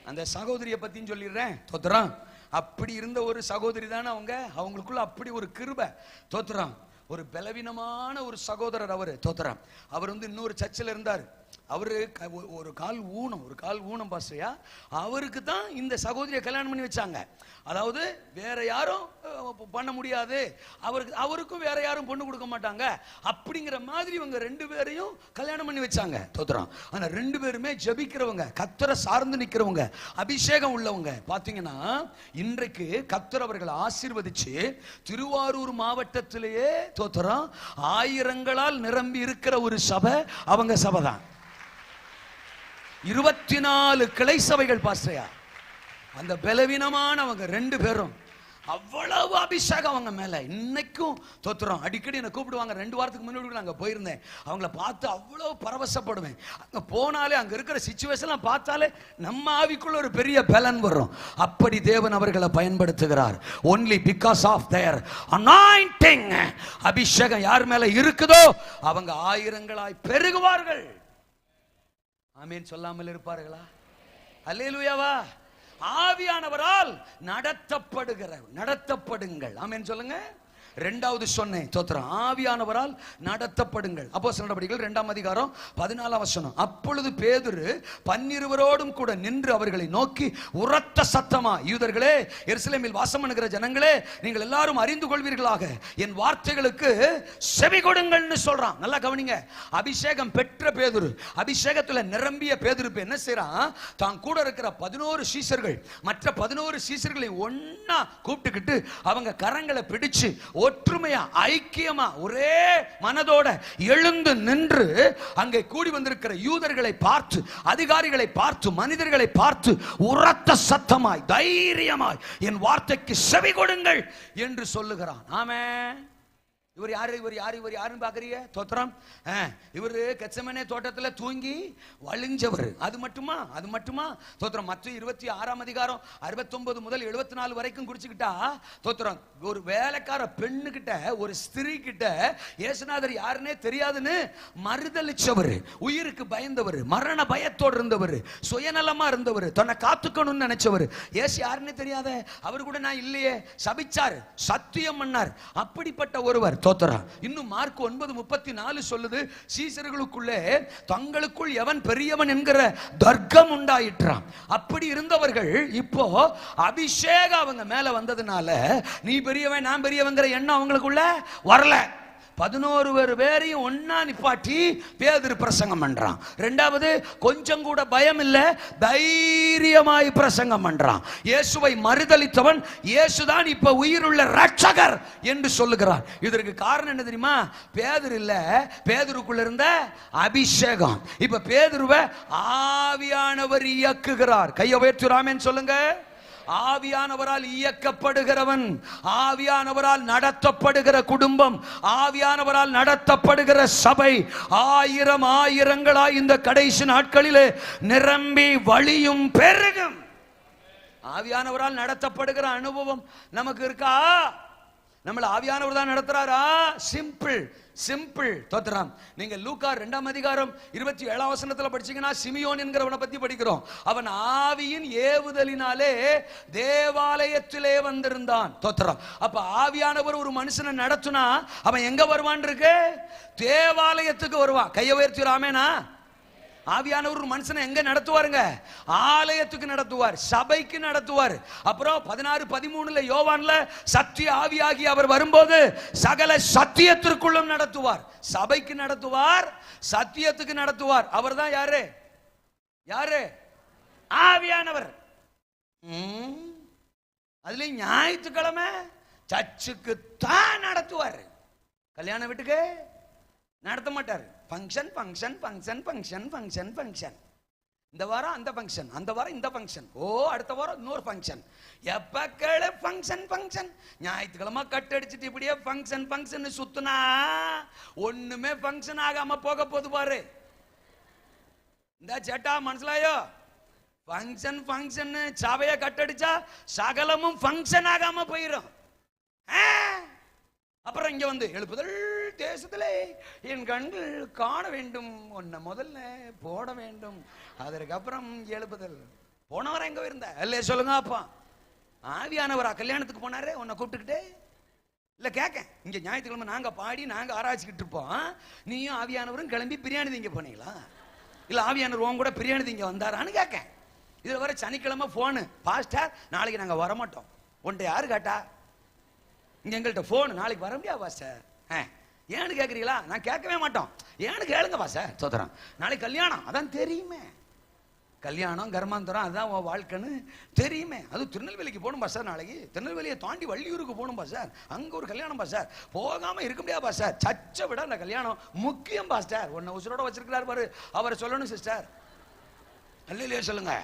அந்த சகோதரியை பத்தி சொல்லிடுறேன். தோத்திரம். அப்படி இருந்த ஒரு சகோதரி தானே அவங்க. அவங்களுக்குள்ள அப்படி ஒரு கிருபை. தோத்திரம். ஒரு பலவீனமான ஒரு சகோதரர் அவரு. தோத்திரம். அவர் இன்னொரு சர்ச்சில் இருந்தார். அவரு ஒரு கால் ஊனம் பாஸ்டர்யா. அவருக்கு தான் இந்த சகோதரியை கல்யாணம் பண்ணி வச்சாங்க. அதாவது வேற யாரும் பண்ண முடியாது, அவருக்கும் வேற யாரும் பொண்ணு கொடுக்க மாட்டாங்க அப்படிங்கிற மாதிரி இவங்க ரெண்டு பேரையும் கல்யாணம் பண்ணி வச்சாங்க. தோத்திரம். ஆனா ரெண்டு பேருமே ஜெபிக்கிறவங்க, கர்த்தரை சார்ந்து நிக்கிறவங்க, அபிஷேகம் உள்ளவங்க. பாத்தீங்கன்னா இன்றைக்கு கர்த்தர் அவர்களை ஆசீர்வதிச்சு திருவாரூர் மாவட்டத்திலேயே தோத்திரம் ஆயிரங்களால் நிரம்பி இருக்கிற ஒரு சபை அவங்க சபை தான். 24 கிளை சபைகள் பாஸ்டர்யா. அந்த பலவீனமானவங்க ரெண்டு பேரும் அவ்வளவு அபிஷேகம் அவங்க மேல. இன்னைக்கும் தோத்திரம். அடிக்கடி என்ன கூப்பிடுவாங்க. 2 வாரத்துக்கு முன்னாடி அங்க போயிருந்தேன். அவங்கள பார்த்து அவ்வளவு பரவசப்படுவேன். அங்க போனாலே அங்க இருக்கிற சிச்சுவேஷன் பார்த்தாலே நம்ம ஆவிக்குள்ள ஒரு பெரிய பலன் வரும். அப்படி தேவன் அவர்களை பயன்படுத்துகிறார். only because of their anointing. அபிஷேகம் யார் மேல இருக்குதோ அவங்க ஆயிரங்களாய் பெருகுவார்கள். ஆமென் சொல்லாமல் இருப்பார்களா? அல்லேலூயாவா? ஆவியானவரால் நடத்தப்படுங்கள். ஆமென் சொல்லுங்க. இரண்டாவது சொன்னேன். தோத்திரம். ஆவியானவரால் நடத்தப்படுங்கள். அப்போஸ்தலர் நடபடிகள் 2ஆம் அதிகாரம் 14ஆம் வசனம். அப்பொழுது பேதுரு 12 கூட நின்று அவர்களை நோக்கி உரத்த சத்தமா, யூதர்களே, எருசலேமில் வாசம் பண்ணுகிற ஜனங்களே, நீங்கள் எல்லாரும் அறிந்து கொள்வீர்களாக, என் வார்த்தைகளுக்கு செவி கொடுங்கள்னு சொல்றான். நல்லா கவனிங்க. அபிஷேகம் பெற்ற பேதுரு, அபிஷேகத்துல நிரம்பிய பேதுரு என்ன செய்யறான்? தான் கூட இருக்கிற 11 சீஷர்கள், மற்ற 11 சீஷர்களை ஒன்னா கூப்பிட்டுக்கிட்டு அவங்க கரங்களை பிடிச்சு ஒற்றுமையா ஐக்கியமா ஒரே மனதோட எழுந்து நின்று அங்கே கூடி வந்திருக்கிற யூதர்களை பார்த்து, அதிகாரிகளை பார்த்து, மனிதர்களை பார்த்து உரத்த சத்தமாய் தைரியமாய் என் வார்த்தைக்கு செவி கொடுங்கள் என்று சொல்லுகிறான். ஆமென். இவர் யாருன்னு பாக்குறீங்க? தோத்திரம். இவரு கெத்செமனே தோட்டத்துல தூங்கி வழிஞ்சவர். அது மட்டுமா தோத்திரம். மற்ற 26ஆம் அதிகாரம் 69 முதல் 74 வரைக்கும் குடிச்சுக்கிட்டா தோத்திரம். ஒரு வேலைக்கார பெண்ணு கிட்ட, ஒரு ஸ்திரீ கிட்ட இயேசுநாதர் யாருன்னே தெரியாதுன்னு மறுதலிச்சவர், உயிருக்கு பயந்தவர், மரண பயத்தோடு இருந்தவர், சுயநலமா இருந்தவர், தன்னை காத்துக்கணும்னு நினைச்சவர். இயேசு யாருன்னே தெரியாத அவர் கூட நான் இல்லையே சபிச்சார், சத்தியம் பண்ணார். அப்படிப்பட்ட ஒருவர். தோத்திரம். இன்னும் மார்க் 9:34 சொல்லுது, சீசர்களுக்குள்ளே தங்களுக்குள் எவன் பெரியவன் என்கிற தர்க்கம் உண்டாயிற்றாம். அப்படி இருந்தவர்கள் இப்போ அபிஷேகம் அவங்க மேல வந்ததுனால நீ பெரியவன் நான் பெரியவங்கிற எண்ணம் அவங்களுக்குள்ள வரல. 11 பேரையும் ஒன்னா நிப்பாட்டி பேதுரு பிரசங்கம் பண்றான். ரெண்டாவது, கொஞ்சம் கூட பயம் இல்ல, தைரியமாய் பிரசங்கம் பண்றான். இயேசுவை மறுதலித்தவன் இயேசுதான் இப்ப உயிருள்ள ரட்சகர் என்று சொல்லுகிறான். இதற்கு காரணம் என்ன தெரியுமா? பேதுரு இல்ல, பேதுருக்குள்ள இருந்த அபிஷேகம். இப்ப பேதுருவை ஆவியானவர் இயக்குகிறார். கையை உயர்த்தி ஆமென் சொல்லுங்க. ஆவியானவரால் இயக்கப்படுகிறவன், ஆவியானவரால் நடத்தப்படுகிற குடும்பம், ஆவியானவரால் நடத்தப்படுகிற சபை ஆயிரங்களாய் இந்த கடைசி நாட்களிலே நிரம்பி வழியும் பெருகும். ஆவியானவரால் நடத்தப்படுகிற அனுபவம் நமக்கு இருக்கா? நம்மள ஆவியானவர் தான் நடத்துறாரா? சிம்பிள் தோத்திரம். நீங்க லூக்கா 2ஆம் அதிகாரம் 27ஆம் வசனத்துல படிச்சீங்கன்னா சிமியோன் என்கிறவனை பத்தி படிக்கிறோம். அவன் ஆவியின் ஏவுதலினாலே தேவாலயத்திலே வந்திருந்தான். தோத்திரம். அப்ப ஆவியானவர் ஒரு மனுஷனை நடத்துனா அவன் எங்க வருவான் இருக்கு? தேவாலயத்துக்கு வருவான். கையை உயர்த்தி ஆமெனா. ஆவியானவர் ஒரு மனுஷனை எங்க நடத்துவாருங்க? ஆலயத்துக்கு நடத்துவார், சபைக்கு நடத்துவார். அப்புறம் 16-13 யோவான்ல சத்திய ஆவியாகி அவர் வரும்போது சகல சத்தியத்திற்குள்ளும் நடத்துவார். சபைக்கு நடத்துவார், சத்தியத்துக்கு நடத்துவார். அவர் தான் யாரு? ஆவியானவர். அதுல ஞாயிற்றுக்கிழமை சர்ச்சுக்கு தான் நடத்துவார், கல்யாண வீட்டுக்கு நடத்த மாட்டார். ஃபங்க்ஷன். இந்த வாரம் அந்த ஃபங்க்ஷன், அந்த வாரம் இந்த ஃபங்க்ஷன், அடுத்த வாரம் இன்னொரு ஃபங்க்ஷன். எப்ப கேளு ஃபங்க்ஷன். ஞாயிற்றுக்கிழமை கட் அடிச்சுட்டு இப்படியே ஃபங்க்ஷன் சுத்துனா ஒண்ணுமே ஃபங்க்ஷன் ஆகாம போக போது பாரு. இந்த சேட்டா மனசுலாயோ, ஃபங்க்ஷன் சபையை கட்டடிச்சா சகலமும் ஃபங்க்ஷன் ஆகாம போயிடும். அப்புறம் இங்க வந்து எழுப்புதல் தேசத்திலே என் கண்கள் காண வேண்டும், உன்னை முதல்ல போட வேண்டும், அதற்கப்புறம் எழுப்புதல். போனவர எங்க இருந்த இல்ல சொல்லுங்க. அப்பா ஆவியானவரா கல்யாணத்துக்கு போனாரு உன்னை கூப்பிட்டுக்கிட்டே? இல்ல கேட்க, இங்க ஞாயிற்றுக்கிழமை நாங்க பாடி நாங்க ஆராய்ச்சிக்கிட்டு இருப்போம், நீயும் ஆவியானவரும் கிளம்பி பிரியாணி திங்க போனீங்களா? இல்ல ஆவியானவர் உன் கூட பிரியாணி திங்க வந்தாரான்னு கேட்க. இதுல வர சனிக்கிழமை போனு, பாஸ்டர் நாளைக்கு நாங்க வரமாட்டோம். உன்ட்ட யாரு கேட்டா? இங்க எங்கள்கிட்ட போன், நாளைக்கு வர முடியாது பாஸ்டர். ஏன்னு கேட்குறீங்களா? நான் கேட்கவே மாட்டோம். ஏன்னு கேளுங்க பாஸ்டர். தோத்துறோம். நாளைக்கு கல்யாணம், அதான் தெரியுமே. கல்யாணம் கர்மாந்தரம் அதுதான் உன் வாழ்க்கைன்னு தெரியுமே. அது திருநெல்வேலிக்கு போகணும் பாஸ்டர், நாளைக்கு திருநெல்வேலியை தாண்டி வள்ளியூருக்கு போகணும் பாஸ்டர், அங்க ஒரு கல்யாணம் பாஸ்டர், போகாம இருக்க முடியாது பாஸ்டர். சர்ச்சை விட அந்த கல்யாணம் முக்கியம் பாஸ்டர். உன்னை உசுரோட வச்சிருக்கிறார் பாரு, அவரை சொல்லணும் சிஸ்டர். அல்லையா சொல்லுங்க.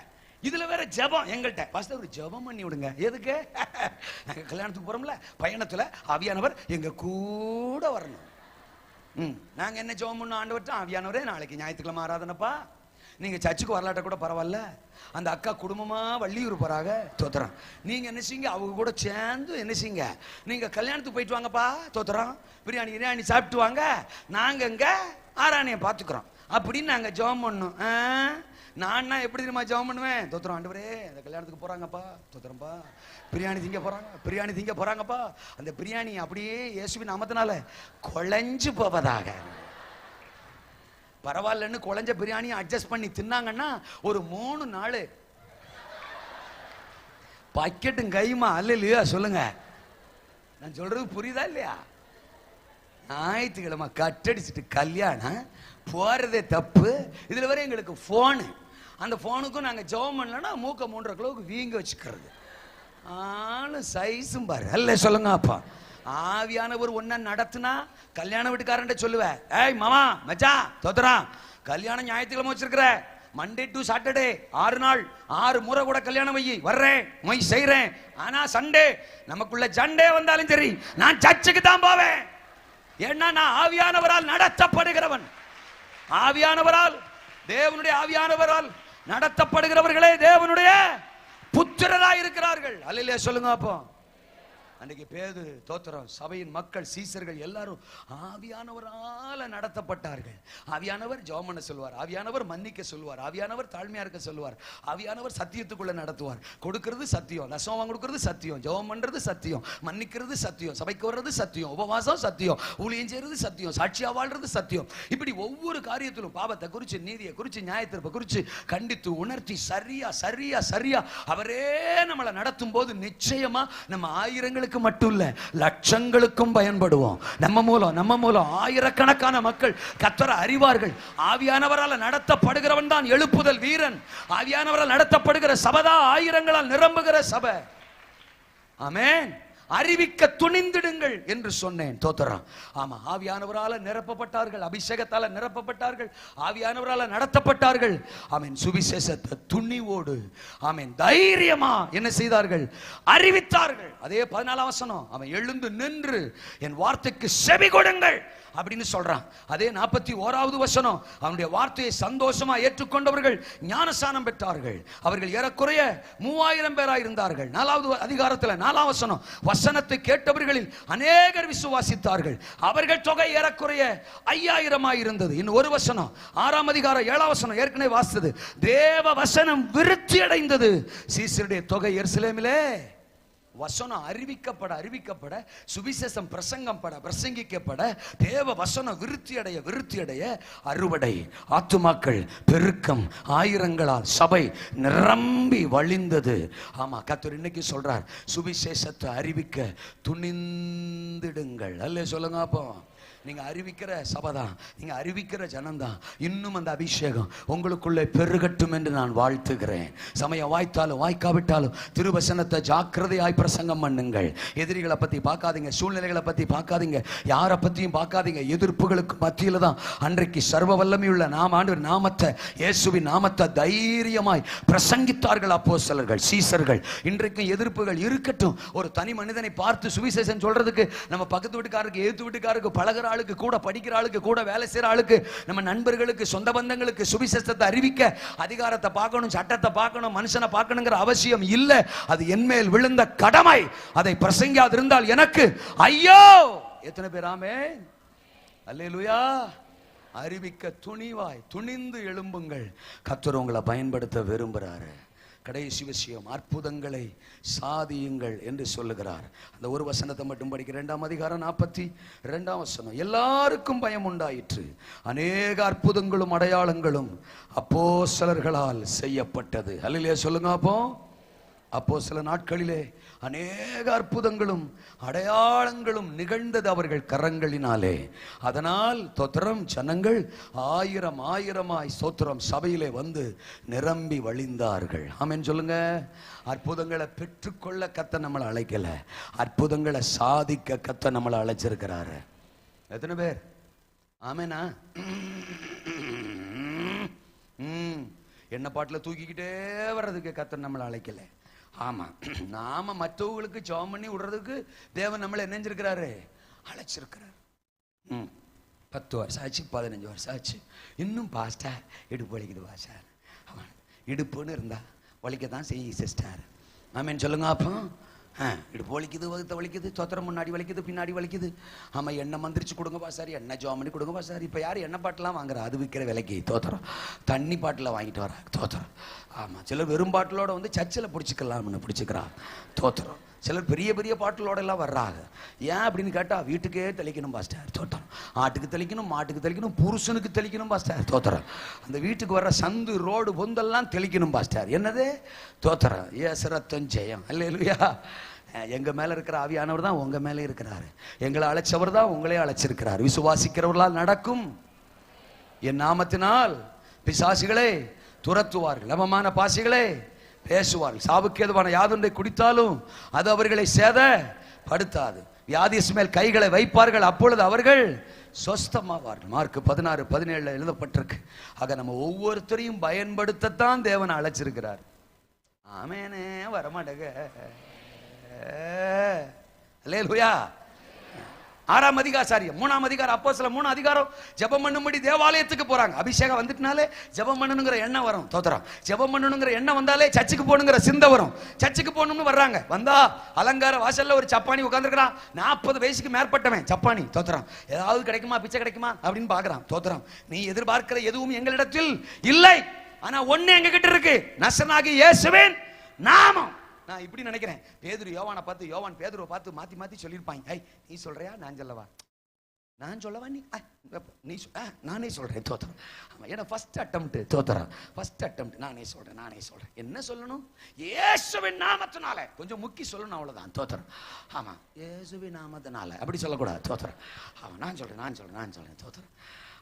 இதுல வேற ஜெபம் எங்கள்கிட்ட, பாஸ்டர் ஒரு ஜெபம் பண்ணி விடுங்க. எதுக்கு? நாங்க கல்யாணத்துக்கு போறோம்ல, பயணத்துல ஆவியானவர் எங்க கூட வரணும். நாங்க என்ன ஜெபம் பண்ணோம்? ஆண்டவர்ட்ட, ஆவியானவரே நாளைக்கு ஞாயிற்றுக்கிழமை ஆராதனைப்பா, நீங்க சர்ச்சுக்கு வரலாட்ட கூட பரவாயில்ல, அந்த அக்கா குடும்பமா வள்ளியூர் போறாங்க, தோத்துறோம், நீங்க என்ன செய்யுங்க, அவங்க கூட சேர்ந்து என்ன செய்யுங்க, நீங்க கல்யாணத்துக்கு போயிட்டு வாங்கப்பா, தோத்துறோம், பிரியாணி சாப்பிட்டு வாங்க, நாங்க இங்க ஆராதனையை பார்த்துக்கிறோம் அப்படின்னு நாங்க ஜெபம் பண்ணோம். நான் எப்படி தெரியுமா ஜெபம் பண்ணுவேன்? தோத்திரம், ஆண்டவரே அந்த கல்யாணத்துக்கு போறாங்கப்பா, தோத்திரம்பா, பிரியாணி திங்க போறாங்கப்பா, அந்த பிரியாணி அப்படியே இயேசுவின் நாமத்தினால குழஞ்சு போவதாக. பரவாயில்லன்னு குழஞ்ச பிரியாணி அட்ஜஸ்ட் பண்ணி தின்னாங்கன்னா ஒரு 3 நாள் பக்கெட்டும் கைமா அல்லையா சொல்லுங்க. நான் சொல்றது புரியுதா இல்லையா? ஞாயிற்றுக்கிழமை கட்டடிச்சுட்டு கல்யாணம் போறதே தப்பு. இதுல வரை எங்களுக்கு போனு, அந்த போனுக்கும் நாங்க ஜெபம் பண்ணலன்னா மூக்க 3.5 கிலோவுக்கு வீங்க வச்சுக்கிறது. ஆளு சைஸும் பாரு அல்ல சொல்லுங்க. அப்பா ஆவியானவர் ஒன்ன நடத்துனா கல்யாண வீட்டுக்காரன் சொல்லுவேன், ஏய் மாமா மச்சான் தோத்துறா, கல்யாணம் ஞாயிற்றுக்கிழமை வச்சிருக்கிற, மண்டே டு சாட்டர்டே 6 நாள் 6 முறை கூட கல்யாணம் வையி, வர்றேன் மொய் செய்றேன், ஆனா சண்டே நமக்குள்ள சண்டே வந்தாலும் சரி நான் சர்ச்சுக்கு தான் போவேன். ஏன்னா நான் ஆவியானவரால் நடத்தப்படுகிறவன். ஆவியானவரால், தேவனுடைய ஆவியானவரால் நடத்தப்படுகிறவர்களே தேவனுடைய புத்திரராய் இருக்கிறார்கள். அல்லேலூயா சொல்லுங்க. அப்போ அன்றைக்கு பேது தோத்திரம் சபையின் மக்கள் சீசர்கள் எல்லாரும் ஆவியானவரால நடத்தப்பட்டார்கள். ஆவியானவர் ஜெபம் பண்ண சொல்வார், ஆவியானவர் மன்னிக்க சொல்வார், ஆவியானவர் தாழ்மையா இருக்க சொல்வார், ஆவியானவர் சத்தியத்துக்குள்ள நடத்துவார். கொடுக்கிறது சத்தியம், தசமம் கொடுக்கிறது சத்தியம், ஜெபம் பண்றது சத்தியம், மன்னிக்கிறது சத்தியம், சபைக்கு வர்றது சத்தியம், உபவாசம் சத்தியம், ஊழியம் செய்யறது சத்தியம், சாட்சியா வாழ்றது சத்தியம். இப்படி ஒவ்வொரு காரியத்திலும் பாவத்தை குறிச்சு, நீதியை குறிச்சு, நியாயத்திற்பை குறிச்சு கண்டித்து உணர்த்தி சரியா சரியா சரியா அவரே நம்மளை நடத்தும் போது நிச்சயமா நம்ம ஆயிரங்களுக்கு ஆயிரங்களுக்கு மட்டும் இல்ல, லட்சங்களுக்கும் பயன்படுவோம். நம்ம மூலம் ஆயிரக்கணக்கான மக்கள் கர்த்தரை அறிவார்கள். ஆவியானவரால் நடத்தப்படுகிறவன் தான் எழுப்புதல் வீரன். ஆவியானவரால் நடத்தப்படுகிற சபைதான் ஆயிரங்களால் நிரம்புகிற சபை. ஆமென். அறிவிக்க துணிந்திடுங்கள் என்று சொன்னேன். தோத்திரம். ஆமா, ஆவியானவரால நிரப்பப்பட்டார்கள், அபிஷேகத்தால நிரப்பப்பட்டார்கள், ஆவியானவரால நடத்தப்பட்டார்கள். ஆமென். சுவிசேஷத்தை துணிவோடு, ஆமென், தைரியமா என்ன செய்தார்கள்? அறிவித்தார்கள். அதே 14ஆம் வசனம், அவன் எழுந்து நின்று என் வார்த்தைக்கு செவி கொடுங்கள் அப்படின்னு சொல்றான். அதே 41வது வசனம், அவனுடைய வார்த்தையை சந்தோஷமா ஏற்றுக்கொண்டவர்கள் ஞானஸ்நானம் பெற்றார்கள். அவர்கள் ஏறக்குறைய 3000 பேராய் இருந்தார்கள். 4வது அதிகாரத்தில் 4ஆம் வசனம், வசனத்தை கேட்டவர்களில் அநேகர் விசுவாசித்தார்கள். அவர்கள் தொகை ஏறக்குறைய 5000 இருந்தது. இன்னும் ஒரு வசனம், 6ஆம் அதிகாரம் 7ஆம் வசனம் ஏற்கனவே வாசித்தது. தேவ வசனம் விருத்தி அடைந்தது. சீசருடைய தொகை எருசலேமிலே வசனம் அறிவிக்கப்பட சுவிசேஷம் பிரசங்கிக்கப்பட தேவ வசனம் விருத்தி அடைய அறுவடை, ஆத்துமாக்கள் பெருக்கம், ஆயிரங்களால் சபை நிரம்பி வழிந்தது. ஆமா, கர்த்தர் இன்னைக்கு சொல்றார், சுவிசேஷத்தை அறிவிக்க துணிந்திடுங்கள். அல்லே சொல்லுங்க. அப்போ நீங்க அறிவிக்கிற சபைதான், நீங்க அறிவிக்கிற ஜனம்தான். இன்னும் அந்த அபிஷேகம் உங்களுக்குள்ளே பெருகட்டும் என்று நான் வாழ்த்துகிறேன். சமயம் வாய்த்தாலும் வாய்க்காவிட்டாலும் திருவசனத்தை ஜாக்கிரதையாய் பிரசங்கம் பண்ணுங்கள். எதிரிகளை பத்தி பார்க்காதீங்க, சூழ்நிலைகளை பத்தி பார்க்காதீங்க, யாரை பத்தியும் பார்க்காதீங்க. எதிர்ப்புகளுக்கு மத்தியில தான் அன்றைக்கு சர்வ வல்லமையுள்ள ஆண்டவர் நாமத்தை, இயேசுவின் நாமத்தை தைரியமாய் பிரசங்கித்தார்கள் அப்போஸ்தலர்கள், சீசர்கள். இன்றைக்கும் எதிர்ப்புகள் இருக்கட்டும். ஒரு தனி மனிதனை பார்த்து சுவிசேஷம் சொல்றதுக்கு நம்ம பக்கத்து வீட்டுக்காரருக்கு, எதிர்த்து வீட்டுக்காரருக்கு, பழகிற ஆளுக்கு, கூட படிக்கிற ஆளுக்கு, கூட வேலை செய்யற ஆளுக்கு, நம்ம நண்பர்களுக்கு, சொந்த பந்தங்களுக்கு சுவிசேஷத்தை அறிவிக்க அதிகாரத்தை பார்க்கணும், சட்டத்தை பார்க்கணும், மனுஷனை பார்க்கணுங்கிற அவசியம் இல்லை. அது என்மேல் விழுந்த கடமை. அதை பிரசங்கியாது இருந்தால் எனக்கு ஐயோ. எத்தனை பேர் ஆமென்? அல்லேலூயா. அறிவிக்க துணிந்து எழும்புங்கள். கர்த்தர் உங்களை பயன்படுத்த விரும்புகிறாரு. கடைசி விஷயம், அற்புதங்களை சாதியுங்கள் என்று சொல்லுகிறார். அந்த ஒரு வசனத்தை மட்டும் படிக்க, 2ஆம் அதிகாரம் 42ஆம் வசனம். எல்லாருக்கும் பயம் உண்டாயிற்று. அநேக அற்புதங்களும் அடையாளங்களும் அப்போஸ்தலர்களால் செய்யப்பட்டது. அல்லேலூயா சொல்லுங்க. அப்போ சில நாட்களிலே அநேக அற்புதங்களும் அடையாளங்களும் நிகழ்ந்தது அவர்கள் கரங்களினாலே. அதனால் தோத்திரம், ஜனங்கள் ஆயிரமாய் ஸ்தோத்திரம் சபையிலே வந்து நிரம்பி வழிந்தார்கள். ஆமென் சொல்லுங்க. அற்புதங்களை பெற்றுக்கொள்ள கர்த்தர் நம்மளை அழைக்கல, அற்புதங்களை சாதிக்க கர்த்தர் நம்மளை அழைச்சிருக்கிறாரு. எத்தனை பேர் ஆமெனா? என்ன பாட்டில் தூக்கிக்கிட்டே வர்றதுக்கு கர்த்தர் நம்மளை அழைக்கல. ஆமா, நாம மற்றவங்களுக்கு ஜெபம் பண்ணி விடுறதுக்கு தேவன் நம்மளை என்னஞ்சிருக்கிறாரு? அழைச்சிருக்கிறார். 10 வருஷம் ஆச்சு, 15 வருஷம் ஆச்சு, இன்னும் பாஸ்டர் இடுப்பு வலிக்குது பாஸ்டர். அவன் இடுப்புன்னு இருந்தா வலிக்கத்தான் செய்ய சிஸ்டர். ஆமென் சொல்லுங்க. அப்போ இடுப்பு வலிக்குது, வகுத்த வலிக்குது, தோத்திரம் முன்னாடி வலிக்குது, பின்னாடி வலிக்குது. ஆமா, எண்ணெய் மந்திரிச்சு கொடுங்க பாசாரி, எண்ணெய் ஜோமனி கொடுங்க பாசாரி. இப்போ யார் எண்ணெய் பாட்டெலாம் வாங்குறா? அது விற்கிற விலைக்கு தோத்திரம் தண்ணி பாட்டில் வாங்கிட்டு வரா தோத்திரம். ஆமாம், சிலர் வெறும் பாட்டிலோட வந்து சர்ச்சில் பிடிச்சிக்கலாம்னு பிடிச்சிக்கிறான் தோத்திரம். சிலர் பெரிய பெரிய பாட்டிலோட எல்லாம் வர்றாங்க. ஏன் அப்படின்னு கேட்டால், வீட்டுக்கே தெளிக்கணும் பாஸ்டர் தோத்திரம், ஆட்டுக்கு தெளிக்கணும், மாட்டுக்கு தெளிக்கணும், புருஷனுக்கு தெளிக்கணும் பாஸ்டர் தோத்திரம், அந்த வீட்டுக்கு வர்ற சந்து ரோடு பொந்தெல்லாம் தெளிக்கணும் பாஸ்டர். என்னது தோத்திரம்? ஏசரத்தம் ஜெயம். அல்லேலூயா. எங்க மேல இருக்கிற ஆவியானவர் தான் உங்க மேலே இருக்கிறாரு. எங்களை அழைச்சவர் தான் உங்களே அழைச்சிருக்கிறார். விசுவாசிக்கிறவர்களால் நடக்கும். என் நாமத்தினால் பிசாசுகளே துரத்துவார்கள், லவமான பாசிகளே பேசுவார்கள், சாவுக்கு ஏதுவான யாதொன்றை குடித்தாலும் அது அவர்களை சேதப்படுத்தாது, வியாதிஸ் மேல் கைகளை வைப்பார்கள், அப்பொழுது அவர்கள் சொஸ்தமாவார்கள். மார்க் 16:17 எழுதப்பட்டிருக்கு. ஆக நம்ம ஒவ்வொருத்தரையும் பயன்படுத்தத்தான் தேவன் அழைச்சிருக்கிறார். ஆமேனே வரமாட்டேங்க. அல்லேலூயா. 6ஆம் அதிகாரம் 3ஆம் அதிகாரம் அப்போஸ்தலர் 3 அதிகாரம் ஜெபம் பண்ணும்படி தேவாலயத்துக்கு போறாங்க. அபிஷேகம் வந்துட்டனாலே ஜெபம் பண்ணணுங்கிற எண்ணம் வரும் தோத்திரம். ஜெபம் பண்ணணுங்கிற எண்ணம் வந்தாலே சர்ச்சுக்கு போகணுங்கிற சிந்தை வரும். சர்ச்சுக்கு போகணும்னு வர்றாங்க. வந்தா அலங்கார வாசல்ல ஒரு சப்பானி உட்கார்ந்துருக்கிறான். 40 வயசுக்கு மேற்பட்டவன் சப்பானி தோத்திரம். ஏதாவது கிடைக்குமா, பிச்சை கிடைக்குமா அப்படின்னு பாக்குறான் தோத்திரம். நீ எதிர்பார்க்கிற எதுவும் எங்களிடத்தில் இல்லை, ஆனா ஒண்ணு எங்க கிட்ட இருக்கு, நசனாகி இயேசுவின் நாமம். நான் இப்படி நினைக்கிறேன், பேதுரு யோவானை பார்த்து, யோவான் பேதுருவை பார்த்து மாத்தி சொல்லியிருப்பாங்க, நீ சொல்றியா நான் சொல்லவா? நான் சொல்லவா நீ நானே சொல்றேன் தோத்திரம். ஏன்னா ஃபர்ஸ்ட் அட்டெம்ப்ட் தோத்திரம், ஃபர்ஸ்ட் அட்டெம்ப்ட் நானே சொல்றேன். என்ன சொல்லணும்? இயேசுவின் நாமத்தினால. கொஞ்சம் முக்கி சொல்லணும், அவ்வளவுதான் தோத்திரம். ஆமா, இயேசுவின் நாமத்தினால அப்படி சொல்லக்கூடாது தோத்திரம். அவன் நான் சொல்றேன் தோத்திரம்.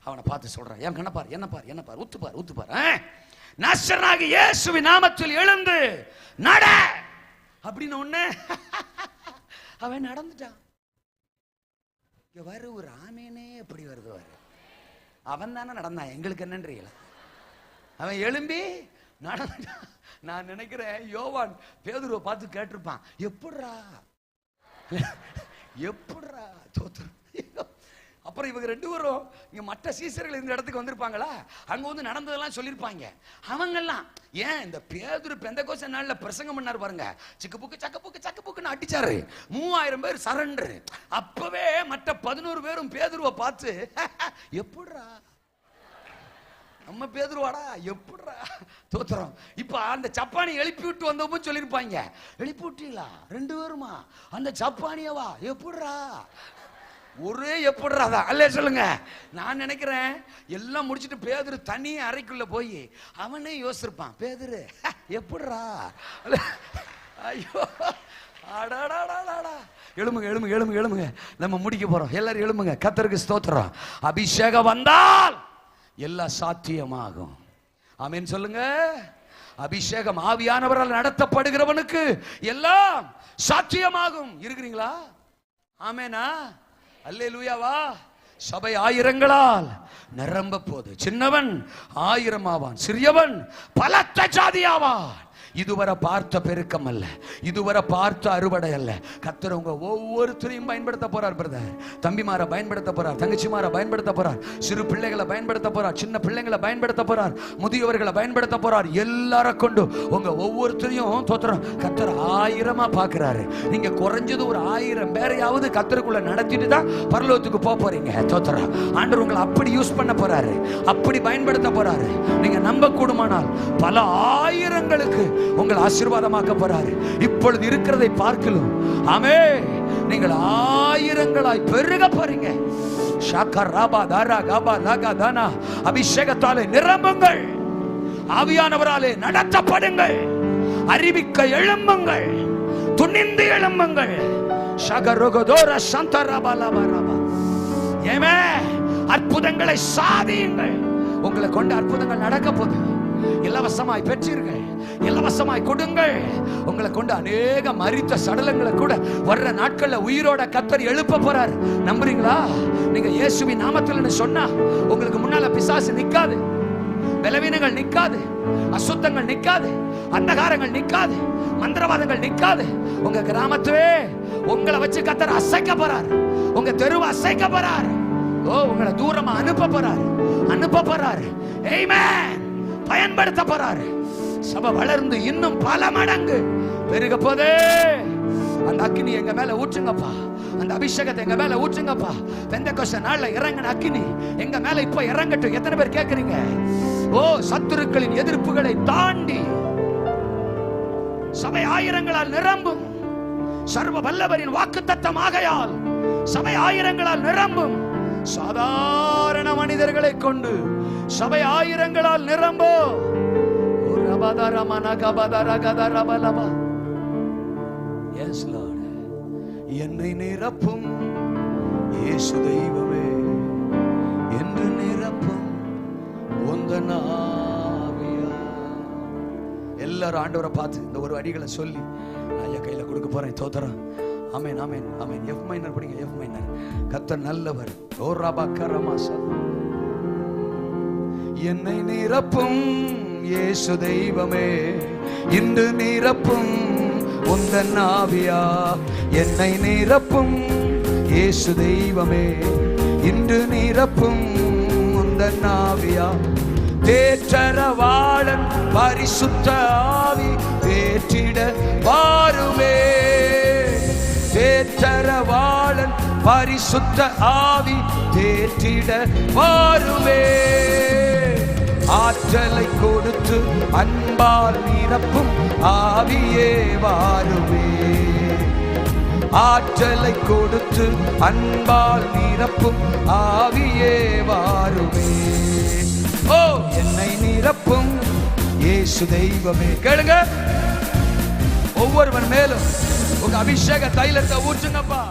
அவனை பார்த்து சொல்றான், என் கண்ணப்பார், என்ன பார், ஊத்துப்பார். நசரனாகிய இயேசுவின் நாமத்தில் எழுந்து நட அப்படின்னு ஒண்ணு. அவன் நடந்துட்டான். வரு ஒரு ஆமேனே எப்படி வருது வரு. அவன் தானே நடந்தான், எங்களுக்கு என்னன்றீங்களா? அவன் எழும்பி நடந்தான். நான் நினைக்கிறேன் யோவான் பேதுருவை பார்த்து கேட்டிருப்பான், எப்படிரா தோத்திரம். அப்புறம் இவங்க ரெண்டு பேரும் இங்க மற்ற சீசர்கள் இந்த இடத்துக்கு வந்திருப்பாங்களா, அங்க வந்து நடந்ததெல்லாம் சொல்லியிருப்பாங்க. அவங்கெல்லாம் ஏன் இந்த பேதுரு பெந்தெகோஸ்தே நாள்ல பிரசங்கம் பண்ணாரு பாருங்க, சக்குப்புக்குன்னு அடிச்சாரு, 3000 பேர் சரண்டர். அப்பவே மற்ற 11 பேரும் பேதுருவை பார்த்து எப்படிரா நம்ம பேதுருவாடா எப்படிரா தோத்திரம். இப்ப அந்த சப்பானி எழுப்பி விட்டு வந்தப்போ சொல்லியிருப்பாங்க, எழுப்பி விட்டீங்களா 2 பேருமா, அந்த சப்பானியவா எப்படிரா, ஒரே எப்படிறாதா அல்ல சொல்லுங்க. நான் நினைக்கிறேன் எல்லாம் முடிச்சுட்டு பேதுரு தனி அறைக்குள்ள போய் அவனே யோசிச்சிருப்பான், பேதுரு எப்படிரா. ஐயோ எழுமுங்க, நம்ம முடிக்க போறோம். எல்லாரும் எழுமுங்க, கர்த்தருக்கு ஸ்தோத்திரம். அபிஷேகம் வந்தால் எல்லாம் சாத்தியமாகும். ஆமென் சொல்லுங்க. அபிஷேகம் ஆவியானவரால் நடத்தப்படுகிறவனுக்கு எல்லாம் சாத்தியமாகும். இருக்கிறீங்களா? ஆமெனா? அல்லேலூயாவா. சபை 1000களால் நிரம்ப போது. சின்னவன் 1000 ஆவான், சிறியவன் பலத்த ஜாதியாவான். இதுவரை பார்த்த பெருக்கம் அல்ல, இதுவரை பார்த்த அறுவடை அல்ல. கர்த்தர் உங்க ஒவ்வொருத்தரையும் பயன்படுத்த போறார். பிரதர் தம்பிமாரை பயன்படுத்த போறார், தங்கச்சிமாரை பயன்படுத்த போறார், சிறு பிள்ளைகளை பயன்படுத்த போறார், சின்ன பிள்ளைங்களை பயன்படுத்த போறார், முதியவர்களை பயன்படுத்த போறார். எல்லாரும் கொண்டு உங்க ஒவ்வொருத்தரையும் தோத்திரம் கர்த்தர் 1000 பாக்குறாரு. நீங்க குறைஞ்சது ஒரு 1000 பேரையாவது கர்த்தருக்குள்ள நடத்திட்டு தான் பரலோகத்துக்கு போக போறீங்க. தோத்திரம் ஆண்டவர் உங்களை அப்படி யூஸ் பண்ண போறாரு, அப்படி பயன்படுத்த போறாரு. நீங்க நம்ப கூடுமானால் பல 1000ங்களுக்கு உங்கள் ஆசீர்வாதமாக்க போறாரு. இப்பொழுது இருக்கிறதை பார்க்கலாம். ஆமே, நீங்கள் 1000களாய் பெருக போறீங்க. அபிஷேகத்தாலே நிரம்புங்கள், ஆவியானவராலே நடத்தப்படுங்கள், அறிவிக்க எழும்புங்கள், துணிந்து எழும்புங்கள். அற்புதங்களை சாதியுங்கள். உங்களை கொண்டு அற்புதங்கள் நடக்க போகுது. இலவசமாய் பெற்றீர்கள், இலவசமாய் கொடுங்கள். உங்களை கொண்டு அநேக மரித்த சடலங்களை கூட வர்ற நாட்கள்ல உயிரோட கர்த்தர் எழுப்ப போறார். நம்புறீங்களா? நீங்க இயேசுவின் நாமத்தில் சொன்னா உங்களுக்கு முன்னால பிசாசு நிக்காது, பலவீனங்கள் நிக்காது, அசுத்தங்கள் நிக்காது, அந்தகாரங்கள் நிக்காது, மந்திரவாதங்கள் நிக்காது. உங்க கிராமத்திலே உங்களை வச்சு கர்த்தர் அசைக்க போறார். உங்க தெருவை அசைக்க போறார். உங்களை தூரமா அனுப்ப போறார். ஆமென். பயன்படுத்த போறாரு. சபை வளர்ந்து இன்னும் பல மடங்கு பெருக போதே. அந்த அக்கினி எங்க மேல ஊற்றுங்கப்பா, அந்த அபிஷேகத்தை எங்க மேல ஊற்றுங்கப்பா. பெந்தெகோஸ்தே நாள்ல இறங்கின அக்கினி எங்க மேல இப்ப இறங்கட்டும். எத்தனை பேர் கேக்குறீங்க? சத்துருக்களின் எதிர்ப்புகளை தாண்டி சபை 1000களால் நிரம்பும். சர்வ வல்லவரின் வாக்குத்தத்தம் ஆகையால் சபை 1000களால் நிரம்பும். சாதாரண மனிதர்களை கொண்டு சபை 1000களால் நிரம்போ. என்னை நிரப்பும் இயேசு தெய்வமே, என்று நிரப்பும் உந்தன் ஆவியா. எல்லாரும் ஆண்டவரை பார்த்து இந்த ஒரு அடிகளை சொல்லி நான் கையில கொடுக்க போறேன். தோத்திரம். ஆமென், ஆமென், ஆமென். எஃப் மைனர் படிங்க, எஃப் மைனர். கர்த்தர் நல்லவர். ஓ ரபா கரமாசா. என்னை நிரப்பும் இயேசு தெய்வமே, இன்று நிரப்பும் உந்தன் ஆவியா. என்னை நிரப்பும் இயேசு தெய்வமே, இன்று நிரப்பும் உந்தன் ஆவியா. தேற்றரவாளன் பரிசுத்த ஆவி தேற்றிட வாருமே. தேற்றரவாளன் பரிசுத்த ஆவி தேற்றிட வாருமே. ஆற்றலை கொடுத்து அன்பால் நிரப்பும் ஆவியே வாருமே. ஆற்றலை கொடுத்து அன்பால் நிரப்பும் ஆவியே வாருமே. ஓ என்னை நிரப்பும் இயேசு தெய்வமே. கேளுங்க, ஒவ்வொருவன் மேலும் உங்க அபிஷேக தைலத்தை ஊற்றுங்கப்பா.